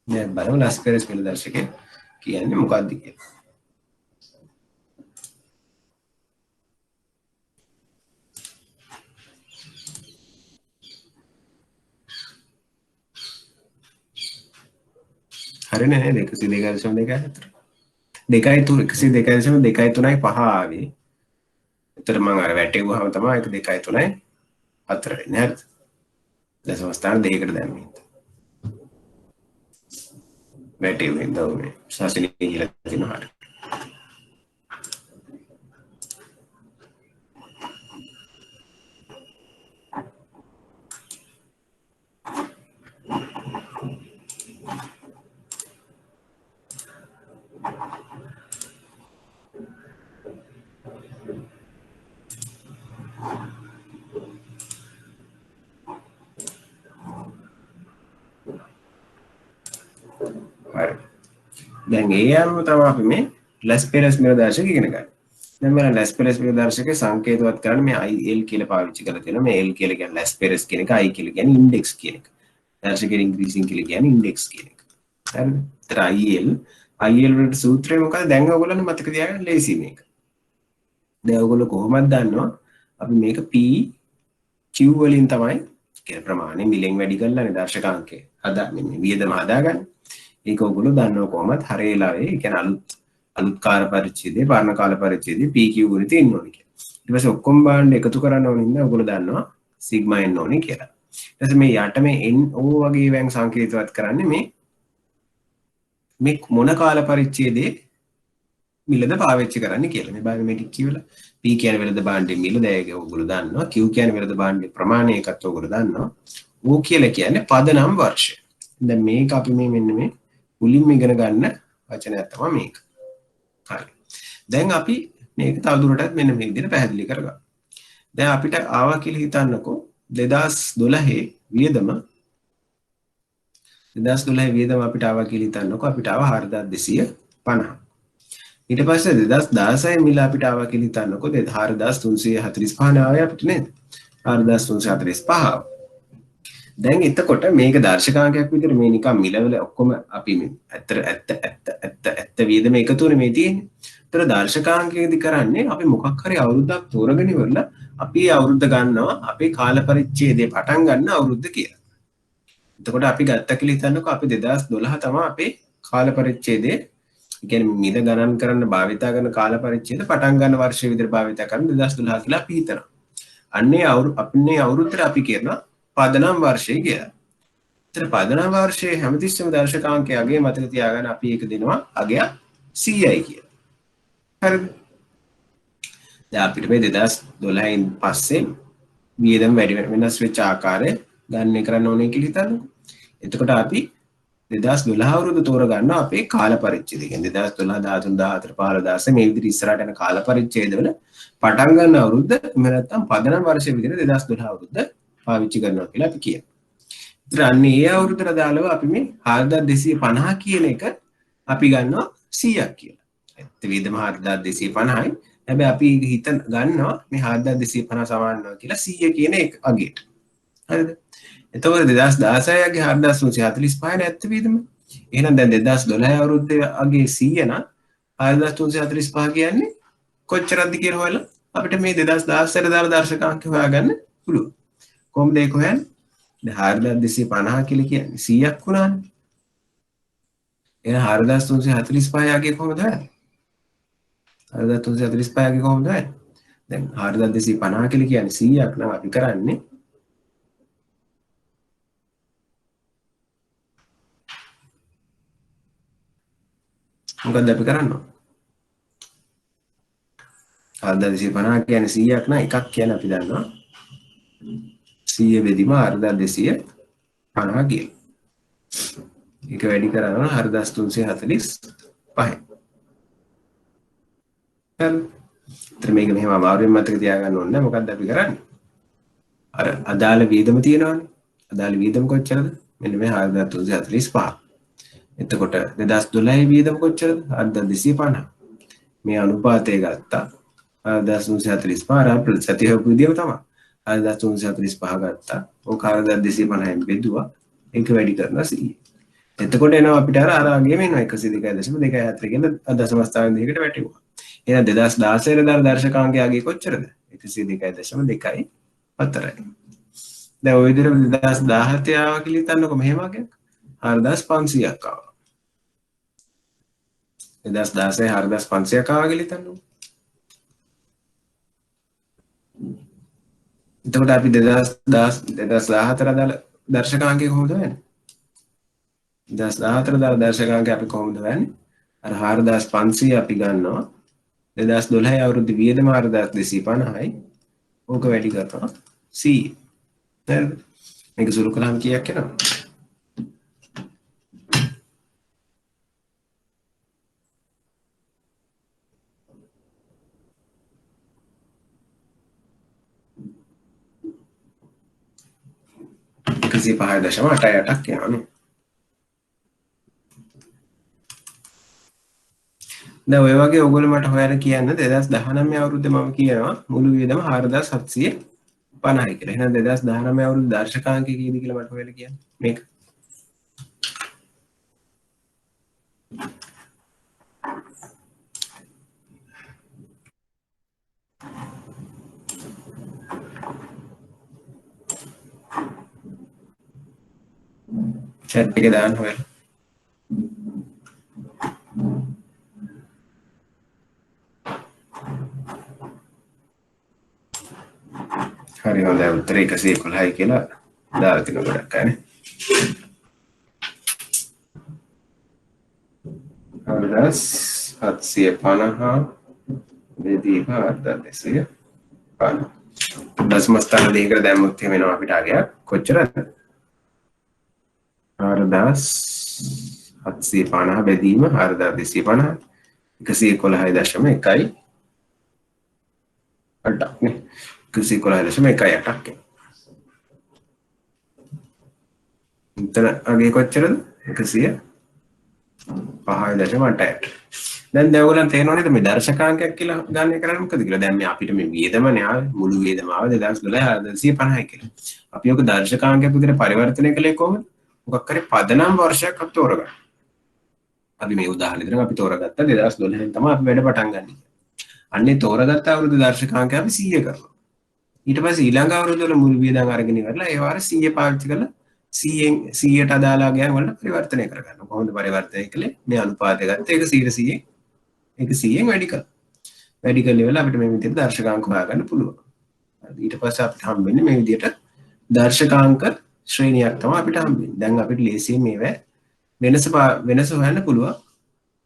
දැන් බලමු ලස් පෙරස් මිල දර්ශකය කියන්නේ මොකක්ද කියලා. හරිනේ නේද 102.4 102.3 ආවේ. එතකොට මම අර වැටෙවුවාම තමයි 102.3 වෙන්නේ හරිද? දශම ස්ථාන දෙකකට දැම්මේ. වැටෙවුවෙන් තමයි ශාසනය කියලා කියනවා. හරි. දැන් ඒ අනුව තමයි අපි මේ ලැස්පෙරස් මිල දර්ශක ඉගෙන ගන්න. දැන් මම ලැස්පෙරස් මිල දර්ශකේ සංකේතවත් කරන්න මේ IL කියලා පාවිච්චි කරලා තියෙනවා. මේ L කියලා කියන්නේ ලැස්පෙරස් කියන එක, I කියලා කියන්නේ ඉන්ඩෙක්ස් කියන එක. දර්ශකයේ ඉංග්‍රීසියෙන් කියලා කියන්නේ ඉන්ඩෙක්ස් කියන එක. හරිද? ඒතර IL වලට සූත්‍රය මොකක්ද? දැන් ඔයගොල්ලන්ට මතක තියාගන්න ලේසි මේක. දැන් ඔයගොල්ලෝ කොහොමද දන්නවා? අපි මේක P Q වලින් තමයි කියන ප්‍රමාණය මිලෙන් වැඩි කරලානේ දර්ශකාංකය හදාගන්නේ. වියදම හදාගන්නේ. ඒක ඔයගොල්ලෝ දන්නවා කොහොමද හරි වෙලාවේ ඒ කියන්නේ අලුත් කාල පරිච්ඡේදයේ පරණ කාල පරිච්ඡේදයේ PQ වල තියෙන්න ඕනේ කියලා. ඊට පස්සේ ඔක්කොම බාණ්ඩ එකතු කරන්න ඕනේ ඉන්න ඔයගොල්ලෝ දන්නවා සිග්මා n ඕනේ කියලා. ඊට පස්සේ මේ යට මේ NO වගේ වෑන් සංකේතවත් කරන්නේ මේ මොන කාල පරිච්ඡේදයේ මිලද පාවිච්චි කරන්න කියලා. මේ බලන්න මේ ටික කියවලා P කියන්නේ වෙළඳ භාණ්ඩයේ මිල දැයක ඔයගොල්ලෝ දන්නවා. Q කියන්නේ වෙළඳ භාණ්ඩයේ ප්‍රමාණය එකත් ඔයගොල්ලෝ දන්නවා. O කියලා කියන්නේ පදනම් වර්ෂය. දැන් මේක අපි මෙන්න මේ මුලින්ම ඉගෙන ගන්න වචනයක් තමයි මේක. හරි. දැන් අපි මේක තවදුරටත් මෙන්න මේ විදිහට පැහැදිලි කරගමු. දැන් අපිට ආවා කියලා හිතන්නකෝ 2012 වියදම අපිට ආවා කියලා හිතන්නකෝ අපිට ආවා 4250. ඊට පස්සේ 2016 මිල අපිට ආවා කියලා හිතන්නකෝ 4345 ආවේ අපිට නේද? 4345. දැන් එතකොට මේක දර්ශකාංකයක් විදිහට මේ නිකන් මිලවල ඔක්කොම අපි ඇත්ත වියදම එකතුනේ මේ තියෙන්නේ. ඒතර දර්ශකාංකයේදී කරන්නේ අපි මොකක් හරි අවුරුද්දක් තෝරගෙන ඉවරලා අපි අවුරුද්ද ගන්නවා අපේ කාල පරිච්ඡේදය පටන් ගන්න අවුරුද්ද කියලා. එතකොට අපි ගත්ත කියලා හිතන්නකෝ අපි 2012 තමයි අපේ කාල පරිච්ඡේදය කියන්නේ මිල ගණන් කරන්න භාවිතා කරන කාල පරිච්ඡේද පටන් ගන්න වර්ෂය විදිහට භාවිතා කරන 2012 කියලා අපි හිතනවා. අන්නේ අවුරුද්දට අපි කියනවා පදනම් වර්ෂය කියලා. ඒතර පදනම් වර්ෂයේ හැමතිස්සෙම දර්ශකාංකයේ අගය මතක තියාගන්න අපි ඒක දෙනවා අගය 100යි කියලා. හරිද? දැන් අපිට මේ 2012න් පස්සේ වියදම් වැඩි වෙනස් වෙච්ච ආකාරය ගණනය කරන්න ඕනේ කියලා හිතන්නකෝ. එතකොට අපි 2012 අවුරුදු තෝරගන්නවා අපේ කාල පරිච්ඡේදය. කියන්නේ 2012 13 14 15 මේ විදිහට ඉස්සරහට යන කාල පරිච්ඡේදවල පටන් ගන්න අවුරුද්ද එහෙම නැත්නම් පදනම් වර්ෂය විදිහට 2012 අවුරුද්ද පාවිච්චි කරනවා කියලා අපි කියනවා. ඒතර අන්නේ ඒ අවුරුද්දට දාලව අපි මේ 4250 කියන එක අපි ගන්නවා 100ක් කියලා. ඇත්ත වේදම 4250යි. හැබැයි අපි හිතන ගන්නවා මේ 4250 සමාන වෙනවා කියලා 100 කියන එක අගයට. හරිද? එතකොට 2016 ගේ 4345 ඇත්ත වේදම. එහෙනම් දැන් 2012 අවුරුද්දේ අගේ 100 නම් 4345 කියන්නේ කොච්චරද කියලා හොයලා අපිට මේ 2016 දාලා දර්ශකාංක හොයාගන්න පුළුවන්. කොහොමද ඒක හොයන්නේ? දැන් 4250 කියලා කියන්නේ 100ක් වුණානේ. එහෙනම් 4345 යගේ කොහොමද හොයන්නේ? 4345 යගේ කොහොමද හොයන්නේ? දැන් 4250 කියලා කියන්නේ 100ක් නම් අපි කරන්නේ මොකක්ද අපි කරන්නේ? 4250 කියන්නේ 100ක් නම් එකක් කියන්නේ අපි දන්නවා 100 බෙදීම 4250 කියලා. ඒක වැඩි කරනවා 4345. හරි. මේක මෙහෙම අමාරුවෙන් මතක තියාගන්න ඕනේ නැහැ. මොකක්ද අපි කරන්නේ? අර අදාළ වියදම තියෙනවානේ. අදාළ වියදම කොච්චරද? මෙන්න මේ 4345. එතකොට 2012 වියදම කොච්චරද? 4250. මේ අනුපාතය ගත්තා 4345 ප්‍රතිශතයක විදිහම තමයි. 4345 ගත්තා. ඕක 4250න් බෙදුවා. ඒක වැඩි කරනවා 100. එතකොට එනවා අපිට අර අගේම එනවා 102.24 කියලා දශම ස්ථාන දෙකකට වැටෙනවා. එහෙනම් 2016 දාන දර්ශකාංකය අගේ කොච්චරද? 102.24යි. දැන් ඔය විදිහට 2017 ආවා කියලා හිතන්නකො මෙහෙම අගයක් 4500ක් ආවා. 2016 4500 ආවා කියලා හිතන්නකෝ. එතකොට අපි 2014 දාලා දර්ශකාංකය කොහොමද හොයන්නේ? 2014 දාලා දර්ශකාංකය අපි කොහොමද හොයන්නේ? අර 4500 අපි ගන්නවා 2012 අවුරුද්දේ වියදම 4250යි. ඕක වැඩි කරනවා 100. හරිද? මේක සුළු කළාම කීයක් එනවා? එකසිය 5.88ක් යනවානේ. දැන් ඔය වගේ ඔයගොල්ලෝ මට හොයන්න කියන්න 2019 අවුරුද්දේ මම කියනවා මුළු වියදම 4750යි කියලා. එහෙනම් 2019 අවුරුද්ද දර්ශකාංකය කීයද කියලා මට හොයලා කියන්න. මේක. chat එකේ දාන්න හොයලා. හරි හොඳයි උත්තරේ 111යි කියලා දාලා තියෙන ගොඩක් අයනේ. හරිදස් 750 බෙදීම 4250. දශම ස්ථාන දෙකකට දැම්මොත් එහෙම එනවා අපිට අගයක් කොච්චරද? 4750 බෙදීම 4250 111.1 8ක් නේ. 111.18ක්. එතන අගේ කොච්චරද? 105.8ට. දැන් ඔයගොල්ලන් තේරෙනව නේද මේ දර්ශකාංකයක් කියලා ගන්න කරන්නේ මොකද කියලා? දැන් මේ අපිට මේ වියදමනේ ආවේ මුළු වියදම ආවේ 2012 450යි කියලා. අපි ඔක දර්ශකාංකයක් විදිහට පරිවර්තනය කළේ කොහොමද? මොකක් හරි පදනම් වර්ෂයක් අපි තෝරගන්න. අපි මේ උදාහරණෙ විදිහට අපි තෝරගත්ත 2012 න් තමයි අපි වැඩ පටන් ගන්නේ. අන්නේ තෝරගත්ත අවුරුදු දර්ශකාංකය අපි 100 කරනවා. ඊට පස්සේ ඊළඟ අවුරුද්ද වල මුළු වියදම් අරගෙන ඉවරලා ඒ වාර 100 පාවිච්චි කරලා 100න් 100ට අදාළ ගෑන් වලට පරිවර්තනය කරගන්නවා. කොහොමද පරිවර්තනය කළේ? මේ අනුපාතය ගත්ත එක 100න් ඒක 100න් වැඩි කරලා. වැඩි කරලා ඉවරලා අපිට මේ විදිහට දර්ශකාංක හොයාගන්න පුළුවන්. ඊට පස්සේ අපිට හම්බෙන්නේ මේ විදිහට දර්ශකාංක ශ්‍රේණියක් තමයි අපිට හම්බෙන්නේ. දැන් අපිට ලේසියෙන් මේවා වෙනස හොයන්න පුළුවන්.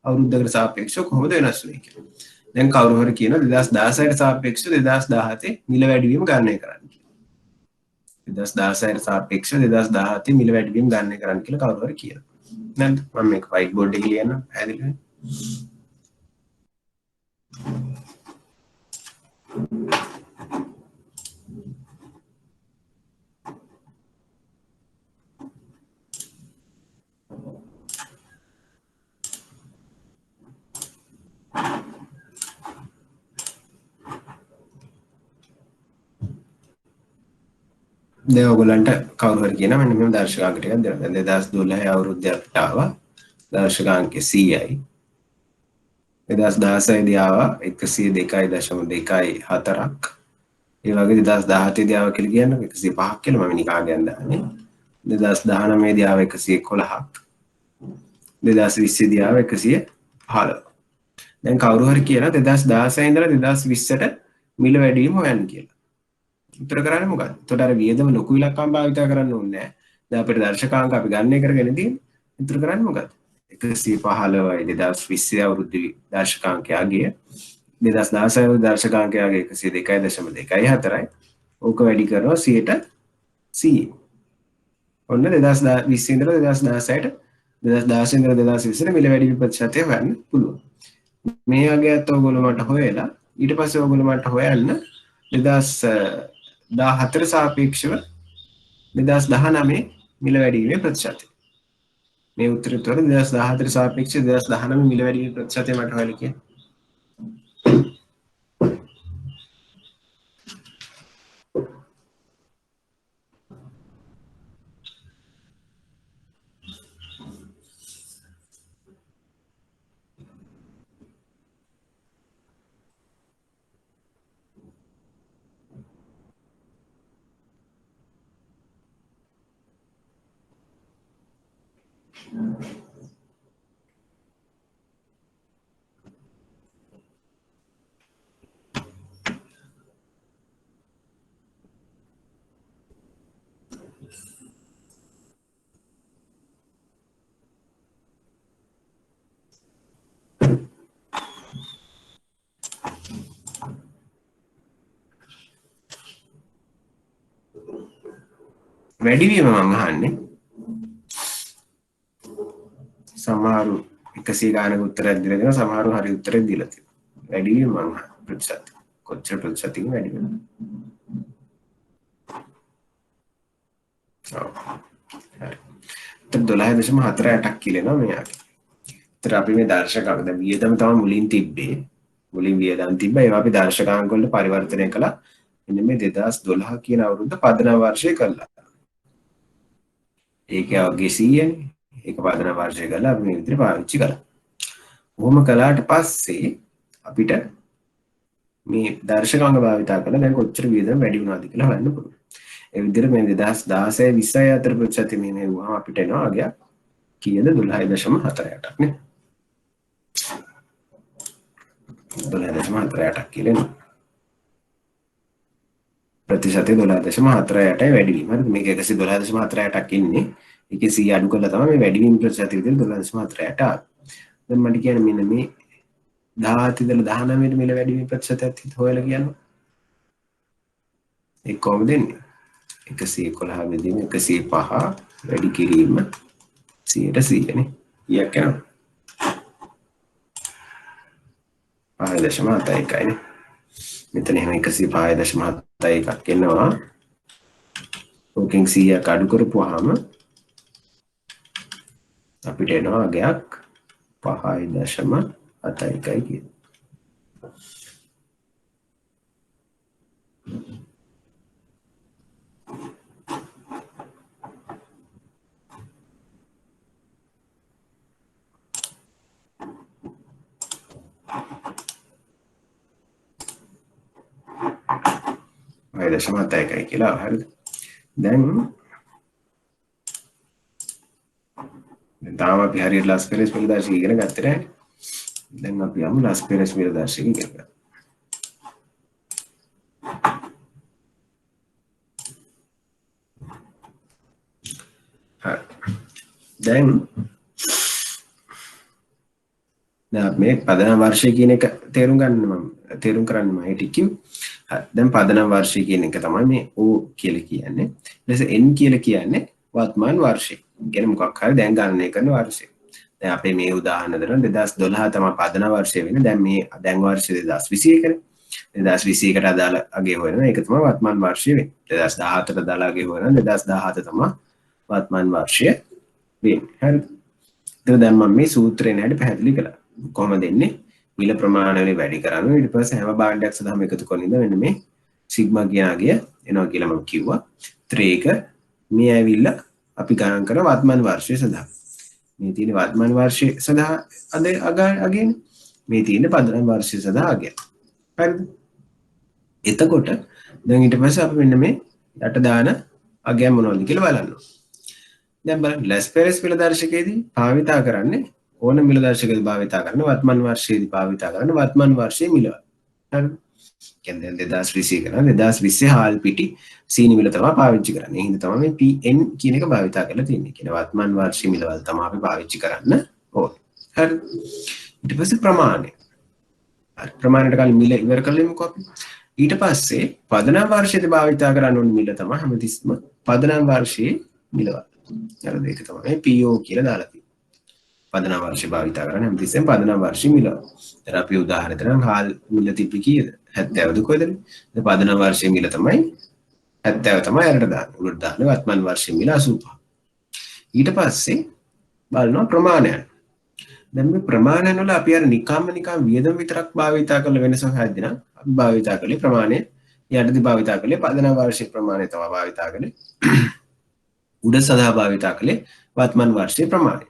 අවුරුද්දකට සාපේක්ෂව කොහොමද වෙනස් වෙන්නේ කියලා. දැන් කවුරු හරි කියනවා 2016ට සාපේක්ෂව 2017 මිල වැඩිවීම ගණනය කරන්න කියලා. 2016ට සාපේක්ෂව 2017 මිල වැඩිවීම ගණනය කරන්න කියලා කවුරු හරි කියනවා. නේද? මම මේක වයිට් බෝඩ් එකේ ලියන්නම් පැහැදිලිද? දැන් ඔයගොල්ලන්ට කවුරු හරි කියනවා මෙන්න මේ දර්ශකාංක ටිකක් දෙන්න. දැන් 2012 අවුරුද්දේ අපිට ආවා දර්ශකාංකය 100යි. 2016 දී ආවා 102.24ක්. ඒ වගේ 2017 දී ආවා කියලා කියන්නේ 105ක් කියලා මම නිකන් ගන්දානේ. 2019 දී ආවා 111ක්. 2020 දී ආවා 115. දැන් කවුරු හරි කියනවා 2016 ඉඳලා 2020ට මිල වැඩිවීම හොයන්න කියලා. උත්තර කරන්නේ මොකක්ද? එතකොට අර වියදම ලොකු ඉලක්කම් භාවිත කරන්න ඕනේ නැහැ. දැන් අපිට දර්ශකාංක අපි ගණනය කරගෙන තියෙන්නේ. උත්තර කරන්නේ මොකක්ද? 115යි 2020 අවුරුද්දේ දර්ශකාංකයගේ 2016 අවුරුද්දේ දර්ශකාංකයගේ 102.24යි. ඕක වැඩි කරනවා 100ට 100. ඔන්න 2020 ඉඳලා 2016ට 2016 ඉඳලා 2020ට මිල වැඩි ප්‍රතිශතය හොයන්න පුළුවන්. මේ වගේත් ඔයගොල්ලෝ මට හොයලා ඊට පස්සේ ඔයගොල්ලෝ මට හොයන්න 2014 සාපේක්ෂව 2019 මිල වැඩිවීමේ ප්‍රතිශතය. මේ උත්තරය තොර 2014 සාපේක්ෂව 2019 මිල වැඩිවීමේ ප්‍රතිශතය මට හොයලා කියන්න. වැඩිවීම මම අහන්නේ. සමහරු 100 ගානක උත්තරයක් දීලා දෙනවා, සමහරු හරි උත්තරයක් දීලා තියෙනවා. වැඩිවීම මම ප්‍රතිශත කොච්චර ප්‍රතිශතකින් වැඩි වෙනවද? ඔව්. හරි. 12.48ක් කියලනවා මෙයාගේ. ඒතර අපි මේ දර්ශකාංක දැන් වියදම තමයි මුලින් තිබ්බේ. මුලින් වියදම් තිබ්බා. ඒවා අපි දර්ශකාංක වලට පරිවර්තනය කළා. මෙන්න මේ 2012 කියන අවුරුද්ද පදනම් වර්ෂය කළා. ඒකේ වගේ 100නේ. ඒක පදනම් වර්ෂය කරලා අපි මේ විදිහට පාවිච්චි කළා. කොහොම කළාට පස්සේ අපිට මේ දර්ශකාංග භාවිතා කරලා දැන් කොච්චර වියදම වැඩි වුණාද කියලා හොයන්න පුළුවන්. ඒ විදිහට මේ 2016 20 අතර ප්‍රතිශත මේ වුණාම අපිට එනවා අගයක් කීයද 12.48ක් නේ. 12.48ක් කියලා එනවා. ප්‍රතිශතය 12.48යි වැඩිවීම. හරිද? මේක 112.48ක් ඉන්නේ. ඒකේ 100 අඩු කරලා තමයි මේ වැඩිවීම ප්‍රතිශතය විදිහට 12.48 ආවේ. දැන් මට කියන්න මෙන්න මේ 17 ඉඳලා 19 මිල වැඩිවීම ප්‍රතිශතයත් හොයලා කියන්න. ඒක කොහොමද දෙන්නේ? 111 බෙදීම 105 වැඩි කිරීම 100% නේ. ඊයක් යනවා. 5.71යි නේ. මෙතන එහෙනම් 105.71ක් එනවා. ඕකෙන් 100ක් අඩු කරපුවාම අපිට එනවා අගයක් 5.71යි කියන්නේ. දශමතයකයි කියලා හරිද? දැන් තාම අපි හරියට ලාස් පෙරස් පිළිදාශය ඉගෙන ගත්තේ නැහැ. දැන් අපි යමු ලාස් පෙරස් පිළිදාශය ඉගෙන ගන්න. හරි. දැන් මේ පදනම් වර්ෂය කියන එක තේරුම් කරන්න මම හිටිය කිව්වේ. දැන් පදනම් වර්ෂය කියන එක තමයි මේ O කියලා කියන්නේ. ඊට පස්සේ N කියලා කියන්නේ වර්තමාන වර්ෂය. කියන්නේ මොකක් හරි දැන් ගණනය කරන වර්ෂය. දැන් අපේ මේ උදාහරණ දෙනවා 2012 තමයි පදනම් වර්ෂය වෙන්නේ. දැන් මේ දැන් වර්ෂය 2021 නේ. 2021ට අදාළ අගේ හොයනවා. ඒක තමයි වර්තමාන වර්ෂය වෙන්නේ. 2017ට අදාළ අගේ හොයනවා. 2017 තමයි වර්තමාන වර්ෂය වෙන්නේ. හරිද? ඒක දැන් මම මේ සූත්‍රයෙන් හැටි පැහැදිලි කළා. කොහොමද දෙන්නේ? මිල ප්‍රමාණය වැඩි කරනවා. ඊට පස්සේ හැම භාණ්ඩයක් සඳහාම එකතු කරනින්ද මෙන්න මේ සිග්මා ගියාගේ එනවා කියලා මම කිව්වා. ත්‍රේක මේ ඇවිල්ලා අපි ගණන් කරන වර්තමාන වර්ෂය සඳහා. මේ තියෙන වර්තමාන වර්ෂය සඳහා අගයනේ. මේ තියෙන පදනම් වර්ෂය සඳහා අගය. හරිද? එතකොට දැන් ඊට පස්සේ අපි මෙන්න මේ යට දාන අගය මොනවද කියලා බලන්න. දැන් බලන්න ලැස් පෙරස් මිල දර්ශකයේදී භාවිතා කරන්නේ ඕන මිල දර්ශකයේදී භාවිතා කරන වර්තමාන වර්ෂයේදී භාවිතා කරන වර්තමාන වර්ෂයේ මිල. හරිද? කියන්නේ 2020 කරන 2020 හාල් පිටි සීනි මිල තමයි පාවිච්චි කරන්නේ. ඒ හින්දා තමයි මේ PN කියන එක භාවිතා කරලා තියෙන්නේ. කියන වර්තමාන වර්ෂයේ මිලවල තමයි අපි පාවිච්චි කරන්න ඕනේ. හරිද? ඊට පස්සේ ප්‍රමාණය. හරි. ප්‍රමාණයට කලින් මිල ඉවර කළෙමුකෝ අපි. ඊට පස්සේ පදනම් වර්ෂයේදී භාවිතා කරන්න ඕන මිල තමයි හැමතිස්සම පදනම් වර්ෂයේ මිලවල. හරිද? ඒක තමයි PO කියලා දාලා තියෙන්නේ. පදනම් වර්ෂය භාවිතා කරන හැමතිස්සෙම පදනම් වර්ෂය මිල. දැන් අපි උදාහරණයක් ගන්න හාල් මිල තිබ්බි කීයද? 70ද කොහෙදනේ? දැන් පදනම් වර්ෂයේ මිල තමයි 70 තමයි අරට දාන්නේ. උඩට දාන්නේ වර්තමාන වර්ෂයේ මිල 85. ඊට පස්සේ බලනවා ප්‍රමාණය. දැන් මේ ප්‍රමාණයන් වල අපි අර නිකම්ම වියදම විතරක් භාවිතා කරලා වෙනසක් හදන්න අපි භාවිතා කළේ ප්‍රමාණය යටදී භාවිතා කළේ පදනම් වර්ෂයේ ප්‍රමාණය තමයි භාවිතා කළේ. උඩ සඳහා භාවිතා කළේ වර්තමාන වර්ෂයේ ප්‍රමාණය.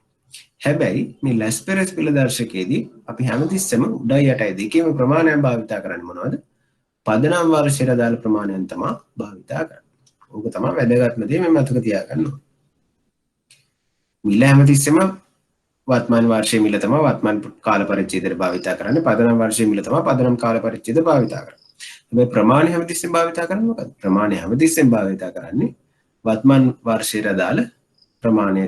හැබැයි මේ ලැස් පෙරස් පිළ දර්ශකයේදී අපි හැමතිස්සෙම උඩයි යටයි දෙකේම ප්‍රමාණයන් භාවිතා කරන්නේ මොනවද? පදනම් වර්ෂයට අදාළ ප්‍රමාණයන් තමයි භාවිතා කරන්නේ. ඕක තමයි වැදගත්ම දේ මේ මතක තියාගන්න ඕනේ. මිල හැමතිස්සෙම වර්තමාන වර්ෂයේ මිල තමයි වර්තමාන කාල පරිච්ඡේදයට භාවිතා කරන්නේ. පදනම් වර්ෂයේ මිල තමයි පදනම් කාල පරිච්ඡේදයට භාවිතා කරන්නේ. හැබැයි ප්‍රමාණය හැමතිස්සෙම භාවිතා කරන්නේ මොකද්ද? ප්‍රමාණය හැමතිස්සෙම භාවිතා කරන්නේ වර්තමාන වර්ෂයට අදාළ ප්‍රමාණය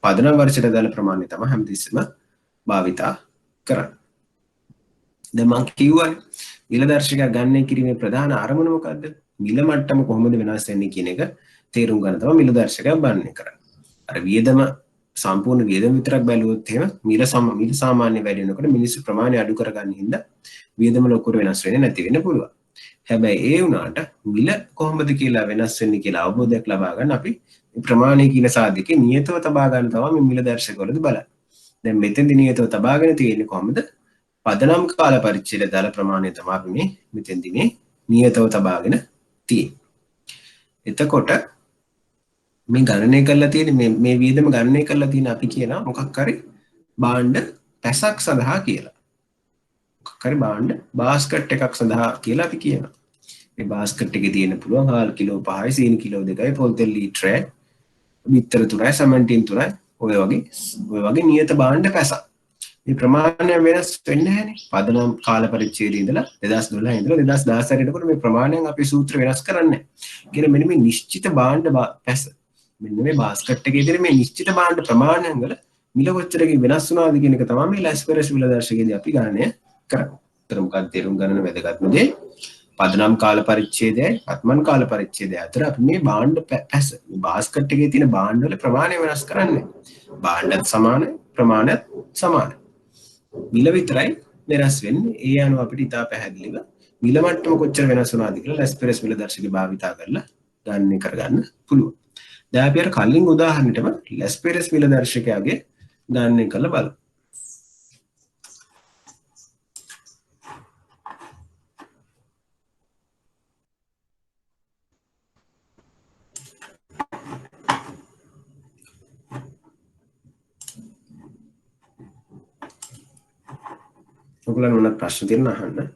පදනම් වර්ෂයට අදාළ ප්‍රමාණය තමයි හැමතිස්සෙම භාවිතා කරන්නේ. දැන් මම කිව්වනේ මිල දර්ශකයක් ගණනය කිරීමේ ප්‍රධාන අරමුණ මොකද්ද? මිල මට්ටම කොහොමද වෙනස් වෙන්නේ කියන එක තේරුම් ගන්න තමයි මිල දර්ශකයක් බන්නේ කරන්නේ. අර වියදම සම්පූර්ණ වියදම විතරක් බැලුවොත් එහෙම මිල සාමාන්‍ය වැඩි වෙනකොට මිනිස්සු ප්‍රමාණය අඩු කරගන්න හින්දා වියදම ලොකුට වෙනස් වෙන්නේ නැති වෙන්න පුළුවන්. හැබැයි ඒ වුණාට මිල කොහොමද කියලා වෙනස් වෙන්නේ කියලා අවබෝධයක් ලබා ගන්න අපි ප්‍රමාණය කියන සාධකේ නියතව තබා ගන්න තමයි මේ මිල දර්ශකවලදී බලන්නේ. දැන් මෙතෙන්දි නියතව තබාගෙන තියෙන්නේ කොහොමද? පදනම් කාල පරිච්ඡේද දාල ප්‍රමාණය තමයි අපි මේ මෙතෙන්දි මේ නියතව තබාගෙන තියෙන්නේ. එතකොට මේ ගණනය කරලා තියෙන මේ වියදම ගණනය කරලා තියෙන අපි කියනවා මොකක් හරි භාණ්ඩ පැසක් සඳහා කියලා. මොකක් හරි භාණ්ඩ බාස්කට් එකක් සඳහා කියලා අපි කියනවා. මේ බාස්කට් එකේ තියෙන පුළුවන් හාල් කිලෝ 5යි සීනි කිලෝ 2යි පොල් තෙල් ලීටරයි බිත්තර 3යි සමන්ටින් 3යි ඔය වගේ නියත භාණ්ඩ පැසක්. මේ ප්‍රමාණය වෙනස් වෙන්නේ නැහැනේ. පදනම් කාල පරිච්ඡේදයේ ඉඳලා 2012 ඉඳලා 2016 යනකොට මේ ප්‍රමාණයෙන් අපි සූත්‍ර වෙනස් කරන්නේ නැහැ. කියන මෙන්න මේ නිශ්චිත භාණ්ඩ පැස මෙන්න මේ බාස්කට් එකේ තියෙන මේ නිශ්චිත භාණ්ඩ ප්‍රමාණයන් වල මිල කොච්චරකින් වෙනස් වුණාද කියන එක තමයි මේ ලැස්පෙරස් මිල දර්ශකයේදී අපි ගණනය කරන්නේ. ඒතර මොකක්ද තේරුම් ගන්න වැදගත්ම දේ? පදනම් කාල පරිච්ඡේදයයි වත්මන් කාල පරිච්ඡේදය අතර අපි මේ භාණ්ඩ පැස මේ බාස්කට් එකේ තියෙන භාණ්ඩ වල ප්‍රමාණය වෙනස් කරන්නේ. භාණ්ඩත් සමානයි ප්‍රමාණයත් සමානයි. මිල විතරයි වෙනස් වෙන්නේ. ඒ අනුව අපිට ඉතා පැහැදිලිව මිල මට්ටම කොච්චර වෙනස් වුණාද කියලා ලැස්පෙරස් මිල දර්ශකය භාවිතා කරලා ගණනය කරගන්න පුළුවන්. දැන් අපි අර කලින් උදාහරණෙටම ලැස්පෙරස් මිල දර්ශකයගේ ගණනය කරලා බලමු. ඔයගොල්ලන් මොනවද ප්‍රශ්න තියෙනවද අහන්න?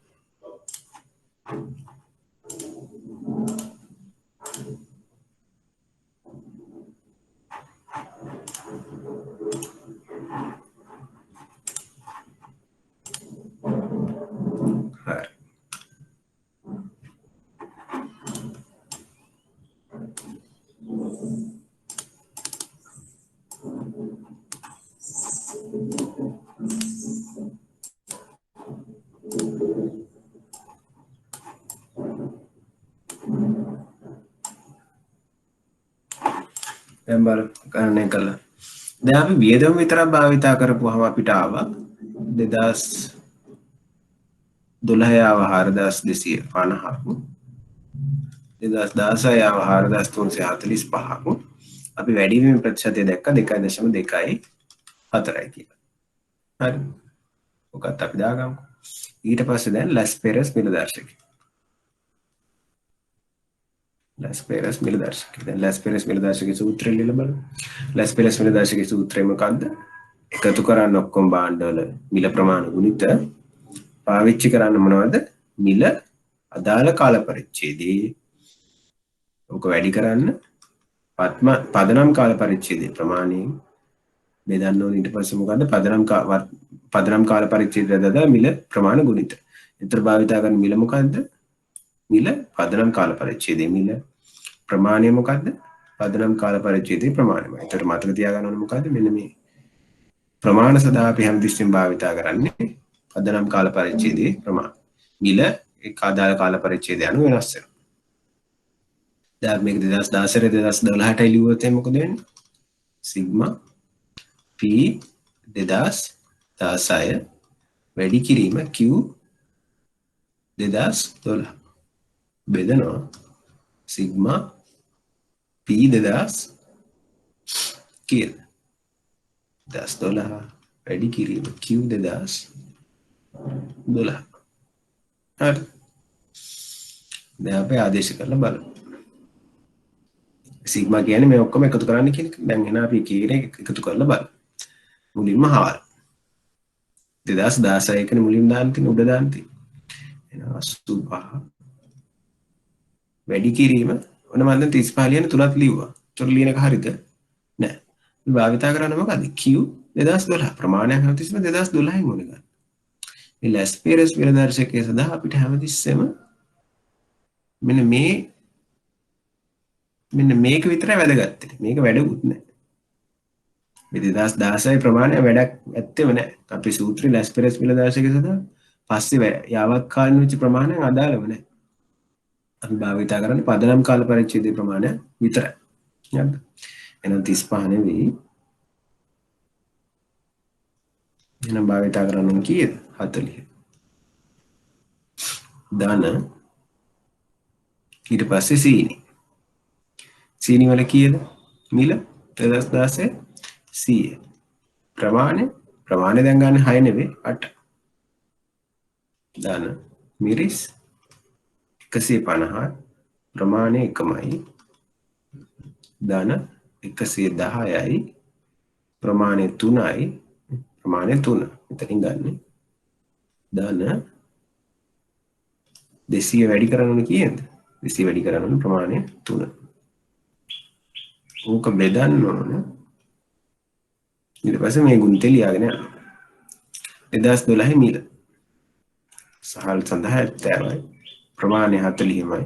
හරි. දැන් බලමු ගණනය කළා. දැන් අපි වියදම විතරක් භාවිතා කරපුවාම අපිට ආවා 2012 ආව 4250ක් 2016 ආව 4345ක් අපි වැඩිවීම ප්‍රතිශතය දැක්ක 2.24යි කියලා. හරි. ඔකත් අපි දාගමු. ඊට පස්සේ දැන් ලැස්පෙරස් මිල දර්ශකය. ලැස්පෙරස් මිල දර්ශකය. දැන් ලැස්පෙරස් මිල දර්ශකයේ සූත්‍රය ලියලා බලමු. ලැස්පෙරස් මිල දර්ශකයේ සූත්‍රය මොකක්ද? එකතු කරන්න ඔක්කොම භාණ්ඩවල මිල ප්‍රමාණ ගුණිත පාවිච්චි කරන්න මොනවද? මිල අදාළ කාල පරිච්ඡේදයේ ඔක වැඩි කරන්න පදනම් කාල පරිච්ඡේදයේ ප්‍රමාණයෙන් බෙදන්න ඕනේ. ඊට පස්සේ මොකද්ද? පදනම් කාල පරිච්ඡේදය අදාළ මිල ප්‍රමාණ ගුණිත. ඊතර භාවිතා කරන මිල මොකද්ද? මිල පදනම් කාල පරිච්ඡේදයේ මිල ප්‍රමාණය මොකද්ද? පදනම් කාල පරිච්ඡේදයේ ප්‍රමාණයයි. ඊතර මතක තියාගන්න ඕනේ මොකද්ද? මෙන්න මේ ප්‍රමාණ සදා අපි හැමතිස්සෙම භාවිතා කරන්නේ පදනම් කාල පරිච්ඡේදයේ ප්‍රමාණ. මිල ඒ අදාළ කාල පරිච්ඡේදය අනුව වෙනස් වෙනවා. දැන් මේක 2016 2012ට ලියුවොත් මොකද වෙන්නේ? සිග්මා p 2016 වැඩි කිරීම q 2012 බෙදනවා සිග්මා p 2000 කියලා 2012 වැඩි කිරීම q 2012. හරි. දැන් අපි ආදේශ කරලා බලමු. සිග්මා කියන්නේ මේ ඔක්කොම එකතු කරන්න කියන එක. දැන් එන අපි කීරේ එකතු කරලා බලමු. මුලින්ම හාල් 2016 එකනේ මුලින් දාන්න තියෙන උඩ දාන්න තියෙන. එන 85 වැඩි කිරීම ඔන්න මම දැන් 35 ලියන තුනක් ලිව්වා. ඒතර ලියන එක හරියද? නෑ. අපි භාවිතා කරන්නේ මොකද්ද? Q 2012 ප්‍රමාණයක් හැමතිස්සෙම 2012න් ඕනේ ගන්න. මේ ලැස්පෙරස් මිල දර්ශකයේ සඳහා අපිට හැමතිස්සෙම මෙන්න මේක විතරයි වැදගත්. මේක වැඩකුත් නැහැ. මේ 2016 ප්‍රමාණය වැඩක් ඇත්තෙම නැහැ. අපි සූත්‍රයේ ලැස්පෙරස් මිල දර්ශකයේ සඳහා පස්සේ යාවත් කාලින වෙච්ච ප්‍රමාණයක් අදාළව නැහැ. අපි භාවිතා කරන්නේ පදනම් කාල පරිච්ඡේදයේ ප්‍රමාණය විතරයි. හරිද? එහෙනම් 35 නෙවෙයි. එහෙනම් භාවිතා කරන්න කීයද? 40. ධන ඊට පස්සේ සීනි. සීනි වල කීයද? මිල 2016 100. ප්‍රමාණය දැන් ගන්න 6 නෙවෙයි 8. ධන මිරිස් 150 ප්‍රමාණය එකමයි. ධන 110යි ප්‍රමාණය 3යි. ප්‍රමාණය 3 මෙතනින් ගන්න. ධන 200 වැඩි කරන්න ඕනේ කීයද? 200 වැඩි කරන්න ඕනේ ප්‍රමාණය 3. ඕක බෙදන්න ඕනේ. ඊට පස්සේ මේ ගුණිතය ලියාගෙන යන්න. 2012 මිල. සහල් සඳහා 70යි. ප්‍රමාණය 40යි.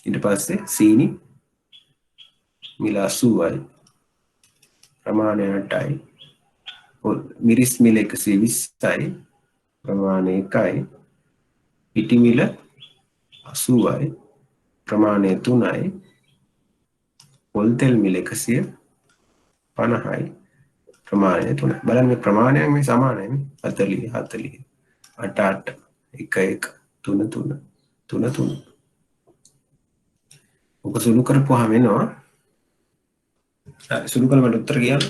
ඊට පස්සේ සීනි මිල 80යි. ප්‍රමාණය 8යි. මිරිස් මිල 120යි. ප්‍රමාණය 1යි. පිටි මිල 80යි. ප්‍රමාණය 3යි. පොල් තෙල් මිල 150යි. ප්‍රමාණය 3යි. බලන්න මේ ප්‍රමාණයන් මේ සමානයි නේ. 40 40 8 8 1 1 3 3 3 3. ඔක සුළු කරපුවාම එනවා. සුළු කළ මට උත්තර කියන්න.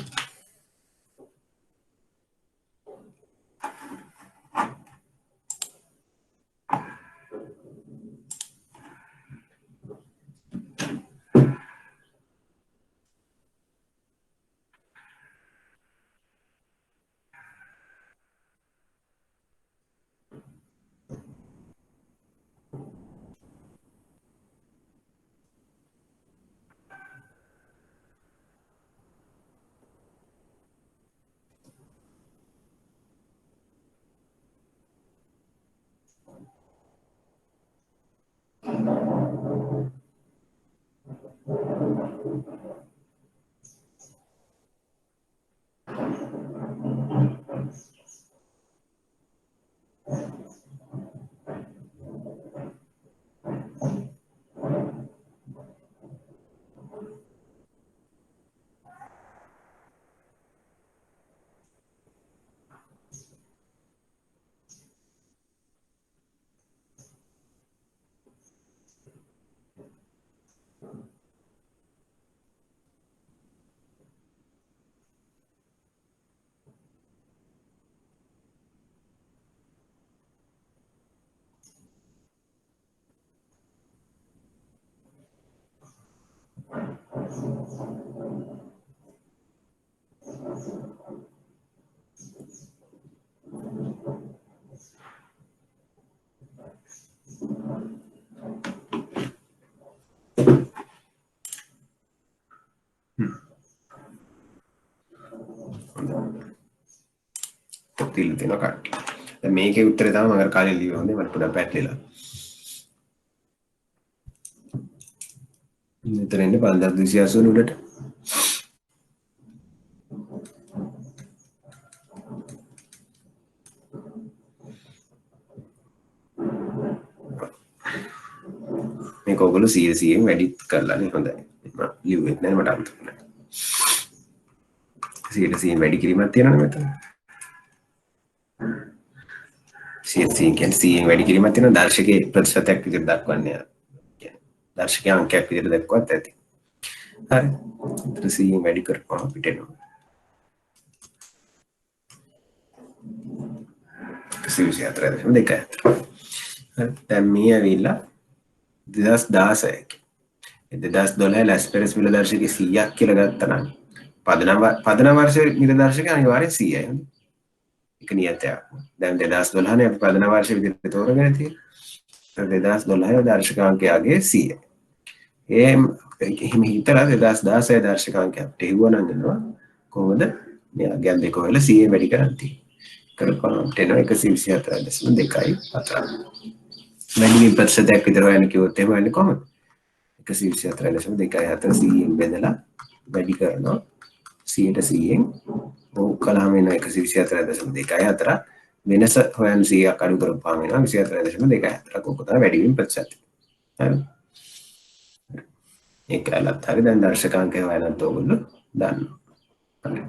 තිල් තියෙන කට්ටිය. දැන් මේකේ උත්තරේ තමයි මම අර කාලේ ලියුවා හොඳේ මට පොඩක් පැටලිලා. මෙතන ඉන්නේ 5280 උඩට. මේක ඔයගොල්ලෝ 100න් වැඩි කරලානේ හොඳයි. මම ලියුවෙත් නැහැ මට අන්ත නැහැ. 100න් වැඩි කිරීමක් තියෙනවනේ මෙතන. 100 කියන්නේ 100න් වැඩි කිරීමක් තියෙනවා දර්ශකයේ ප්‍රතිශතයක් විදිහට දක්වන්නේ. දර්ශක අංකයක් විදිහට දක්වත් ඇති. හරි. ඒතර 100න් වැඩි කරපුවම අපිට එනවා. 124.2. හරි. දැන් මේ ඇවිල්ලා 2016 2012 ලැස් පෙරස් මිල දර්ශකයේ 100ක් කියලා ගත්තා නම් පදනම් වර්ෂයේ මිල දර්ශකය අනිවාර්යෙන් 100යි. ඒක නියතයක්. දැන් 2012 නේ අපි පදනම් වර්ෂයේ විදිහට තෝරගෙන තියෙන්නේ. 2012 දර්ශකාංකයගේ 100. එහෙම හිතලා 2016 දර්ශකාංකයක් ටෙවුවනම් එනවා කොහොමද මේ අගයන් දෙක වල 100 වැඩි කරන් තියෙන්නේ. කරපුවම එනවා 124.2යි 4. වැඩි ප්‍රතිශතයක් විතර හොයන්න කිව්වොත් එහෙම වෙන්නේ කොහොමද? 124.2යි 4 100න් බෙදලා වැඩි කරනවා 100න් ඕක කළාම එනවා 124.2යි 4 වෙනස හොයන්න 100ක් අඩු කරපුවාම එනවා 24.2යි 4 ඕක තමයි වැඩි වීම ප්‍රතිශතය. හරි. ඒක ඇලත් හරි දැන් දර්ශකාංකය හොයනත් ඕගොල්ලෝ දන්නවා. හරි.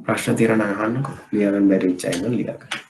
ප්‍රශ්න තියෙනවා නම් අහන්නකෝ. ලියන්න බැරි වෙච්ච අය නම් ලියා ගන්න.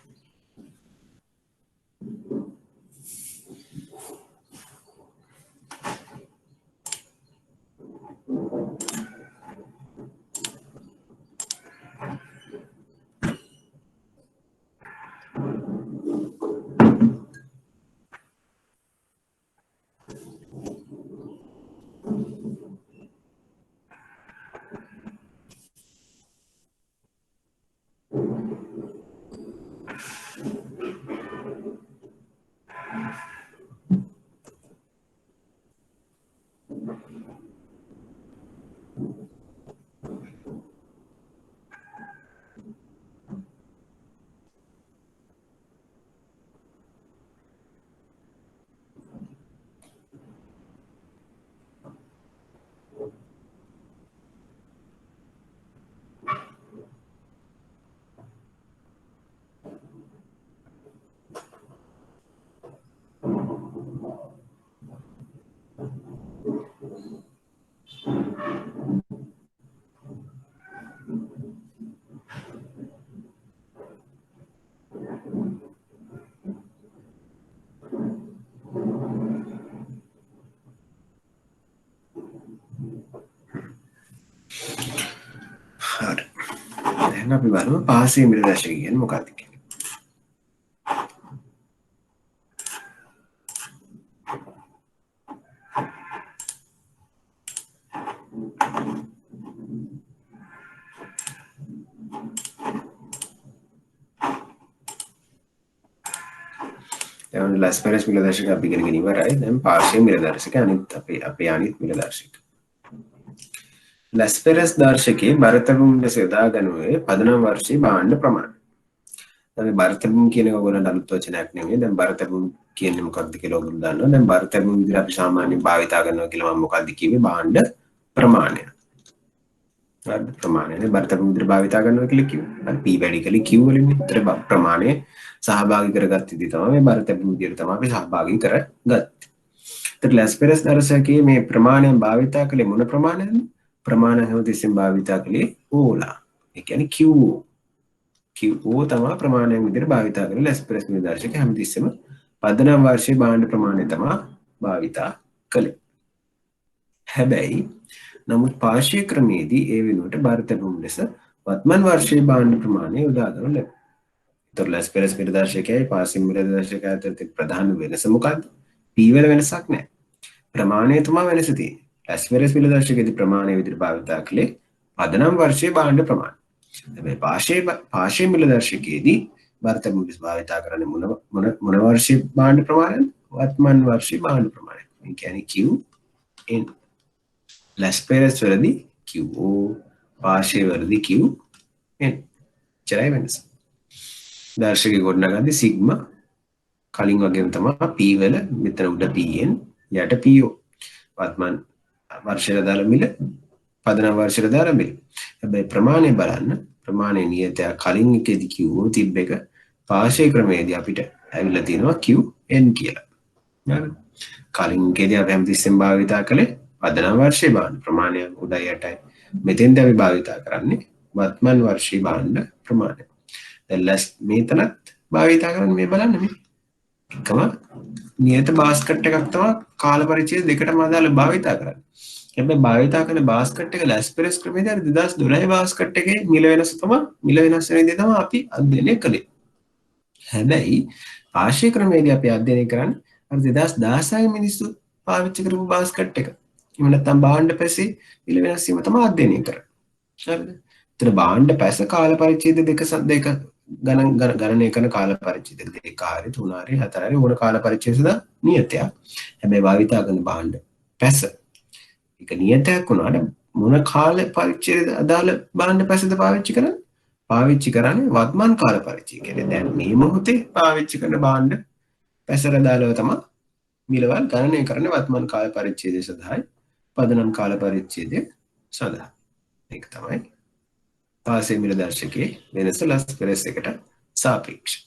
හරි. දැන් අපි බලමු පාසීය මිල දර්ශක කියන්නේ මොකක්ද කියලා. දැන් ලැස්පෙරස් මිල දර්ශක අපි ඉගෙනගෙන ඉවරයි. දැන් පාසීය මිල දර්ශක අනිත් අපේ අනිත් මිල දර්ශක. ලැස්පෙරස් දර්ශකයේ බරතැබුම් ලෙස යොදා ගනුයේ පදනම් වර්ෂයේ භාණ්ඩ ප්‍රමාණය. දැන් බරතැබුම් කියන එක ඔයගොල්ලන්ට අලුත් වචනයක් නෙමෙයි. දැන් බරතැබුම් කියන්නේ මොකක්ද කියලා ඔයගොල්ලෝ දන්නවා. දැන් බරතැබුම් විදිහට අපි සාමාන්‍යයෙන් භාවිතා කරනවා කියලා මම මොකක්ද කිව්වේ? භාණ්ඩ ප්‍රමාණය. හරි ප්‍රමාණයනේ බරතැබුම් විදිහට භාවිතා කරනවා කියලා කිව්වේ. හරි p වැඩි කලේ q වලින් විතර ප්‍රමාණය සහභාගී කරගත්ත විදිහ තමයි මේ බරතැබුම් විදිහට තමයි අපි සහභාගී කරගත්තේ. ඒත් ලැස්පෙරස් දර්ශකයේ මේ ප්‍රමාණයෙන් භාවිතා කළේ මොන ප්‍රමාණයද? ප්‍රමාණ හැමතිස්සෙම භාවිතා කළේ ඕලා. ඒ කියන්නේ QO. QO තමයි ප්‍රමාණයෙන් විදිහට භාවිතා කරන ලැස්පෙරස් මිල දර්ශක හැමතිස්සෙම පදනම් වර්ෂයේ භාණ්ඩ ප්‍රමාණය තමයි භාවිතා කළේ. හැබැයි නමුත් පාර්ශ්වීය ක්‍රමයේදී ඒ වෙනුවට බරතැබුම් ලෙස වත්මන් වර්ෂයේ භාණ්ඩ ප්‍රමාණය යොදා ගන්න ලැබේ. ඒතර ලැස්පෙරස් මිල දර්ශකයයි පාර්ශ්වීය මිල දර්ශකයයි අතර ප්‍රධාන වෙනස මොකක්ද? P වල වෙනසක් නැහැ. ප්‍රමාණය තමයි වෙනස තියෙන්නේ. ලැස්පෙරස් මිල දර්ශකයේදී ප්‍රමාණය විදිහට භාවිතා කළේ පදනම් වර්ෂයේ භාණ්ඩ ප්‍රමාණය. හැබැයි පාර්ශ්වීය මිල දර්ශකයේදී බරතැබුම් ලෙස භාවිතා කරන්නේ මොන වර්ෂයේ භාණ්ඩ ප්‍රමාණයද? වත්මන් වර්ෂයේ භාණ්ඩ ප්‍රමාණය. ඒ කියන්නේ QN. ලැස්පෙරස් වලදී QO, පාර්ශ්වීය වලදී QN. චරයි වෙනස. දර්ශකයේ ගොඩනගද්දී සිග්මා කලින් වගේම තමයි P වල මෙතන උඩ PN යට PO. වත්මන් වර්ෂයට දාලා මිල පදනම් වර්ෂයට දාලා මිල. හැබැයි ප්‍රමාණය බලන්න ප්‍රමාණය නියතය කලින් එකේදී QO තිබ්බ එක පාර්ශ්වීය ක්‍රමයේදී අපිට ඇවිල්ලා තියෙනවා QN කියලා. හරිද? කලින් එකේදී අපි හැමතිස්සෙම භාවිතා කළේ පදනම් වර්ෂයේ භාණ්ඩ ප්‍රමාණය උඩයි යටයි. මෙතෙන්දී අපි භාවිතා කරන්නේ වත්මන් වර්ෂයේ භාණ්ඩ ප්‍රමාණය. දැන් මේතනත් භාවිතා කරන්නේ මේ බලන්න මේ. එකම නියත බාස්කට් එකක් තමයි කාල පරිච්ඡේද දෙකටම අදාළ භාවිතා කරන්නේ. හැබැයි භාවිතා කරන බාස්කට් එක ලැස්පෙරස් ක්‍රමයේදී අර 2012 බාස්කට් එකේ මිල වෙනස වෙන විදිහ තමයි අපි අධ්‍යයනය කළේ. හැබැයි පාර්ශ්වීය ක්‍රමයේදී අපි අධ්‍යයනය කරන්නේ අර 2016 මිනිස්සු පාවිච්චි කරපු බාස්කට් එක. එහෙම නැත්නම් භාණ්ඩ පැසේ මිල වෙනස් වීම තමයි අධ්‍යයනය කරන්නේ. හරිද? ඒතර භාණ්ඩ පැස කාල පරිච්ඡේද දෙක ගණනය කරන කාල පරිච්ඡේද 2 හරි 3 හරි 4 හරි ඕන කාල පරිච්ඡේද නියතයක්. හැබැයි භාවිතා කරන භාණ්ඩ පැස ඒක නියතයක් වුණාට මොන කාල පරිච්ඡේද අදාළ භාණ්ඩ පැසද පාවිච්චි කරන්නේ? පාවිච්චි කරන්නේ වත්මන් කාල පරිච්ඡේද. කියන්නේ දැන් මේ මොහොතේ පාවිච්චි කරන භාණ්ඩ පැසට අදාළව තමයි මිලවල් ගණනය කරන්නේ වත්මන් කාල පරිච්ඡේදය සඳහායි පදනම් කාල පරිච්ඡේදය සඳහා. ඒක තමයි පාර්ශ්වීය මිල දර්ශකයේ වෙනස ලැස්පෙරස් එකට සාපේක්ෂව.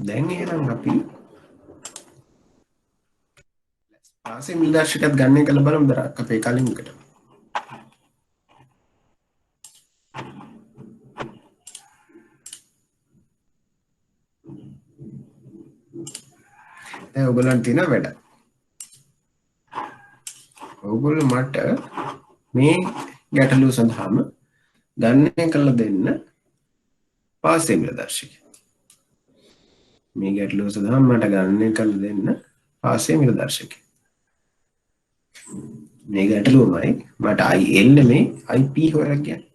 දැන් එහෙනම් අපි පාසේ මිල දර්ශකයක් ගන්න කියලා බලමු දරක් අපේ කලින් එකට. දැන් ඔයගොල්ලන්ට තියෙන වැඩ. ඔයගොල්ලෝ මට මේ ගැටලුව සඳහාම ගණනය කරලා දෙන්න පාසේ මිල දර්ශකය. මේ ගැටලුව සඳහා මට ගණනය කරලා දෙන්න පාසේ මිල දර්ශකය. මේ ගැටලුවමයි මට IL නෙමෙයි IP හොයලා කියන්නේ.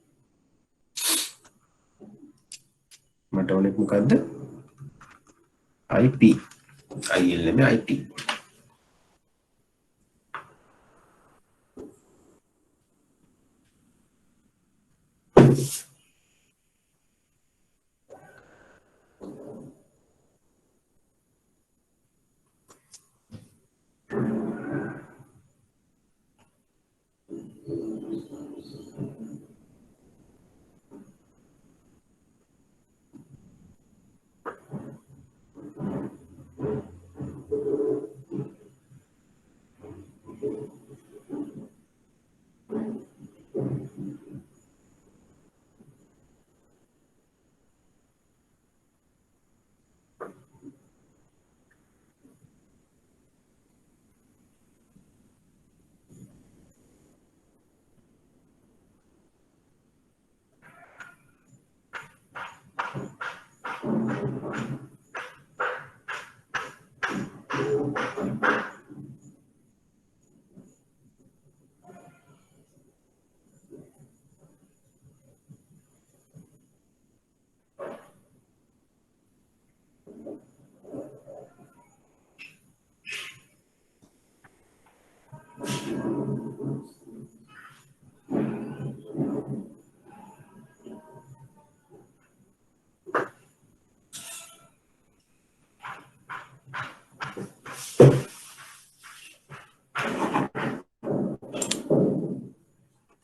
මට ඕනේ මොකද්ද? IP. IL නෙමෙයි IP.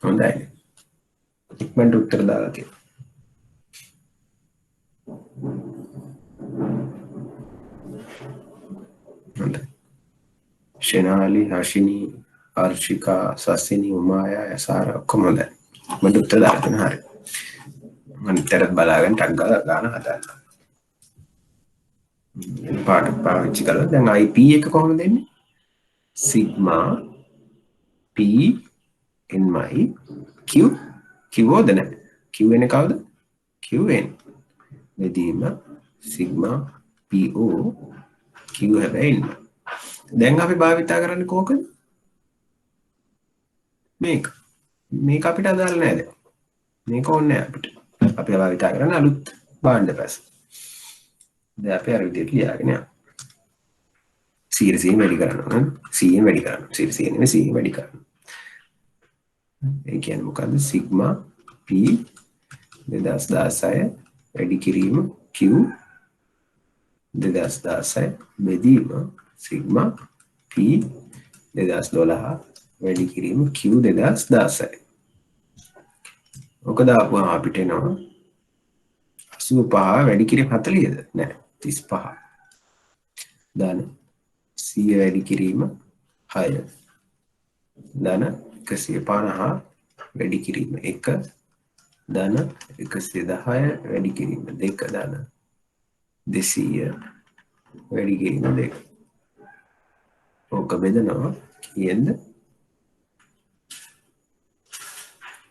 හොඳයි. ඉක්මනට උත්තර දාලා තියෙනවා. හොඳයි. ශෙනාලි, හෂිනි, අර්ෂිකා, සස්සිනි, උමායා, යසාර ඔක්කොම හොඳයි. මට උත්තර දාලා තියෙනවා. හරි. මම ඉතරත් බලාගෙන ටක් ගාලා ගාන හදන්න. පාට පාවිච්චි කරලා දැන් IP එක කොහොමද දෙන්නේ? සිග්මා P NY Q Qෝද නැහැ. Qn කවුද? Qn. මෙදීම සිග්මා PO Q හැබැයි n. දැන් අපි භාවිතා කරන්නේ කොහොකද? මේක. මේක අපිට අදාළ නැහැ දැන්. මේක ඕනේ නැහැ අපිට. අපි භාවිතා කරන්නේ අලුත් භාණ්ඩ පැස. දැන් අපි අර විදිහට ලියාගෙන යනවා. 100 වැඩි කරනවා නම් 100 වැඩි කරනවා. 100 නෙමෙයි 100 වැඩි කරනවා. ඒ කියන්නේ මොකද්ද? සිග්මා P 2016 වැඩි කිරීම Q 2016 බෙදීම සිග්මා P 2012 වැඩි කිරීම Q 2016. ඔක දාපුවම අපිට එනවා 85 වැඩි කිරීම 40ද? නෑ 35. ධන 100 වැඩි කිරීම 6 ධන 150 වැඩි කිරීම 1 ධන 110 වැඩි කිරීම 2 ධන 200 වැඩි කිරීම 2. ඕක බෙදනවා කීයද?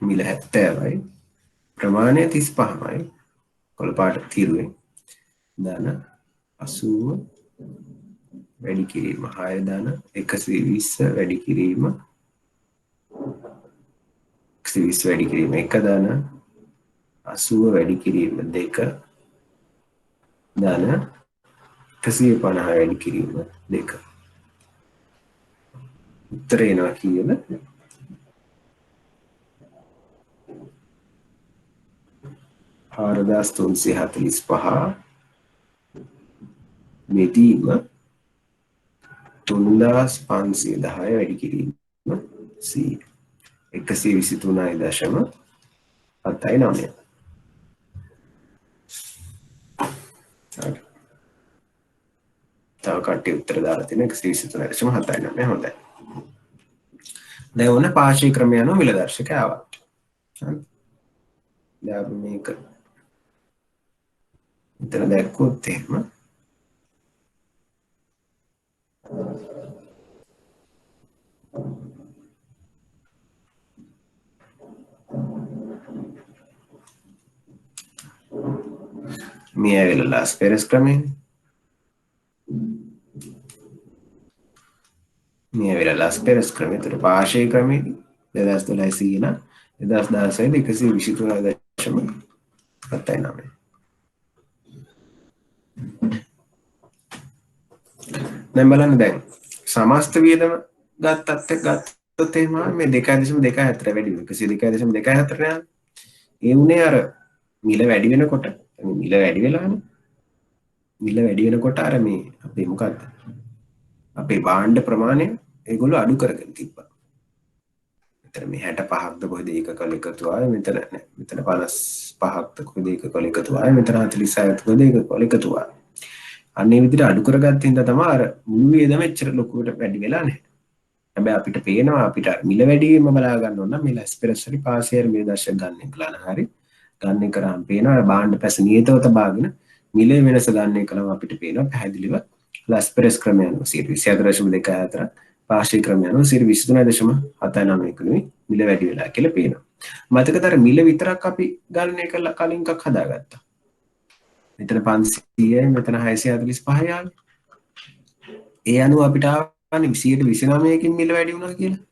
මිල 70යි ප්‍රමාණය 35යි කොළ පාට තිරුවේ ධන 80 වැඩි කිරීම 6 ධන 120 වැඩි කිරීම 120 වැඩි කිරීම 1 ධන 80 වැඩි කිරීම 2 ධන 150 වැඩි කිරීම 2. උත්තරේ එනවා කීයද? 4345 මෙදීම 3510 වැඩි කිරීම 100 123.79. හරි. තව කට්ටිය උත්තර දාලා තියෙන 123.79 හොඳයි. දැන් ඔන්න පාර්ශ්ව ක්‍රමය අනුව මිල දර්ශකය ආවා. හරි. දැන් අපි මේක මෙතන දැක්කොත් එහෙම මේ ඇවිල්ලා ලාස් පෙරස් ක්‍රමයෙන් මේ ඇවිල්ලා ලාස් පෙරස් ක්‍රමය. ඒතර පාර්ශ්ව ක්‍රමයේදී 2012 සීන 2016 123.79. දැන් බලන්න දැන් සමස්ත වියදම ගත්තත් එහෙම මේ 2.24 වැඩි වෙනවා. 102.24 නේ. ඒ උනේ අර මිල වැඩි වෙනකොට මිල වැඩි වෙලානේ. මිල වැඩි වෙනකොට අර මේ අපේ මොකද්ද? අපේ භාණ්ඩ ප්‍රමාණය ඒගොල්ලෝ අඩු කරගෙන තිබ්බා. මෙතන මේ 65ක්ද කොහෙද ඒකකවල එකතු ආවේ මෙතන නෑ. මෙතන 55ක්ද කොහෙද ඒකකවල එකතු ආවේ මෙතන 46ක්ද කොහෙද ඒකකවල එකතු ආවේ. අන්න ඒ විදිහට අඩු කරගත්ත හින්දා තමයි අර මුළු වේදම එච්චර ලොකුවට වැඩි වෙලා නැහැ. හැබැයි අපිට පේනවා අපිට මිල වැඩි වීම බලා ගන්න ඕන නම් මිල ස්පෙරස් හරි පාසියර් මිල දර්ශක ගන්න කලන හරි ගන්න කරාම පේනවා භාණ්ඩ පැස නියතව තබාගෙන මිල වෙනස ගන්න කලම අපිට පේනවා පැහැදිලිව ලස්පෙරස් ක්‍රමය අනුව 24.24 පාර්ශ්ව ක්‍රමය අනුව 23.79 කුණුයි මිල වැඩි වෙලා කියලා පේනවා. මතකද අර මිල විතරක් අපි ගණනය කරලා කලින් එකක් හදාගත්තා. මෙතන 500යි මෙතන 645යි ආවේ. ඒ අනුව අපිට ආවනේ 129කින් මිල වැඩි වුණා කියලා.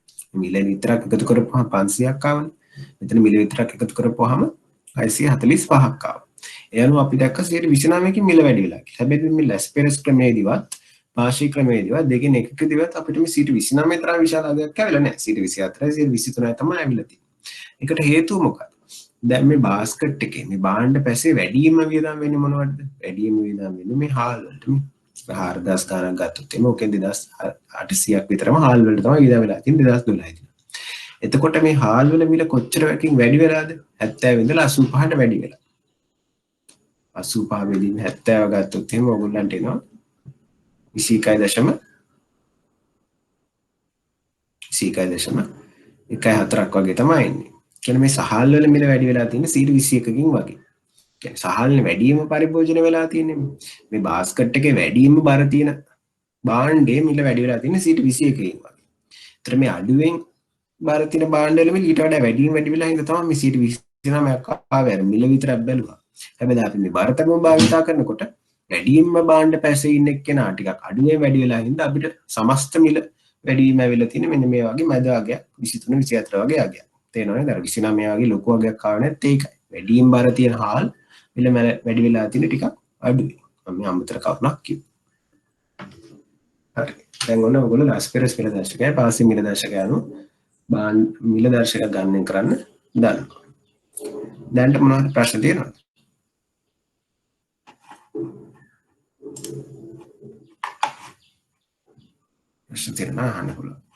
මිල විතරක් එකතු කරපුවහම 500ක් ආවනේ. මෙතන මිල විතරක් එකතු කරපුවහම 645ක් ආවා. ඒ අනුව අපි දැක්ක 129කින් මිල වැඩි වෙලා කියලා. හැබැයි මේ ලැස්පෙරස් ක්‍රමයේදීවත් පාර්ශ්ව ක්‍රමයේදීවත් දෙකෙන් එකකදීවත් අපිට මේ 129 තරම් විශාල අගයක් ඇවිල්ලා නැහැ. 124යි 123යි තමයි ඇවිල්ලා තියෙන්නේ. ඒකට හේතුව මොකක්ද? දැන් මේ බාස්කට් එකේ මේ භාණ්ඩ පැසේ වැඩිම වියදම් වෙන්නේ මොනවටද? වැඩිම වියදම් වෙන්නේ මේ හාල් වලට. මේ 4000 ගණන් ගත්තොත් එimhe ඔකෙන් 2800ක් විතරම හාල් වලට තමයි වියදම් වෙලා තියෙන්නේ 2012 දී. එතකොට මේ හාල් වල මිල කොච්චරකින් වැඩි වෙලාද? 70 ඉඳලා 85ට වැඩි වෙලා. 85 වෙදින් 70 ගත්තොත් එimhe ඔයගොල්ලන්ට එනවා 21.14ක් වගේ තමයි එන්නේ. කියන්නේ මේ සහල් වල මිල වැඩි වෙලා තියෙන්නේ 121කින් වගේ. කියන්නේ සහල්නේ වැඩිම පරිභෝජන වෙලා තියෙන්නේ. මේ බාස්කට් එකේ වැඩිම බර තියෙන භාණ්ඩයේ මිල වැඩි වෙලා තියෙන්නේ 121කින් වගේ. ඒතර මේ අඩුවෙන් බර තියෙන භාණ්ඩ වල මිල ඊට වඩා වැඩිම වැඩි වෙලා හින්දා තමයි මේ 129ක් ආවේ. මිල විතරක් බැලුවා. හැබැයි අපි මේ බරතකම භාවිතා කරනකොට වැඩිම භාණ්ඩ පැසේ ඉන්න එක්කෙනා ටිකක් අඩුවෙන් වැඩි වෙලා හින්දා අපිට සමස්ත මිල වැඩිම ඇවිල්ලා තියෙන්නේ මෙන්න මේ වගේ මැද අගයක් 23 24 වගේ අගයක්. තේරෙනවද? අර 29 වගේ ලොකු වගේක් ආව නැත්te ඒකයි. වැඩිම බර තියෙන හාල් මිල වැඩි වෙලා තියෙන ටිකක් අඩුයි. මම අමතර කරුණක් කිව්වා. හරි. දැන් ඔන්න ඔයගොල්ලෝ ලස්පෙරස් මිල දර්ශකය පාසි මිල දර්ශකය අනුව මිල දර්ශක ගණනය කරන්න දන්නවා. දැන්ට මොනවද ප්‍රශ්න තියෙනවද? ප්‍රශ්න තියෙනවා අහන්න පුළුවන්.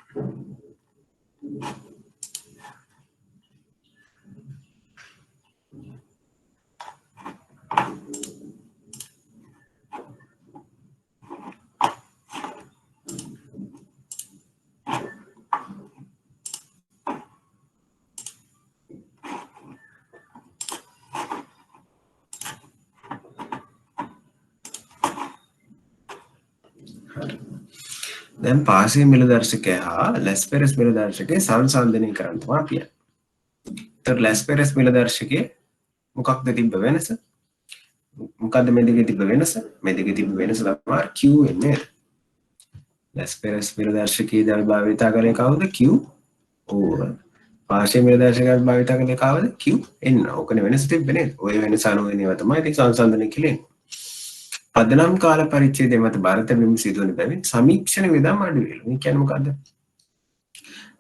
දැන් පාසී මිල දර්ශකය හා ලැස්පෙරස් මිල දර්ශකය සංසන්දනය කරන්න තමයි කියන්නේ. ඒතර ලැස්පෙරස් මිල දර්ශකයේ මොකක්ද තිබ්බ වෙනස? මොකද්ද මේ දෙකේ තිබ්බ වෙනස? මේ දෙකේ තිබ්බ වෙනස තමයි Q එන්නේ. ලැස්පෙරස් මිල දර්ශකයේ දාල් භාවිතා කරන්නේ කවුද? Q ඕව. පාසී මිල දර්ශකයක් භාවිතා කරන්නේ කවුද? Q එන්න. ඕකනේ වෙනස තිබ්බේ නේද? ඔය වෙනස අනුව එනවා තමයි ඉතින් සංසන්දනය කියන්නේ. පදනම් කාල පරිච්ඡේදය මත ಭಾರತ බිම් සිදුවන බැවින් සමීක්ෂණ වියදම් අඩු වෙනවා. මේ කියන්නේ මොකද්ද?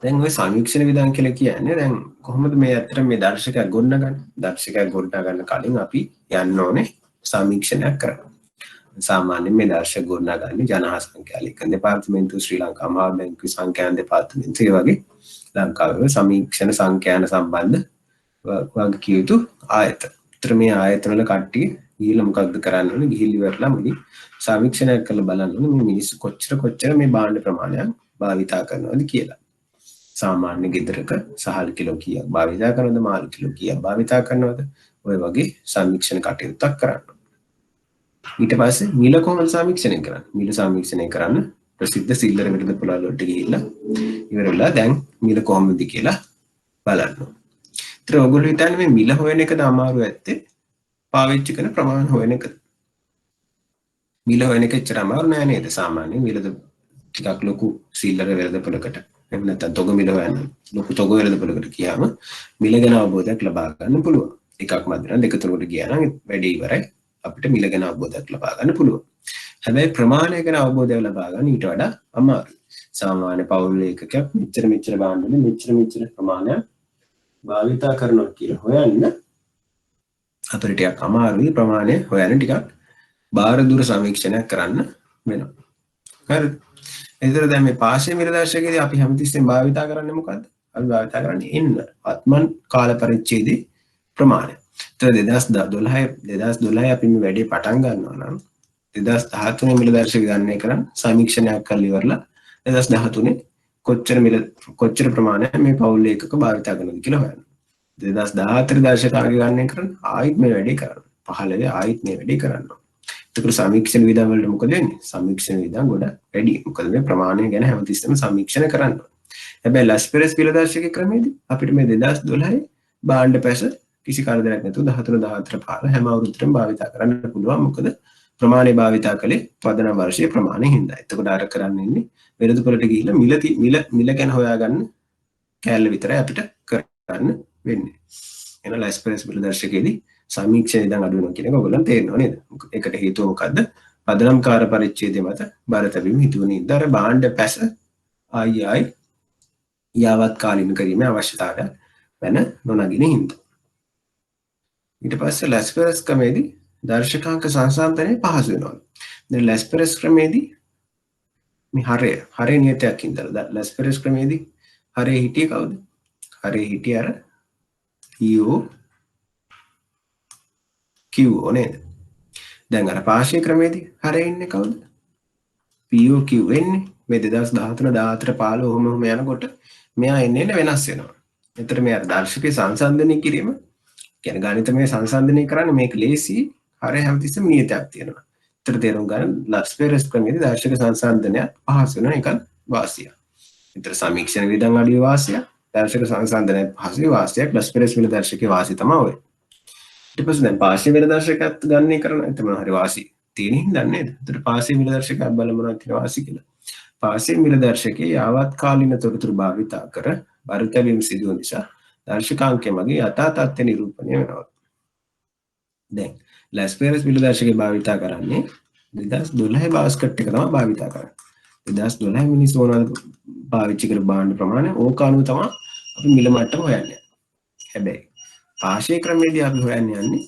දැන් ඔය සමීක්ෂණ වියදම් කියලා කියන්නේ දැන් කොහොමද මේ අතර මේ දර්ශකයක් ගොඩනගන්නේ? දර්ශකයක් ගොඩනගන්න කලින් අපි යන්න ඕනේ සමීක්ෂණයක් කරන්න. සාමාන්‍යයෙන් මේ දර්ශක ගොඩනගන්නේ ජනහා සංඛ්‍යා ලේඛන දෙපාර්තමේන්තුව ශ්‍රී ලංකා මහා බැංකුවේ සංඛ්‍යාන දෙපාර්තමේන්තුව වගේ ලංකාවේ සමීක්ෂණ සංඛ්‍යාන සම්බන්ධ වගකීම් ආයතන. ඒතර මේ ආයතන වල කට්ටිය ගිහිල්ලා මොකක්ද කරන්න ඕනේ ගිහිල්ලා ඉවරලා මුලින් සමීක්ෂණයක් කරලා බලන්න ඕනේ මේ මිනිස්සු කොච්චර මේ භාණ්ඩ ප්‍රමාණයක් භාවිතා කරනවද කියලා. සාමාන්‍ය ගෙදරක සහල් කිලෝ කීයක් භාවිතා කරනවද මාළු කිලෝ කීයක් භාවිතා කරනවද ඔය වගේ සමීක්ෂණ කටයුත්තක් කරන්න. ඊට පස්සේ මිල කොහොමද සමීක්ෂණය කරන්නේ? මිල සමීක්ෂණය කරන්න ප්‍රසිද්ධ සිල්ලර විදුලි පොළ වලට ගිහිල්ලා ඉවරලා දැන් මිල කොහොමද කියලා බලන්න. ඒතර ඔයගොල්ලෝ හිතන්නේ මේ මිල හොයන එකද අමාරු ඇත්තේ පාවිච්චි කරන ප්‍රමාණය හොයන එකද? මිල හොයන එක එච්චර අමාරු නෑ නේද? සාමාන්‍යයෙන් මිලද ටිකක් ලොකු සිල්ලර වෙළඳපොළකට එහෙම නැත්නම් තොග මිල හොයන්න ලොකු තොග වෙළඳපොළකට ගියාම මිල ගැන අවබෝධයක් ලබා ගන්න පුළුවන්. එකක් මැද නම් දෙක තුනකට ගියා නම් වැඩේ ඉවරයි. අපිට මිල ගැන අවබෝධයක් ලබා ගන්න පුළුවන්. හැබැයි ප්‍රමාණය ගැන අවබෝධයක් ලබා ගන්න ඊට වඩා අමාරුයි. සාමාන්‍ය පවුල් ඒකකයක් මෙච්චර භාණ්ඩවල මෙච්චර ප්‍රමාණයක් භාවිතා කරනවා කියලා හොයන්න අපිට ටිකක් අමාරුයි. ප්‍රමාණය හොයන්න ටිකක් බාහිර දුර සමීක්ෂණයක් කරන්න වෙනවා. හරිද? එතකොට දැන් මේ පාර්ශ්ව මිල දර්ශකයේදී අපි හැමතිස්සෙම භාවිතා කරන්නේ මොකද්ද? අපි භාවිතා කරන්නේ එන්න වත්මන් කාල පරිච්ඡේදයේ ප්‍රමාණය. ඒතර 2012 අපි මේ වැඩේ පටන් ගන්නවා නම් 2013 මිල දර්ශක ගණනය කරන් සමීක්ෂණයක් කරලා ඉවරලා 2013 කොච්චර ප්‍රමාණයක් මේ පවුල් ඒකක භාවිතා කරනවද කියලා හොයන්න. 2014 දර්ශකාංග ගණනය කරන් ආයිත් මේ වැඩේ කරන්න. 15 ආයිත් මේ වැඩේ කරන්න. ඒකට සමීක්ෂණ විධාන වලට මොකද වෙන්නේ? සමීක්ෂණ විධාන ගොඩක් වැඩි. මොකද මේ ප්‍රමාණය ගැන හැමතිස්සෙම සමීක්ෂණ කරන්න ඕනේ. හැබැයි ලස්පෙරස් මිල දර්ශක ක්‍රමයේදී අපිට මේ 2012 භාණ්ඩ පැස කිසි කරදරයක් නැතුව 14 පාර හැම අවුරුද්දටම භාවිතා කරන්න පුළුවන්. මොකද ප්‍රමාණය භාවිතා කළේ පදනම් වර්ෂයේ ප්‍රමාණය හින්දා. එතකොට අර කරන්න ඉන්නේ වෙළඳපොළට ගිහිල්ලා මිල ගැන හොයාගන්න කෑල්ල විතරයි අපිට කරන්න වෙන්නේ. එහෙනම් ලස්පෙරස් මිල දර්ශකයේදී සමීක්ෂණ ඉදන් අඩු වෙනවා කියන එක ඔයගොල්ලන් තේරෙනව නේද? ඒකට හේතුව මොකද්ද? පදනම්කාර පරිච්ඡේදය මත බර තැබීම හිතුවනේ ඉඳලා භාණ්ඩ පැස ආයි යාවත් කාලින කිරීමේ අවශ්‍යතාවය වෙන නොනගින හින්දා. ඊට පස්සේ ලැස්පෙරස් ක්‍රමයේදී දර්ශකාංක සංසන්දනය පහසු වෙනවා. දැන් ලැස්පෙරස් ක්‍රමයේදී මේ හරය නියතයක් ඉඳලා ලැස්පෙරස් ක්‍රමයේදී හරය හිටියේ කවුද? හරය හිටියේ අර PO QO නේද? දැන් අර පාර්ශ්ව ක්‍රමයේදී හරය ඉන්නේ කවුද? PO Q වෙන්නේ මේ 2013 14 15 ඔහොම යනකොට මෙයා එන්නේ වෙනස් වෙනවා. එතකොට මේ අර දර්ශකයේ සංසන්දනය කිරීම කියන්නේ ගණිතමය සංසන්දනය කරන්නේ මේක ලේසි හරය හැමතිස්සෙම නියතයක් තියෙනවා. ඒතර තේරුම් ගන්න ලස්පෙරස් ක්‍රමයේදී දර්ශක සංසන්දනය පහසු වෙන එක වාසිය. ඒතර සමීක්ෂණ විධාන අඩුවේ වාසිය, දර්ශක සංසන්දනය පහසුවේ වාසියක් ලස්පෙරස් මිල දර්ශකයේ වාසිය තමයි ඔය. ඊට පස්සේ දැන් පාර්ශ්ව මිල දර්ශකයක් ගණනය කරන එතන හරි වාසිය තියෙන හින්දා නේද? ඒතර පාර්ශ්ව මිල දර්ශකයක් බලමු මොනවද තියෙන වාසිය කියලා. පාර්ශ්ව මිල දර්ශකයේ යාවත් කාලින තොරතුරු භාවිතා කර බර තැබීම සිදුවන නිසා දර්ශකාංකය මගේ යථා තත්ත්ව නිරූපණය වෙනවා. දැන් ලැස්පෙරස් මිල දර්ශකය භාවිතා කරන්නේ 2012 බාස්කට් එක තමයි භාවිතා කරන්නේ. 2012 මිනිස්සු මොනවද පාවිච්චි කර භාණ්ඩ ප්‍රමාණය ඕක අනුව තමයි අපි මිල මට්ටම හොයන්නේ. හැබැයි පාර්ශ්ව ක්‍රමයේදී අපි හොයන්නේ යන්නේ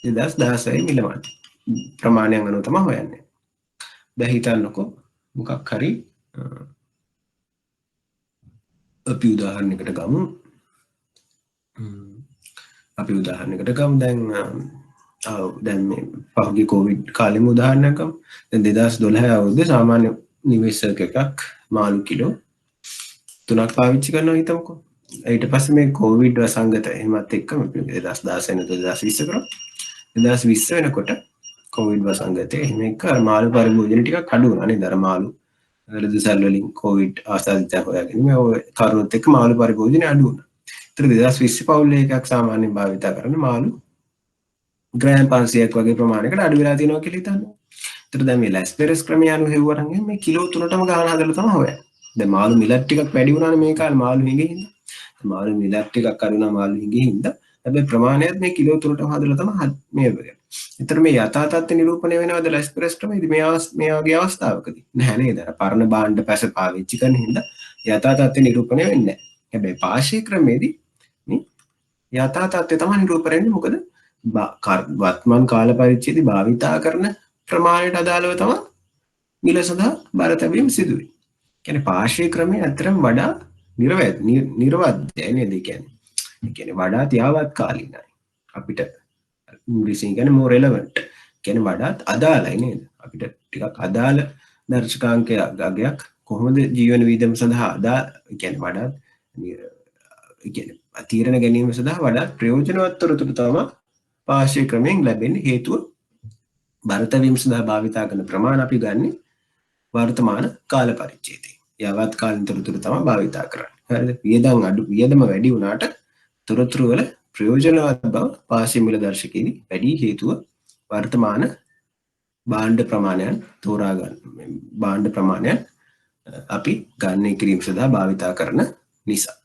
2016 මිල මට්ටම ප්‍රමාණයන් අනුව තමයි හොයන්නේ. දැන් හිතන්නකෝ මොකක් හරි අපි උදාහරණයකට ගමු. දැන් මේ පහුගිය කොවිඩ් කාලෙම උදාහරණයක් ගමු. දැන් 2012 අවුරුද්දේ සාමාන්‍ය නිවේශක එකක් මාළු කිලෝ 3ක් පාවිච්චි කරනවා හිතමුකෝ. ඊට පස්සේ මේ කොවිඩ් වසංගත එහෙමත් එක්කම 2016 ඉඳන් 2020 කරා. 2020 වෙනකොට කොවිඩ් වසංගතේ එහෙම එක්ක අර මාළු පරිභෝජන ටිකක් අඩු වුණා නේද? අර මාළු වෙළඳසැල් වලින් කොවිඩ් ආසාදිතය හොයාගෙන මේ කරුණුත් එක්ක මාළු පරිභෝජනය අඩු වුණා. ඒතර 2020 පවුල් එකක් සාමාන්‍යයෙන් භාවිතා කරන මාළු ග්‍රෑම් 500ක් වගේ ප්‍රමාණයකට අඩු වෙලා තියෙනවා කියලා හිතන්න. ඒතර දැන් මේ ලැස්පෙරස් ක්‍රමය අනුව හෙව්වරන් මේ කිලෝ 3ටම ගාන හදලා තමයි හොයන්නේ. දැන් මාළු මිලක් ටිකක් වැඩි වුණානේ මේ කාලේ මාළු හිඟේ හින්දා. මාළු මිලක් ටිකක් අඩු වුණා මාළු හිඟේ හින්දා. හැබැයි ප්‍රමාණයත් මේ කිලෝ 3ටම හදලා තමයි මේ වෙන්නේ. ඒතර මේ යථා තත්ත්ව නිරූපණය වෙනවද ලැස්පෙරස් ක්‍රමයේදී මේ වගේ අවස්ථාවකදී? නැහැ නේද? අර පරණ භාණ්ඩ පැස පාවිච්චි කරන හින්දා යථා තත්ත්ව නිරූපණය වෙන්නේ නැහැ. හැබැයි පාර්ශ්ව ක්‍රමයේදී මේ යථා තත්ත්වය තමයි නිරූපණය වෙන්නේ. මොකද වත්මන් කාල පරිච්ඡේදයේ භාවිතා කරන ප්‍රමාණයට අදාළව තමයි මිල සඳහා බර තැබීම සිදු වෙන්නේ. කියන්නේ පාර්ශ්ව ක්‍රමය අතරම වඩා නිර්වද්‍යයි නේද? කියන්නේ වඩා ත්‍යාවත් කාලීනයි. අපිට ඉංග්‍රීසියෙන් කියන්නේ more relevant. කියන්නේ වඩාත් අදාළයි නේද? අපිට ටිකක් අදාළ දර්ශකාංකයක් කොහොමද ජීවන වියදම සඳහා කියන්නේ වඩාත් කියන්නේ තීරණ ගැනීම සඳහා වඩාත් ප්‍රයෝජනවත් තොරතුරු තමයි පාර්ශ්ව ක්‍රමයෙන් ලැබෙන්නේ. හේතුව භාරත වීම සඳහා භාවිතා කරන ප්‍රමාණ අපි ගන්නේ වර්තමාන කාල පරිච්ඡේදයේ. යවත් කාලින තොරතුරු තමයි භාවිතා කරන්නේ. හරිද? වියදම වැඩි වුණාට තොරතුරු වල ප්‍රයෝජනවත් බව පාර්ශ්ව මිල දර්ශකයේදී වැඩි. හේතුව වර්තමාන භාණ්ඩ ප්‍රමාණයන් තෝරා ගන්න. භාණ්ඩ ප්‍රමාණයන් අපි ගණනය කිරීම සඳහා භාවිතා කරන නිසා.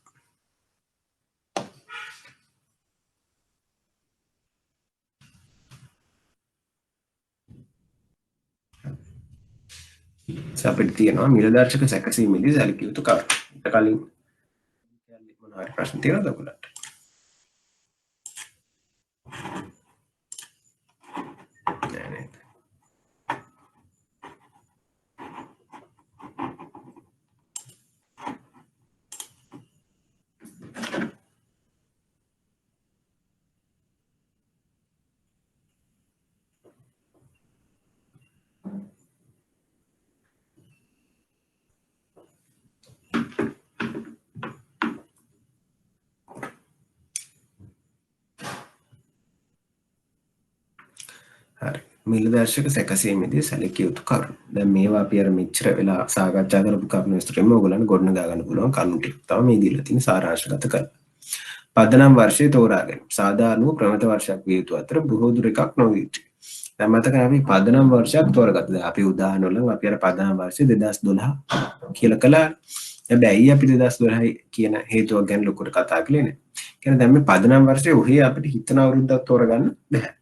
අපිට තියෙනවා මිල දර්ශක සැකසීමේදී සැලකිය යුතු කරුණු. ඊට කලින් මොනවා හරි ප්‍රශ්න තියෙනවද ඔයගොල්ලන්ට? නෑ නේද? හරි. මිල දර්ශක සැකසීමේදී සැලකිය යුතු කරුණු. දැන් මේවා අපි අර මෙච්චර වෙලා සාකච්ඡා කරපු කරුණු විස්තරෙම ඔයගොල්ලන්ට ගොඩනගා ගන්න පුළුවන් කරුණු ටික තමයි මේ දීලා තියෙන සාරාංශගත කරලා. පදනම් වර්ෂයේ තෝරා ගැනීම. සාධාරණ වූ ප්‍රමිත වර්ෂයක් විය යුතු අතර බොහෝ දුර එකක් නොවිය යුතුයි. දැන් මතකයි අපි පදනම් වර්ෂයක් තෝරගත්තා. දැන් අපි උදාහරණ වලින් අපි අර පදනම් වර්ෂය 2012 කියලා කළා. හැබැයි අපි 2012 කියන හේතුවක් ගැන ලොකුට කතා කළේ නැහැ. කියන්නේ දැන් මේ පදනම් වර්ෂයේ ඔහේ අපිට හිතන අවුරුද්දක් තෝරගන්න බැහැ.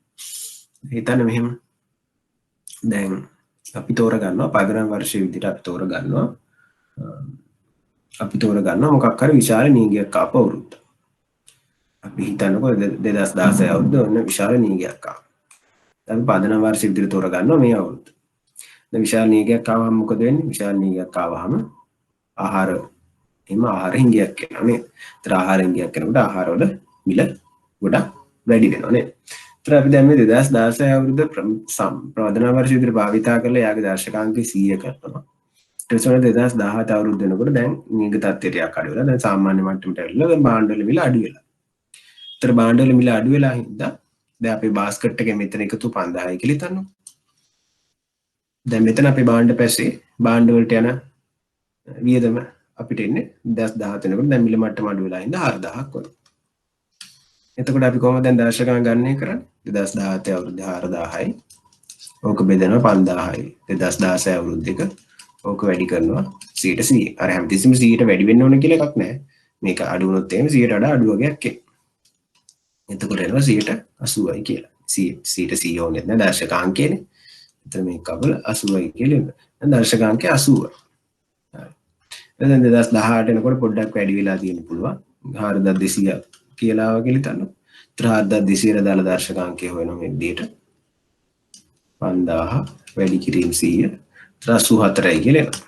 හිතන්න මෙහෙම දැන් අපි තෝරගන්නවා පදනම් වර්ෂයේ විදිහට අපි තෝරගන්නවා මොකක් හරි විශාල නීගයක් ආපු අවුරුද්ද. අපි හිතන්නකෝ 2016 අවුරුද්ද ඔන්න විශාල නීගයක් ආවා. අපි පදනම් වර්ෂයේ විදිහට තෝරගන්නවා මේ අවුරුද්ද. දැන් විශාල නීගයක් ආවම මොකද වෙන්නේ? විශාල නීගයක් ආවහම ආහාර හිඟයක් එනවා නේද? ඒතර ආහාර හිඟයක් එනකොට ආහාර වල මිල ගොඩක් වැඩි වෙනවා නේද? අපි දැන් මේ 2016 අවුරුද්ද ප්‍රවදනා වර්ෂ විදිහට භාවිතා කරලා යාගේ දර්ශකාංකය 100 කරනවා. ඊට පස්සේ 2017 අවුරුද්ද වෙනකොට දැන් නීග තත්ත්වයට යක් අඩු වෙලා දැන් සාමාන්‍ය මට්ටමට ඇවිල්ලා දැන් භාණ්ඩ වල මිල අඩු වෙලා. ඊතර භාණ්ඩ වල මිල අඩු වෙලා හින්දා දැන් අපේ බාස්කට් එකේ මෙතන එකතු 5000යි කියලා හිතන්නකෝ. දැන් මෙතන අපේ භාණ්ඩ පැසේ භාණ්ඩ වලට යන වියදම අපිට එන්නේ 2017 වෙනකොට දැන් මිල මට්ටම අඩු වෙලා හින්දා 4000ක් වගේ. එතකොට අපි කොහොමද දැන් දර්ශකයන් ගණනය කරන්නේ? 2017 අවුරුද්දේ 4000යි. ඕක බෙදනවා 5000යි. 2016 අවුරුද්දේක ඕක වැඩි කරනවා 100%. අර හැමතිස්සෙම 100ට වැඩි වෙන්න ඕන කියලා එකක් නැහැ. මේක අඩු වුණොත් එහෙම 100ට වඩා අඩු වගේක් එනවා. එතකොට එනවා 180යි කියලා. 100ට 100 ඕනේ නැහැ දර්ශකාංකයනේ. එතන මේ කබල 80යි කියලා එනවා. දැන් දර්ශකාංකය 80. හරි. දැන් 2018 එනකොට පොඩ්ඩක් වැඩි වෙලා තියෙන්න පුළුවන්. 4200 කියලා වගේ හිතන්න. 4200 දාලා දර්ශකාංකය හොයනවා මේ විදිහට. 5000 වැඩි කිරීම 100 84යි කියලා එනවා.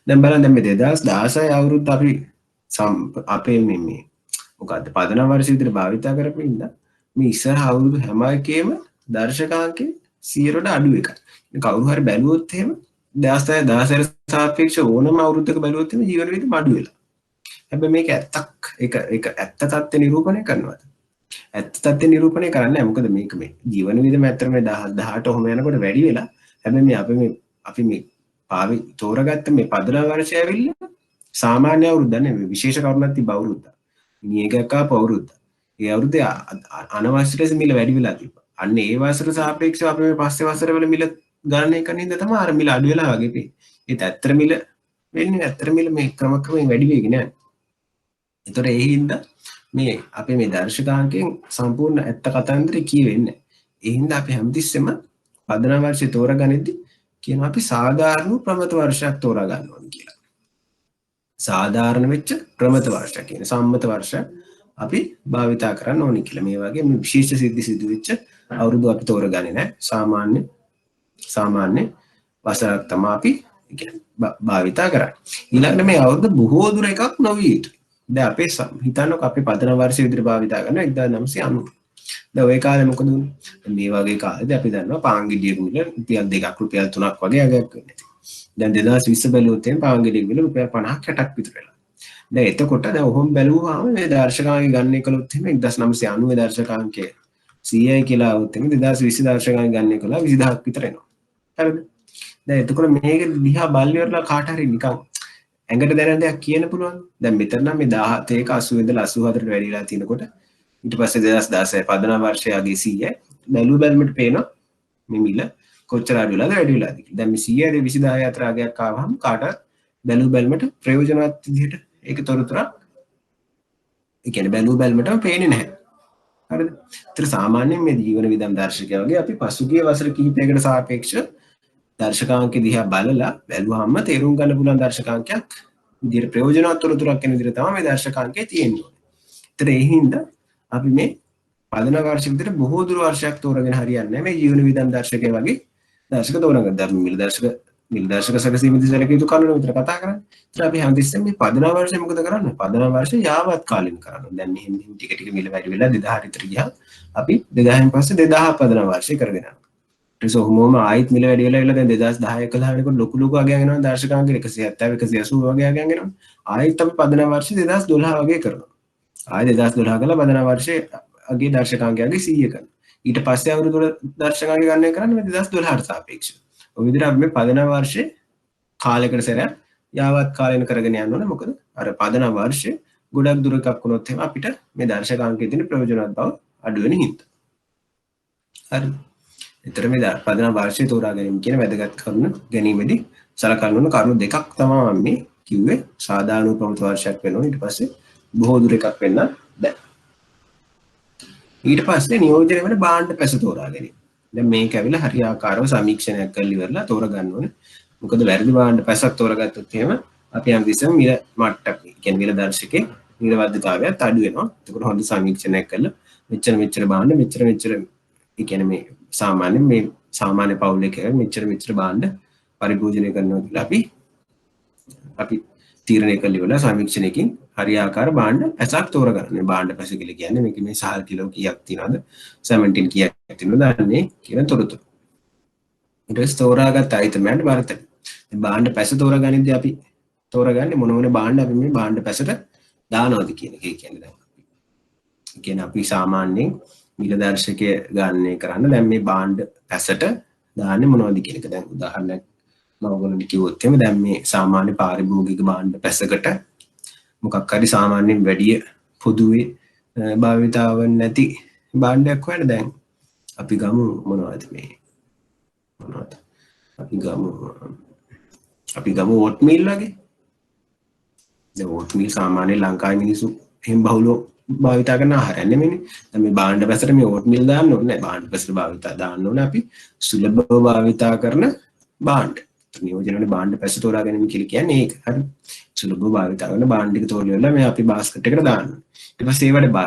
දැන් බලන්න දැන් මේ 2016 අවුරුද්ද අපි අපේ මේ මොකද්ද පදනම් වර්ෂ විතර භාවිතා කරපු ඉඳලා මේ ඉස්සර අවුරුදු හැම එකේම දර්ශකාංකය 100ට අඩු එකක්. කවුරු හරි බැලුවොත් එහෙම 2016 සාපේක්ෂව ඕනම අවුරුද්දක බැලුවොත් එහෙම ජීවන විදිහ අඩු වෙලා. හැබැයි මේක ඇත්තක් ඒක ඇත්ත තත්ත්ව නිරූපණය කරනවාද? ඇත්ත තත්ත්ව නිරූපණය කරන්නේ නැහැ. මොකද මේක මේ ජීවන විදිහම ඇත්තටම 18 ඔහොම යනකොට වැඩි වෙලා. හැබැයි මේ අපි මේ තෝරගත්ත මේ පදනම් වර්ෂය ඇවිල්ලා සාමාන්‍ය අවුරුද්ද නෙමෙයි විශේෂ කරුණක් තිබ්බ අවුරුද්ද. නියගයක් ආපු අවුරුද්ද. ඒ අවුරුද්දේ අනවශ්‍ය ලෙස මිල වැඩි වෙලා තිබ්බා. අන්න ඒ වසරට සාපේක්ෂව අපි මේ පස්සේ වසරවල මිල ගණනය කරන ඉඳ තමයි අර මිල අඩු වෙලා වගේ පේ. ඒත් ඇත්තට මිල වෙන්නේ ඇත්තට මිල මේ ක්‍රමක්‍රමයෙන් වැඩි වෙගෙන යනවා. ඒතර ඒ හින්දා මේ අපේ මේ දර්ශකාංකයෙන් සම්පූර්ණ ඇත්ත කතන්දරේ කියවෙන්නේ. ඒ හින්දා අපි හැමතිස්සෙම පදනම් වර්ෂය තෝරගනිද්දි කියනවා අපි සාධාරණ ප්‍රමත වර්ෂයක් තෝරා ගන්න ඕනේ කියලා. සාධාරණ වෙච්ච ප්‍රමත වර්ෂයක් කියන සම්මත වර්ෂයක් අපි භාවිතා කරන්න ඕනේ කියලා. මේ වගේ මේ විශේෂ සිද්ධි වෙච්ච අවුරුදු අපි තෝරගන්නේ නැහැ. සාමාන්‍ය වසරක් තමයි අපි භාවිතා කරන්නේ. ඊළඟට මේ අවුරුදු බොහෝ දුර එකක් නොවිය යුතුයි. දැන් අපේ හිතන්නකො අපි පදනම් වර්ෂය විදිහට භාවිතා කරනවා 1990. දැන් ওই කාලේ මොකද වුනේ? මේ වගේ කාලෙදී අපි දන්නවා පාන් ගෙඩියක මිල රුපියල් 2ක් රුපියල් 3ක් වගේ අගයක් වෙන්නේ. දැන් 2020 බැලුවොත් එහෙනම් පාන් ගෙඩියක මිල රුපියල් 50ක් 60ක් විතර වෙලා. දැන් එතකොට දැන් ඔහොම බැලුවාම මේ දර්ශකාංකය ගන්න කළොත් එහෙනම් 1990 දර්ශකාංකය 100යි කියලා આવුත් එහෙනම් 2020 දර්ශකාංකය ගන්න කළා 20000ක් විතර එනවා. හරිද? දැන් එතකොට මේක දිහා බලලා කාට හරි නිකන් ඇඟට දැනෙන දෙයක් කියන්න පුළුවන්. දැන් මෙතන නම් මේ 17 එක 80 ඉඳලා 84ට වැඩි වෙලා තිනකොට ඊට පස්සේ 2016 පදනා වර්ෂයගේ 100 බැලුවමට පේනවා මේ මිල කොච්චර අඩු වෙලාද වැඩි වෙලාද කියලා. දැන් මේ 100 20000 අතර අගයක් ආවම කාටවත් බැලුවමට ප්‍රයෝජනවත් විදිහට ඒක තොරතුරක් ඒ කියන්නේ බැලුවමටම පේන්නේ නැහැ. හරිද? ඒතර සාමාන්‍යයෙන් මේ ජීවන විදම් දර්ශකය වගේ අපි පසුගිය වසර කිහිපයකට සාපේක්ෂව දර්ශකාංක දිහා බලලා බැලුවාම තේරුම් ගන්න පුළුවන් දර්ශකාංකයක් විදිහට ප්‍රයෝජනවත් තොරතුරක් වෙන විදිහට තමයි මේ දර්ශකාංකය තියෙන්නේ. ඒතර ඒ හින්දා අපි මේ පදන වර්ෂ විතර බොහෝ දුර වර්ෂයක් තෝරගෙන හරියන්නේ නැහැ මේ ජීවන විදම් දර්ශකය වගේ දර්ශක තෝරගන්න. දැන් මිල දර්ශක සැකසීමේදී සැලකිය යුතු කරුණු විතර කතා කරන්නේ. ඒතර අපි හැමතිස්සෙම මේ පදන වර්ෂය මොකද කරන්නේ? පදන වර්ෂය යාවත් කාලින කරනවා. දැන් මෙහෙම ටික ටික මිල වැඩි වෙලා 2000 විතර ගියා. අපි 2000න් පස්සේ 2000 පදන වර්ෂය කරගෙන යනවා. ඊටසොහොමම ආයිත් මිල වැඩි වෙලා දැන් 2010 11 වෙනකොට ලොකු අගයන් එනවා දර්ශකාංක 170 180 වගේ අගයන් එනවා. ආයිත් අපි පදන වර්ෂය 2012 වගේ කරනවා. ආයෙ 2012 කළා පදන වර්ෂයේ අගේ දර්ශකාංකයගේ 100 කරනවා. ඊට පස්සේ අවුරුදු දර්ශකාංක ගණනය කරන්නේ මේ 2012ට සාපේක්ෂව. ඔය විදිහට අපි මේ පදන වර්ෂයේ කාලයකට සැරයක් යාවත් කාලෙන කරගෙන යන්න ඕනේ. මොකද අර පදන වර්ෂය ගොඩක් දුරක් වුණොත් එහෙනම් අපිට මේ දර්ශකාංකයේ තියෙන ප්‍රයෝජනවත් බව අඩු වෙන හින්දා. හරි. ඒතර මේ පදන වර්ෂය තෝරා ගැනීම කියන වැදගත් කරුණ ගැනීමේදී සලකන්න ඕන කරුණු දෙකක් තමයි මම මේ කිව්වේ. සාධාරණ උපමත වර්ෂයක් වෙනවා. ඊට පස්සේ බොහෝ දුර එකක් වෙන්න බෑ. ඊට පස්සේ නියෝජනය වෙන භාණ්ඩ පැස තෝරා ගැනීම. දැන් මේක ඇවිල්ලා හරියාකාරව සමීක්ෂණයක් කරලා ඉවරලා තෝරගන්න ඕනේ. මොකද වැරදි භාණ්ඩ පැසක් තෝරගත්තොත් එහෙම අපි යම් කිසිම මිල මට්ටමක් කියන්නේ මිල දර්ශකයේ නිර්වද්‍යතාවයත් අඩු වෙනවා. ඒකට හොඳ සමීක්ෂණයක් කරලා මෙච්චර භාණ්ඩ මෙච්චර ඒ කියන්නේ මේ සාමාන්‍ය පවුල් එකක මෙච්චර භාණ්ඩ පරිභෝජනය කරනවා කියලා අපි තීරණය කළ ඉවරලා සමීක්ෂණයකින් හරියාකාර භාණ්ඩ පැසක් තෝරගන්න. භාණ්ඩ පැස කියලා කියන්නේ මේක මේ සහල් කිලෝ කීයක් තියෙනවද? සෙමන්ටින් කීයක් තියෙනවද? දන්නේ කියන තොරතුරු. ඊට පස්සේ තෝරාගත් අයිතමයන්ට බරතල. මේ භාණ්ඩ පැස තෝරගනිද්දී අපි තෝරගන්නේ මොන භාණ්ඩ අපි මේ භාණ්ඩ පැසට දානවද කියන එක. ඒ කියන්නේ දැන් කියන්නේ අපි සාමාන්‍යයෙන් මිල දර්ශකය ගණනය කරන්න දැන් මේ භාණ්ඩ පැසට දාන්නේ මොනවද කියන එක. දැන් උදාහරණයක් මම ඔයගොල්ලන්ට කිව්වොත් එහෙම දැන් මේ සාමාන්‍ය පාරිභෝගික භාණ්ඩ පැසකට මොකක් හරි සාමාන්‍යයෙන් වැඩි පොදුවේ භාවිතාවක් නැති භාණ්ඩයක් හොයන්න දැන් අපි ගමු මොනවද අපි ගමු ඕට්මීල් වගේ. දැන් ඕට්මීල් සාමාන්‍ය ලංකාවේ මිනිස්සු එහෙම බහුලව භාවිතා කරන ආහාරයක් නෙමෙයිනේ. දැන් මේ භාණ්ඩ පැසට මේ ඕට්මීල් දාන්න ඕනේ නැහැ. භාණ්ඩ පැසට භාවිතා දාන්න ඕනේ අපි සුලභව භාවිතා කරන භාණ්ඩ. නියෝජන වල භාණ්ඩ පැස තෝරා ගැනීම කියලා කියන්නේ ඒක. හරි. සුලභව භාවිතා කරන භාණ්ඩ ටික තෝරලා මේ අපි බාස්කට් එකට දාන්න. ඊට පස්සේ ඒවට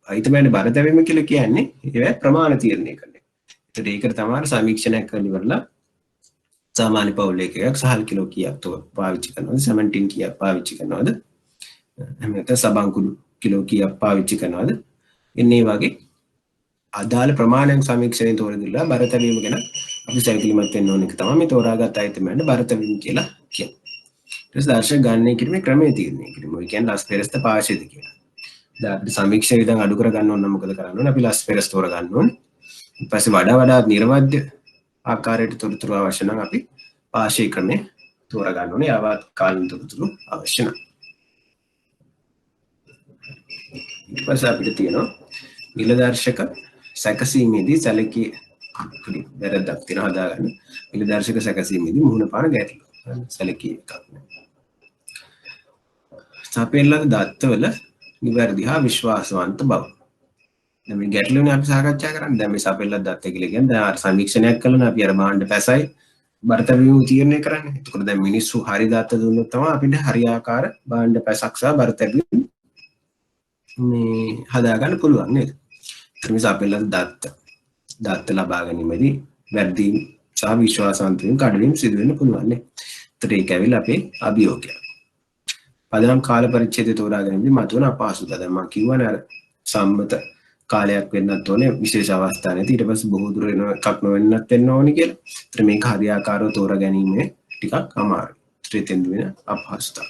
අයිතමයන් බර තැබීම කියලා කියන්නේ ඒවැ ප්‍රමාණ තීරණය කරන එක. ඒතර ඒකට තමයි සමීක්ෂණයක් කරලා ඉවරලා සාමාන්‍ය පවුල් එකක් සහල් කිලෝ කීයක් පාවිච්චි කරනවද? සෙමන්ටින් කීයක් පාවිච්චි කරනවද? එහෙම නැත්නම් සබංකුළු කිලෝ කීයක් පාවිච්චි කරනවද? එන්නේ වගේ අදාළ ප්‍රමාණයක් සමීක්ෂණය තෝරලා බර තැබීම ගැන අපි සැලකිලිමත් වෙන්න ඕන එක තමයි මේ තෝරාගත් අයිතමයන්ට බර තැබීම කියලා කියන්නේ. ඊට පස්සේ දර්ශක ගණනය කිරීමේ ක්‍රමයේ තීරණය කිරීම. ඒ කියන්නේ ලස් පෙරස්ත පාර්ශ්වද කියලා. දැන් අපිට සමීක්ෂණ විතර අඩු කර ගන්න ඕන නම් මොකද කරන්න ඕනේ? අපි ලස් පෙරස් තෝර ගන්න ඕනේ. ඊට පස්සේ වඩා නිර්වද්‍ය ආකාරයට තොරතුරු අවශ්‍ය නම් අපි පාර්ශ්වීකරණය තෝර ගන්න ඕනේ. ආවත් කාලින තොරතුරු අවශ්‍ය නම්. ඊට පස්සේ අපිට තියෙනවා මිල දර්ශක සැකසීමේදී සැලකිය යුතු වැරද්දක් තියෙනවා හදාගන්න. මිල දර්ශක සැකසීමේදී මුහුණ පාන ගැටලු සැලකිය එකක් නෑ. සපෙල්ලද දත්තවල නිවැරදි හා විශ්වාසවන්ත බව. දැන් මේ ගැටලුනේ අපි සාකච්ඡා කරන්නේ. දැන් මේ සපෙල්ලද දත්ත කියලා කියන්නේ දැන් අර සමීක්ෂණයක් කළා අපි අර භාණ්ඩ පැසයි බරතැබීම තීරණය කරන්නේ. එතකොට දැන් මිනිස්සු හරි දත්ත දුන්නොත් තමයි අපිට හරියාකාර භාණ්ඩ පැසක් සහ බරතැබීම මේ හදාගන්න පුළුවන් නේද? මේ සපෙල්ලද දත්ත ලබා ගැනීමේදී වැරදි සහ විශ්වාසවන්ත වීම කඩවීම සිදු වෙන්න පුළුවන් නේ. ඒතර ඒක ඇවිල්ලා අපේ අභියෝගයක්. පදනම් කාල පරිච්ඡේදය තෝරා ගැනීමදී මතුවන අපහසුතාව. දැන් මම කියවනේ අර සම්මත කාලයක් වෙන්නත් ඕනේ විශේෂ අවස්ථා නැති ඊට පස්සේ බොහෝ දුර වෙන එකක් නොවෙන්නත් වෙන්න ඕනේ කියලා. ඒතර මේක හරියාකාරව තෝරා ගැනීම ටිකක් අමාරුයි. ත්‍රිතෙන්ද වෙන අපහසුතාව.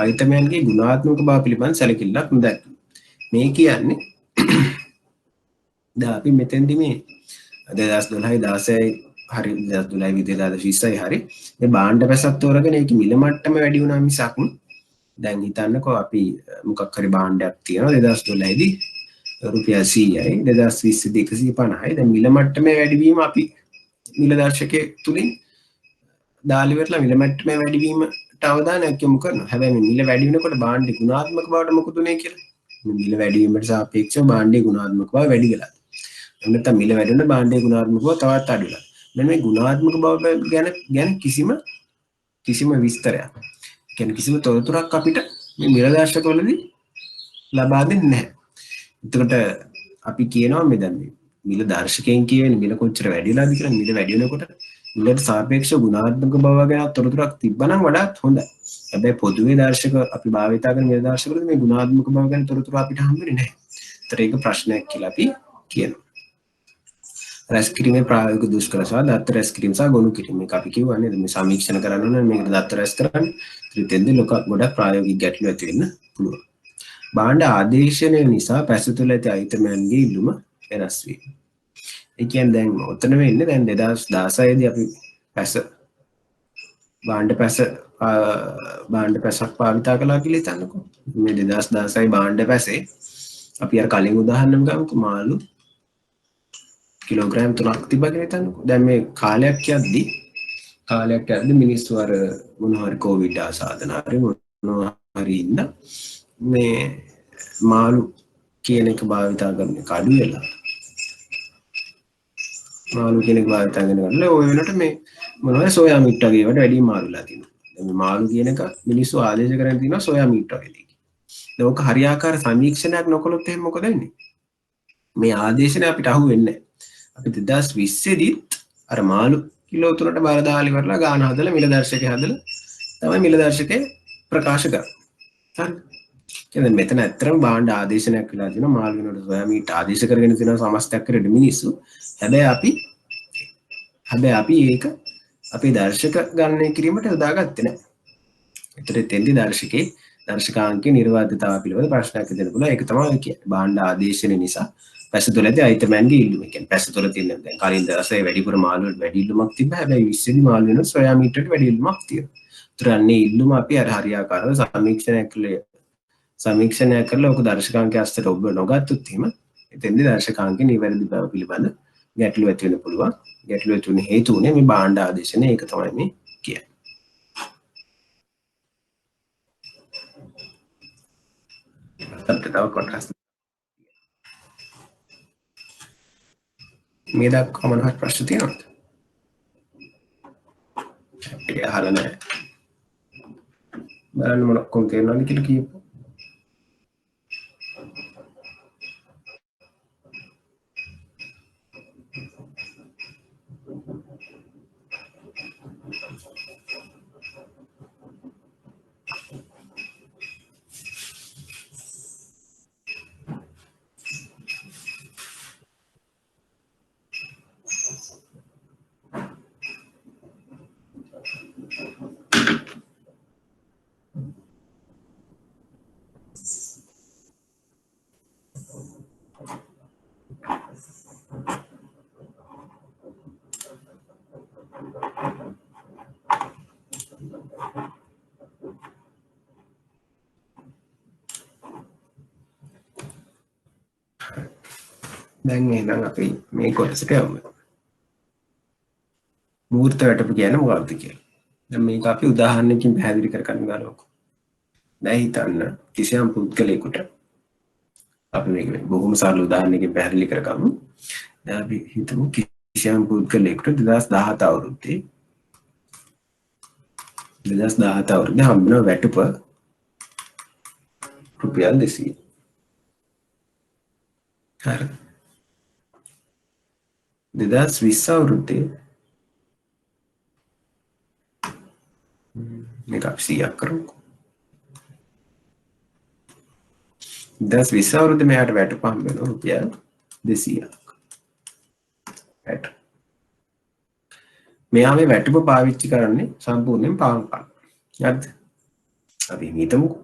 අයිතමයන්ගේ ගුණාත්මක බව පිළිබඳ සැලකිල්ලක් නොදැක්වීම. මේ කියන්නේ දැන් අපි මෙතෙන්දි මේ 2012 16 හරි 2012 2020 හරි මේ භාණ්ඩ පැසක් තෝරගෙන ඒක මිල මට්ටම වැඩි වුණා මිසක් දැන් හිතන්නකෝ අපි මොකක් හරි භාණ්ඩයක් තියෙනවා 2012 දී රුපියල් 100යි 2020 දී 150යි දැන් මිල මට්ටමේ වැඩිවීම අපි මිල දර්ශකයේ තුලින් දාලි වෙట్లా මිල මට්ටමේ වැඩිවීමට අවධානයක් යොමු කරනවා. හැබැයි මිල වැඩි වෙනකොට භාණ්ඩේ ගුණාත්මක බවට මොකද උනේ කියලා. මිල වැඩි වීමට සාපේක්ෂව භාණ්ඩේ ගුණාත්මක බව වැඩි වෙලා. නැත්නම් මිල වැඩි වෙන භාණ්ඩේ ගුණාත්මක බව තවත් අඩු වෙලා. මෙන්න මේ ගුණාත්මක බව ගැන කිසිම විස්තරයක්. කියන්නේ කිසිම තොරතුරක් අපිට මේ මිල දර්ශකවලදී ලබා දෙන්නේ නැහැ. එතකොට අපි කියනවා මේ දැන් මිල දර්ශකයෙන් කියවෙන මිල කොච්චර වැඩි වෙලාද කියලා මිල වැඩි වෙනකොට මිලට සාපේක්ෂව ගුණාත්මක බව ගැන තොරතුරක් තිබ්බනම් වඩාත් හොඳයි. හැබැයි පොදුවේ දර්ශක අපි භාවිතා කරන මිල දර්ශකවලදී මේ ගුණාත්මක බව ගැන තොරතුරු අපිට හම්බෙන්නේ නැහැ. ඒතර ඒක ප්‍රශ්නයක් කියලා අපි කියනවා. රැස් කිරීමේ ප්‍රායෝගික දුෂ්කර සහ දත්ත රැස් කිරීම සහ ගොනු කිරීම මේක අපි කියවන්නේ මේ සමීක්ෂණ කරන්න ඕනේ මේක දත්ත රැස් කරන්න ත්‍රිතෙන්ද ගොඩක් ප්‍රායෝගික ගැටලු ඇති වෙන්න පුළුවන්. භාණ්ඩ ආදේශනය නිසා පැස තුළ ඇති අයිතමයන්ගේ ඉල්ලුම වෙනස් වීම. ඒ කියන්නේ දැන් ඔතන වෙන්නේ දැන් 2016 දී අපි භාණ්ඩ පැසක් භාවිතා කළා කියලා හිතන්නකෝ. මේ 2016 භාණ්ඩ පැසේ අපි අර කලින් උදාහරණයක් ගමුකෝ මාළු කිලෝග්‍රෑම් 3ක් තිබ්බා කියලා හිතන්නකෝ. දැන් මේ කාලයක් යද්දි මිනිස්සු අර මොනවා හරි කොවිඩ් ආසාදන හරි මොනවා හරි ඉන්න මේ මාළු කියන එක භාවිතා කරන එක අඩු වෙලා මාළු කියන එක භාවිතා කරනකොට ඔය වෙනකොට මේ මොනවා සෝයා මීට් වගේ ඒවට වැඩි මාළුලා තියෙනවා. දැන් මේ මාළු කියන එක මිනිස්සු ආදේශ කරගෙන තියෙනවා සෝයා මීට් වගේ දෙයක්. දැන් ඔක හරියාකාර සමීක්ෂණයක් නොකළොත් එහෙනම් මොකද වෙන්නේ? මේ ආදේශනේ අපිට අහු වෙන්නේ නැහැ. අපි 2020 දීත් අර මාළු කිලෝ 3ට බාර දාලා ඉවරලා ගාන හදලා මිල දර්ශකය හදලා තමයි මිල දර්ශකය ප්‍රකාශ කරන්නේ. හරි. කියන්නේ මෙතන ඇත්තටම භාණ්ඩ ආදේශනයක් වෙලා තියෙනවා මාළු වෙනකොට සොයා මීට ආදේශ කරගෙන තියෙනවා සමස්තයක් කරේ මිනිස්සු. හැබැයි අපි ඒක අපේ දර්ශක ගණනය කිරීමට යොදාගත්තේ නැහැ. ඒතර තෙන්දි දර්ශකාංකයේ නිර්වාදිතතාව පිළිබඳ ප්‍රශ්නයක් දෙන්න පුළුවන්. ඒක තමයි කියන්නේ. භාණ්ඩ ආදේශනය නිසා පැස තුළදී අයිතමයන්ගේ ඉල්ලුම. කියන්නේ පැස තුළ තියෙන දැන් කලින් දවසේ වැඩිපුර මාළු වලට වැඩි ඉල්ලුමක් තිබ්බා. හැබැයි 20 දී මාළු වෙන සොයා මීටරට වැඩි ඉල්ලුමක් තියෙනවා. ඒතර අන්නේ ඉල්ලුම අපි අර හරියාකාරව සමීක්ෂණය කරලා ඔක දර්ශකාංකයේ අස්තර ඔබ නොගත්තොත් එහෙම එතෙන්දී දර්ශකාංකේ නිවැරදි බව පිළිබඳ ගැටලු ඇති වෙන්න පුළුවන්. ගැටලු ඇති වෙන හේතු උනේ මේ භාණ්ඩ ආදේශනය ඒක තමයි මේ කියන්නේ. අපිට තව කොටස් මේ දක්වා මොනවද ප්‍රශ්න තියෙනවද? අපිට අහලා නැහැ. බලන්න මොන කොන් තේරෙනවද කියලා කියපුවා. දැන් එහෙනම් අපි මේ කොටසට යමු. මූර්ත වැටපු කියන්නේ මොකක්ද කියලා. දැන් මේක අපි උදාහරණයකින් පැහැදිලි කරගන්න ගන්නකො. දැන් හිතන්න කිසියම් පුද්ගලයෙකුට අපි මේක බොහොම සරල උදාහරණයකින් පැහැදිලි කරගමු. දැන් අපි හිතමු කිසියම් පුද්ගලයෙකුට 2017 අවුරුද්දේ 2017 අවුරුද්දේ හම්බුන වැටුප රුපියල් 200. හරි. 2020 අවුරුද්දේ මේක අපි 100ක් කරමුකෝ. 2020 අවුරුද්දේ මෙයාට වැටුප හම්බ වෙනවා රුපියල් 200ක්. වැට. මෙයා මේ වැටුප පාවිච්චි කරන්නේ සම්පූර්ණයෙන් පාන් ගන්න. හරිද? අපි හිතමුකෝ.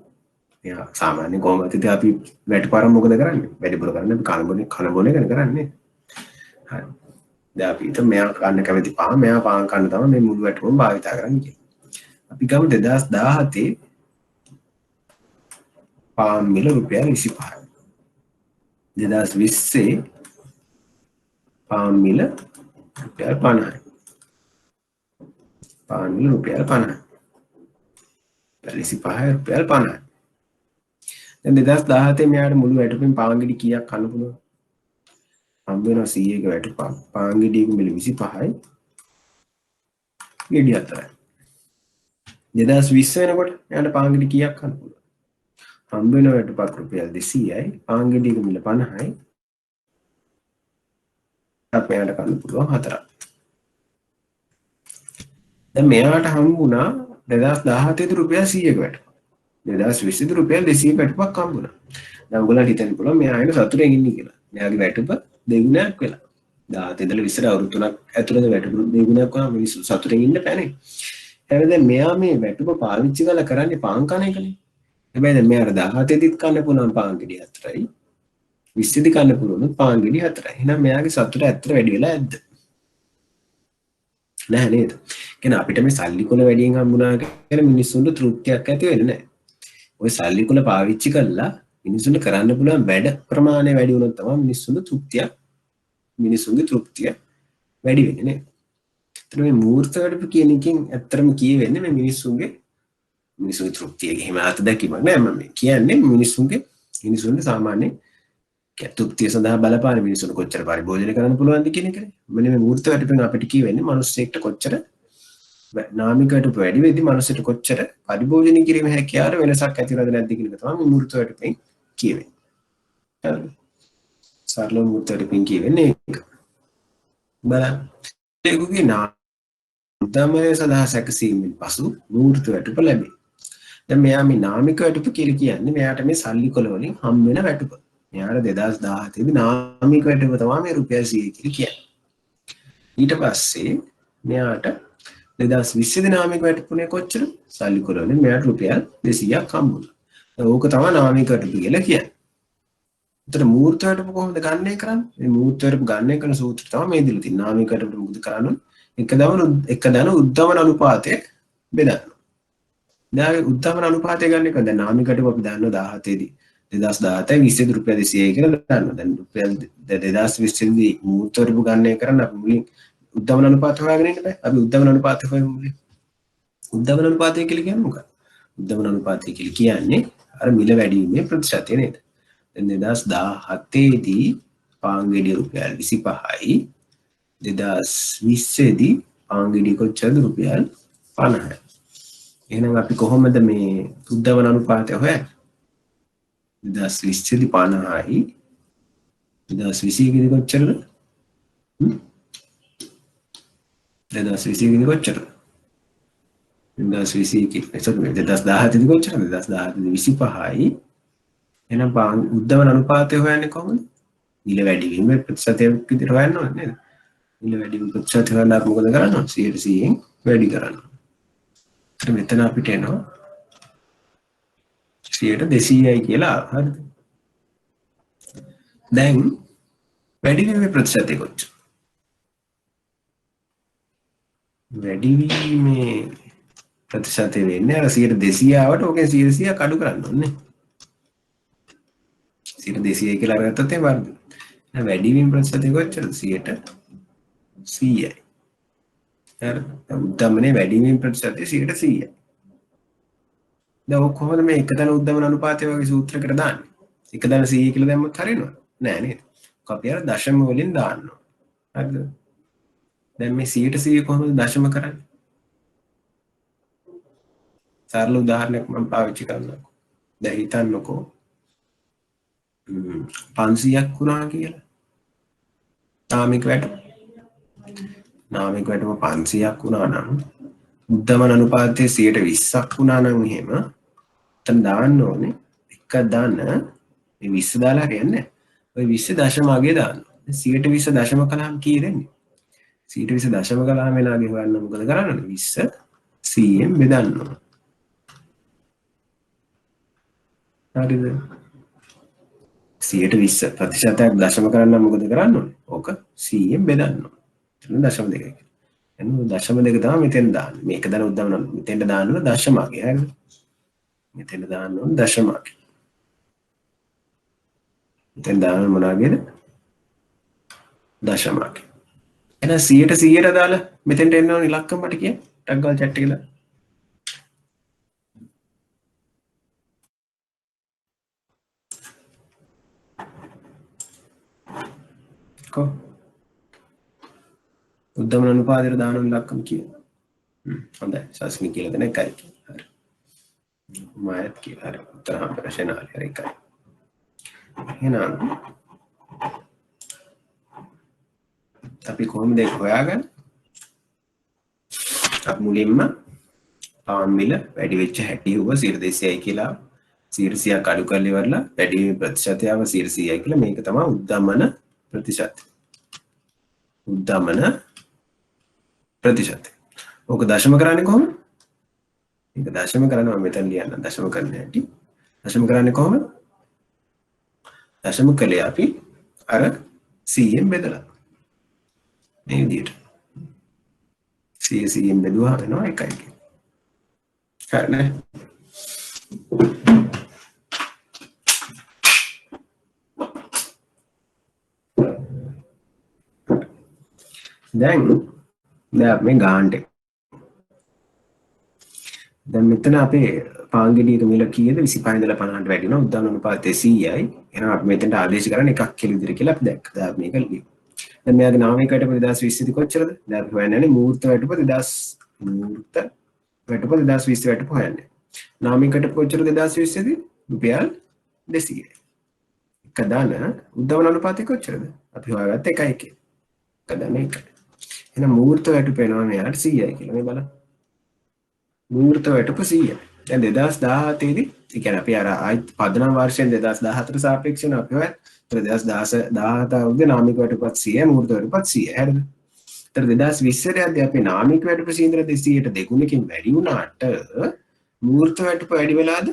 මෙයා සාමාන්‍යයෙන් කොහොමද ඉතින් අපි වැටුප අරන් මොකද කරන්නේ? වැඩිපුර කරන්නේ අපි කන බොන එකනේ කරන්නේ. හරි. දැන් අපි හිතමු මෙයා කන්න කැමති පාන්, මෙයා පාන් කන්න තමයි මේ මුළු වැටුපම භාවිත කරන්නේ කියලා. අපි ගමු 2017 පාන් මිල රුපියල් 25යි. 2020 පාන් මිල රුපියල් 50යි. පාන් මිල රුපියල් 50යි. 25යි රුපියල් 50යි. දැන් 2017 මෙයාට මුළු වැටුපෙන් පාන් ගෙඩි කීයක් කන්න පුළුවන්ද? හම්බ වෙනවා 100ක වැටුපක්. පාන් ගෙඩියක මිල 25යි. ගෙඩි 4යි. 2020 වෙනකොට එයාට පාන් ගෙඩි කීයක් කන්න පුළුවන්ද? හම්බ වෙන වැටුපක් රුපියල් 200යි. පාන් ගෙඩියක මිල 50යි. අපේට කන්න පුළුවන් 4ක්. දැන් මෙයාට හම්බුණා 2017 දී රුපියල් 100ක වැටුපක්. 2020 දී රුපියල් 200ක වැටුපක් හම්බුණා. දැන් ඔයගොල්ලන්ට හිතන්න පුළුවන් මෙයා හින සතුටෙන් ඉන්නේ කියලා. මෙයාගේ වැටුප දෙගුණයක් වෙලා. 17 ඉඳලා 20 අවුරුදු 3ක් ඇතුළත වැටුප දෙගුණයක් වුණා මිනිස්සු සතුටෙන් ඉන්න පැනේ. හැබැයි දැන් මෙයා මේ වැටුප පාවිච්චි කරලා කරන්නේ පාන් කන එකනේ. හැබැයි දැන් මෙයාට 17 දිත් කන්න පුළුවන් පාන් ගෙඩි 4යි. 20 දී කන්න පුළුවන් පාන් ගෙඩි 4යි. එහෙනම් මෙයාගේ සතුට ඇත්තට වැඩි වෙලා ඇද්ද? නෑ නේද? කියන්නේ අපිට මේ සල්ලි කොල වැඩියෙන් හම්බුණා කියලා මිනිස්සුන්ට තෘප්තියක් ඇති වෙන්නේ නෑ. ඔය සල්ලි කොල පාවිච්චි කළා මිනිස්සුන්ට කරන්න පුළුවන් වැඩ ප්‍රමාණය වැඩි වුණොත් තමයි මිනිස්සුන්ගේ තෘප්තිය වැඩි වෙන්නේ නේද? ඒතර මේ මූර්ත වැඩ කියන එකෙන් ඇත්තටම කියවෙන්නේ මේ මිනිස්සුන්ගේ තෘප්තිය එහෙම අත්දැකීමක් නෑ මම කියන්නේ මිනිස්සුන්ගේ සාමාන්‍ය තෘප්තිය සඳහා බලපාන මිනිස්සුන්ට කොච්චර පරිභෝජනය කරන්න පුළුවන්ද කියන එකනේ. මෙන්න මේ මූර්ත වැඩපෙන් අපිට කියවෙන්නේ මිනිස්සෙක්ට කොච්චර නාමික වැඩප වැඩි වෙද්දි මිනිස්සෙට කොච්චර පරිභෝජනය කිරීමේ හැකියාවට වෙනසක් ඇති වෙනවද නැද්ද කියන එක තමයි මේ මූර්ත වැඩපෙන් කියවෙන්නේ. හරිද? සරල මූර්ත වැඩපෙන් කියවෙන්නේ ඒක. බලන්න. ඒකගේ නාමය සඳහා සැකසීමෙන් පසු මූර්ත වැඩප ලැබේ. දැන් මෙයා මේ නාමික වැඩප කියලා කියන්නේ මෙයාට මේ සල්ලි කොල වලින් හම් වෙන වැඩප. මෙයාට 2017 දී නාමික වැටුප තමයි මේ රුපියල් 100 කියලා කියන්නේ. ඊට පස්සේ මෙයාට 2020 දී නාමික වැටුපුනේ කොච්චර? සල්ලි කොලවලින් මෙයාට රුපියල් 200ක් හම්බුණා. ඕක තමයි නාමික වැටුප කියලා කියන්නේ. එතන මූර්ත වැටුප කොහොමද ගණනය කරන්නේ? මේ මූර්ත වැටුප ගණනය කරන සූත්‍රය තමයි මේ දීලා තියෙන්නේ. නාමික වැටුප මොකද කරන්නේ? එක දන උද්දමන අනුපාතය බෙදන්න. දැන් උද්දමන අනුපාතය ගන්න එක දැන් නාමික වැටුප අපි දන්නවා 17 දී 2017 20 රුපියල් 200යි කියලා ගන්නවා. දැන් රුපියල් 2020 දී මූර්ත වැටුප ගණනය කරන්න අපි මුලින් උද්දමන අනුපාතය හොයාගෙන ඉන්න බෑ. අපි උද්දමන අනුපාතය හොයමු මුලින්. උද්දමන අනුපාතය කියලා කියන්නේ මොකක්ද? උද්දමන අනුපාතය කියලා කියන්නේ අර මිල වැඩි වීමේ ප්‍රතිශතය නේද? දැන් 2017 දී පාන් ගෙඩිය රුපියල් 25යි. 2020 දී පාන් ගෙඩිය කොච්චරද? රුපියල් 50යි. එහෙනම් අපි කොහොමද මේ උද්දමන අනුපාතය හොයන්නේ? 2020 දී 50යි. 2020 දී කොච්චරද? 2020 දී කොච්චරද? 2020 2017 දී කොච්චරද? 2017 දී 25යි. එහෙනම් උද්දමන අනුපාතය හොයන්නේ කොහොමද? මිල වැඩි වීම ප්‍රතිශතයක් විදිහට හොයන්න ඕනේ නේද? මිල වැඩි වීම ප්‍රතිශතය හොයන්න අපි මොකද කරන්නේ? 100%න් වැඩි කරනවා. ඊට මෙතන අපිට එනවා 200යි කියලා. හරිද? දැන් වැඩි වීමේ ප්‍රතිශතය කොච්චර? වැඩි වීමේ ප්‍රතිශතය වෙන්නේ අර 200 ආවට ඕකෙන් 100ක් අඩු කරන්න ඕනේ. 200යි කියලා අරගත්තත් එහෙම වර්ධනය. දැන් වැඩි වීම ප්‍රතිශතය කොච්චරද? 100යි. හරිද? උද්දමනයේ වැඩි වීම ප්‍රතිශතය 100යි. දැන් ඔක කොහොමද මේ එක දන උද්දමන අනුපාතය වගේ සූත්‍රයකට දාන්නේ? එක දන 100 කියලා දැම්මොත් හරියනවද? නෑ නේද? අපි අර දශම වලින් දාන්න ඕන. හරිද? දැන් මේ 100ට 100 කොහොමද දශම කරන්නේ? සරල උදාහරණයක් මම පාවිච්චි කරනවා. දැන් හිතන්නකෝ 500ක් වුණා කියලා. නාමික වැටුප 500ක් වුණා නම් උද්දමන අනුපාතය 120ක් වුණා නම් එහෙම එතන දාන්න ඕනේ එක දන මේ 20 දාලා හරියන්නේ ඔය 20 දශම අගේ දාන්න 120 දශම කළාම කී දෙන්නේ 120 දශම කළාම වෙනාගේ හොයන්න මොකද කරන්න ඕනේ 20 100ෙන් බෙදන්න ඕනේ හරිද 120 ප්‍රතිශතයක් දශම කරන්න මොකද කරන්න ඕනේ ඕක 100ෙන් බෙදන්න ඕනේ එතන දශම දෙකයි එන්න දශම දෙක තමයි මෙතෙන් දාන්නේ මේක දැන් උද්දමන මෙතෙන්ට දාන්න ඕන දශමගේ හරිද මෙතෙන්ට දාන්න ඕන දශමගේ මෙතෙන් දාන්න මොනවාගේද දශමගේ එහෙනම් 100ට දාලා මෙතෙන්ට එන්න ඕන ඉලක්කම මට කියන්න ටක් ගාලා chat එකේ को උද්දමන අනුපාතයට දාන ඉලක්කම කියන හොඳයි සාස්නි කියලා දෙන එකයි හරි මායත් කියලා හරි උත්තර ප්‍රශ්නාලය හරි එකයි එහෙනම් අපි කොහොමද ඒක හොයාගන්නේ අපි මුලින්ම පාන් මිල වැඩි වෙච්ච හැටි හුව 200යි කියලා 100ක් අඩු කරලා ඉවරලා වැඩි ප්‍රතිශතයව 100යි කියලා මේක තමයි උද්දමන प्रतिशत උද්දමන प्रतिशत ඕක දශම කරන්නේ කොහොමද මේක දශම කරනවා මම මෙතන ලියන්න දශම කරන්න හැටි දශම කරන්නේ කොහොමද දශම කළේ අපි අර 100ෙන් බෙදලා මේ විදිහට 100ෙන් බෙදුවා වෙනවා 1යි හරිනේ දැන් මේ ගානට දැන් මෙතන අපේ පාන් ගෙඩියක මිල කීයද 25 ඉඳලා 50ට වැඩි වෙනවා උද්දාන අනුපාතය 100යි එහෙනම් අපි මෙතනට ආදේශ කරන්නේ එකක් කියලා විදිහට කියලා අපි දැක්කා දැන් මේක ලියමු දැන් මෙයාගේ නාමික වැටුප 2020 දී කොච්චරද දැන් අපි හොයන්නේ මූර්ත වැටුප 2020 වැටුප හොයන්නේ නාමික වැටුප කොච්චරද 2020 දී රුපියල් 200යි එක දාන උද්දාන අනුපාතය කොච්චරද අපි හොයාගත්ත 1යි එක දාන 1යි එහෙනම් මූර්ත වැටුප එනවා මෙයාට 100යි කියලා මේ බලන්න මූර්ත වැටුප 100යි දැන් 2017 දී ඒ කියන්නේ අපි අර ආයිත් පදනම් වර්ෂයෙන් 2014ට සාපේක්ෂව අපි හොයත් 2017 අවුරුද්දේ නාමික වැටුපත් 100යි මූර්ත වැටුපත් 100යි හරිද? ඒතර 2020 දී අපි නාමික වැටුප 100ට දෙගුණකින් වැඩි වුණාට මූර්ත වැටුප වැඩි වෙලාද?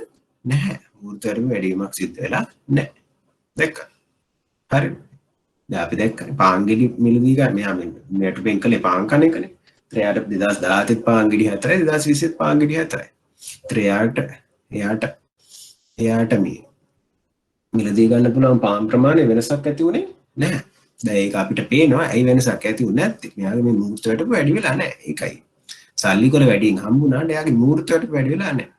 නැහැ. මූර්ත වැටුප වැඩි වීමක් සිද්ධ වෙලා නැහැ. දැක්කද? හරිද? දැන් අපි දැක්කනේ පාන් ගෙඩි මිලදී ගන්න මෙයා මෙයට බෙන් කළේ පාන් කන එකනේ. එයාට 2017 පාන් ගෙඩි 4යි 2020 පාන් ගෙඩි 4යි. එයාට මේ මිලදී ගන්න පුළුවන් පාන් ප්‍රමාණය වෙනසක් ඇති වුණේ නැහැ. දැන් ඒක අපිට පේනවා ඇයි වෙනසක් ඇති වුනේ නැත්තේ. මෙයාගේ මේ මූර්ත වැටුප වැඩි වෙලා නැහැ. ඒකයි. සල්ලි කොල වැඩියෙන් හම්බුණාට එයාගේ මූර්ත වැටුප වැඩි වෙලා නැහැ.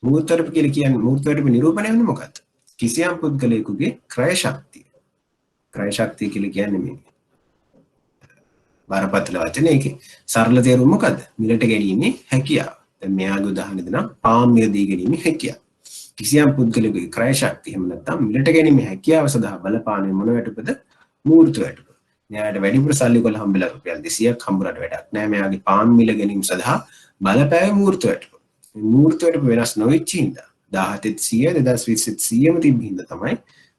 මූර්ත වැටුප කියලා කියන්නේ මූර්ත වැටුප නිරූපණය වෙන්නේ මොකක්ද? කිසියම් පුද්ගලයෙකුගේ ක්‍රය ශක්තිය. ක්‍රය ශක්තිය කියලා කියන්නේ මේ බරපතල වචනේ ඒකේ සරල තේරුම මොකද්ද? මිලට ගැනීමේ හැකියාව. දැන් මෙයාගේ උදාහරණ දෙනවා පාන් මිල දී ගැනීමේ හැකියාව. කිසියම් පුද්ගලයෙකුගේ ක්‍රය ශක්තිය එහෙම නැත්නම් මිලට ගැනීමේ හැකියාව සඳහා බලපාන මොන වැටුපද? මූර්ත වැටුප. මෙයාට වැඩිපුර සල්ලි කොල හම්බෙලා රුපියල් 200ක් හම්බුනට වැඩක් නැහැ. මෙයාගේ පාන් මිල ගැනීම සඳහා බලපෑවේ මූර්ත වැටුප. මූර්ත වැටුප වෙනස් නොවෙච්ච හින්දා 17 100 2020 100ම තිබ්බ හින්දා තමයි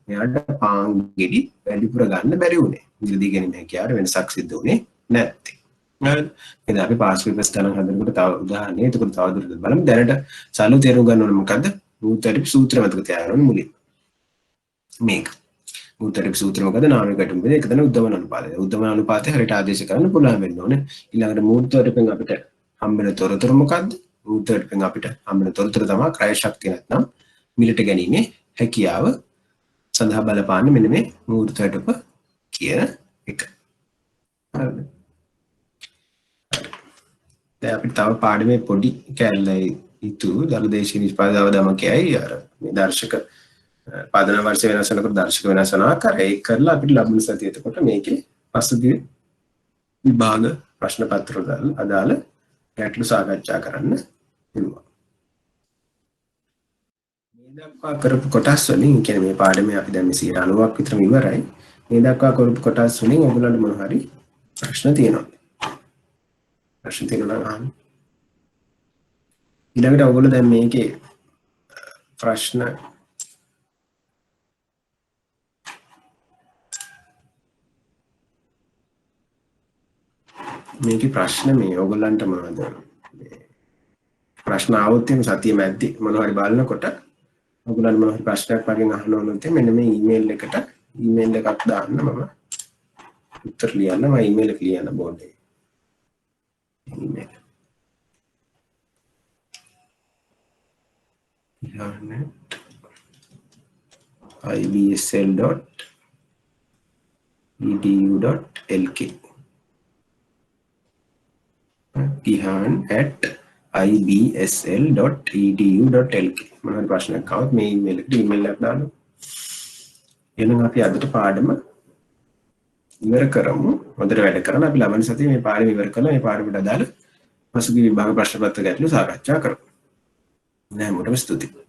මෙයාට පාන් ගෙඩි වැඩිපුර ගන්න බැරි වුණේ. මිලදී ගැනීම හැකියාවට වෙනසක් සිද්ධ වුණේ නැත්තේ. හරිද? එහෙනම් අපි පාස් පේපර්ස් ගණන් හදනකොට තව උදාහරණයක් එතකොට තව දුරට බලමු. දැනට සල්ලු තේරුම් ගන්න ඕනේ මොකද්ද? මූර්ත වැටුප සූත්‍රය මතක තියාගන්න ඕනේ මුලින්. මේක. මූර්ත වැටුප සූත්‍රය මොකද? නාමික වැටුප එක තමයි උද්දමන අනුපාතය. උද්දමන අනුපාතය හරියට ආදේශ කරන්න පුළුවන් වෙන්න ඕනේ. ඊළඟට මූර්ත වැටුපෙන් අපිට හම්බෙන තොරතුරු මොකද්ද? මූර්ත වැටුපෙන් අපිට හම්බෙන තොරතුරු තමයි ක්‍රය ශක්තිය නැත්නම් මිලට ගැනීමේ හැකියාව සඳහා බලපාන්නේ මෙන්න මේ මූර්ත වැටුප කියන එක. හරිද? දැන් අපිට තව පාඩමේ පොඩි කැලලයි ඉතුරු දලදේශීය නිෂ්පාදව දමකයයි අර මේ දර්ශක පදන වර්ෂ වෙනස් වෙනකොට දර්ශක වෙනස් වෙන ආකාරය ඒක කරලා අපිට ලැබුණ සතිය එතකොට මේකේ පසුගිය විභාග ප්‍රශ්න පත්‍ර වල අදාළ ගැටලු සාකච්ඡා කරන්න පුළුවන්. මේ දක්වා කරපු කොටස් වලින් කියන්නේ මේ පාඩමේ අපි දැන් 90ක් විතරම ඉවරයි. මේ දක්වා කරපු කොටස් වලින් ඔයගොල්ලන්ට මොන හරි ප්‍රශ්න තියෙනවා. ප්‍රශ්න තියෙනවා නම් අහන්න. ඊළඟට ඔයගොල්ලෝ දැන් මේකේ ප්‍රශ්න මේකේ ප්‍රශ්න මේ ඕගොල්ලන්ට මොනවද ප්‍රශ්න આવොත් එimhe සතිය මැද්දේ මොනවා හරි බලනකොට ඔයගොල්ලන් මොනවා හරි ප්‍රශ්නයක් වගේ අහන්න ඕනොත් මෙන්න මේ ඊමේල් එකට ඊමේල් එකක් දාන්න මම උත්තර ලියන්න මම ඊමේල් එක ලියන්න බෝඩ් එකේ ඊමේල් ibsl.edu.lk gihan@ibsl.edu.lk මොනවාරි ප්‍රශ්නයක් આવොත් මේ ඊමේල් එකට ඊමේල් එකක් දාන්න. එහෙනම් අපි අදට පාඩම ඉවර කරමු. හොඳට වැඩ කරන අපි ලබන සතියේ මේ පාඩම ඉවර කරලා මේ පාඩමට අදාළ පසුගිය විභාග ප්‍රශ්න පත්‍ර ගැටළු සාකච්ඡා කරමු. නැහැමෝටම ස්තුතියි.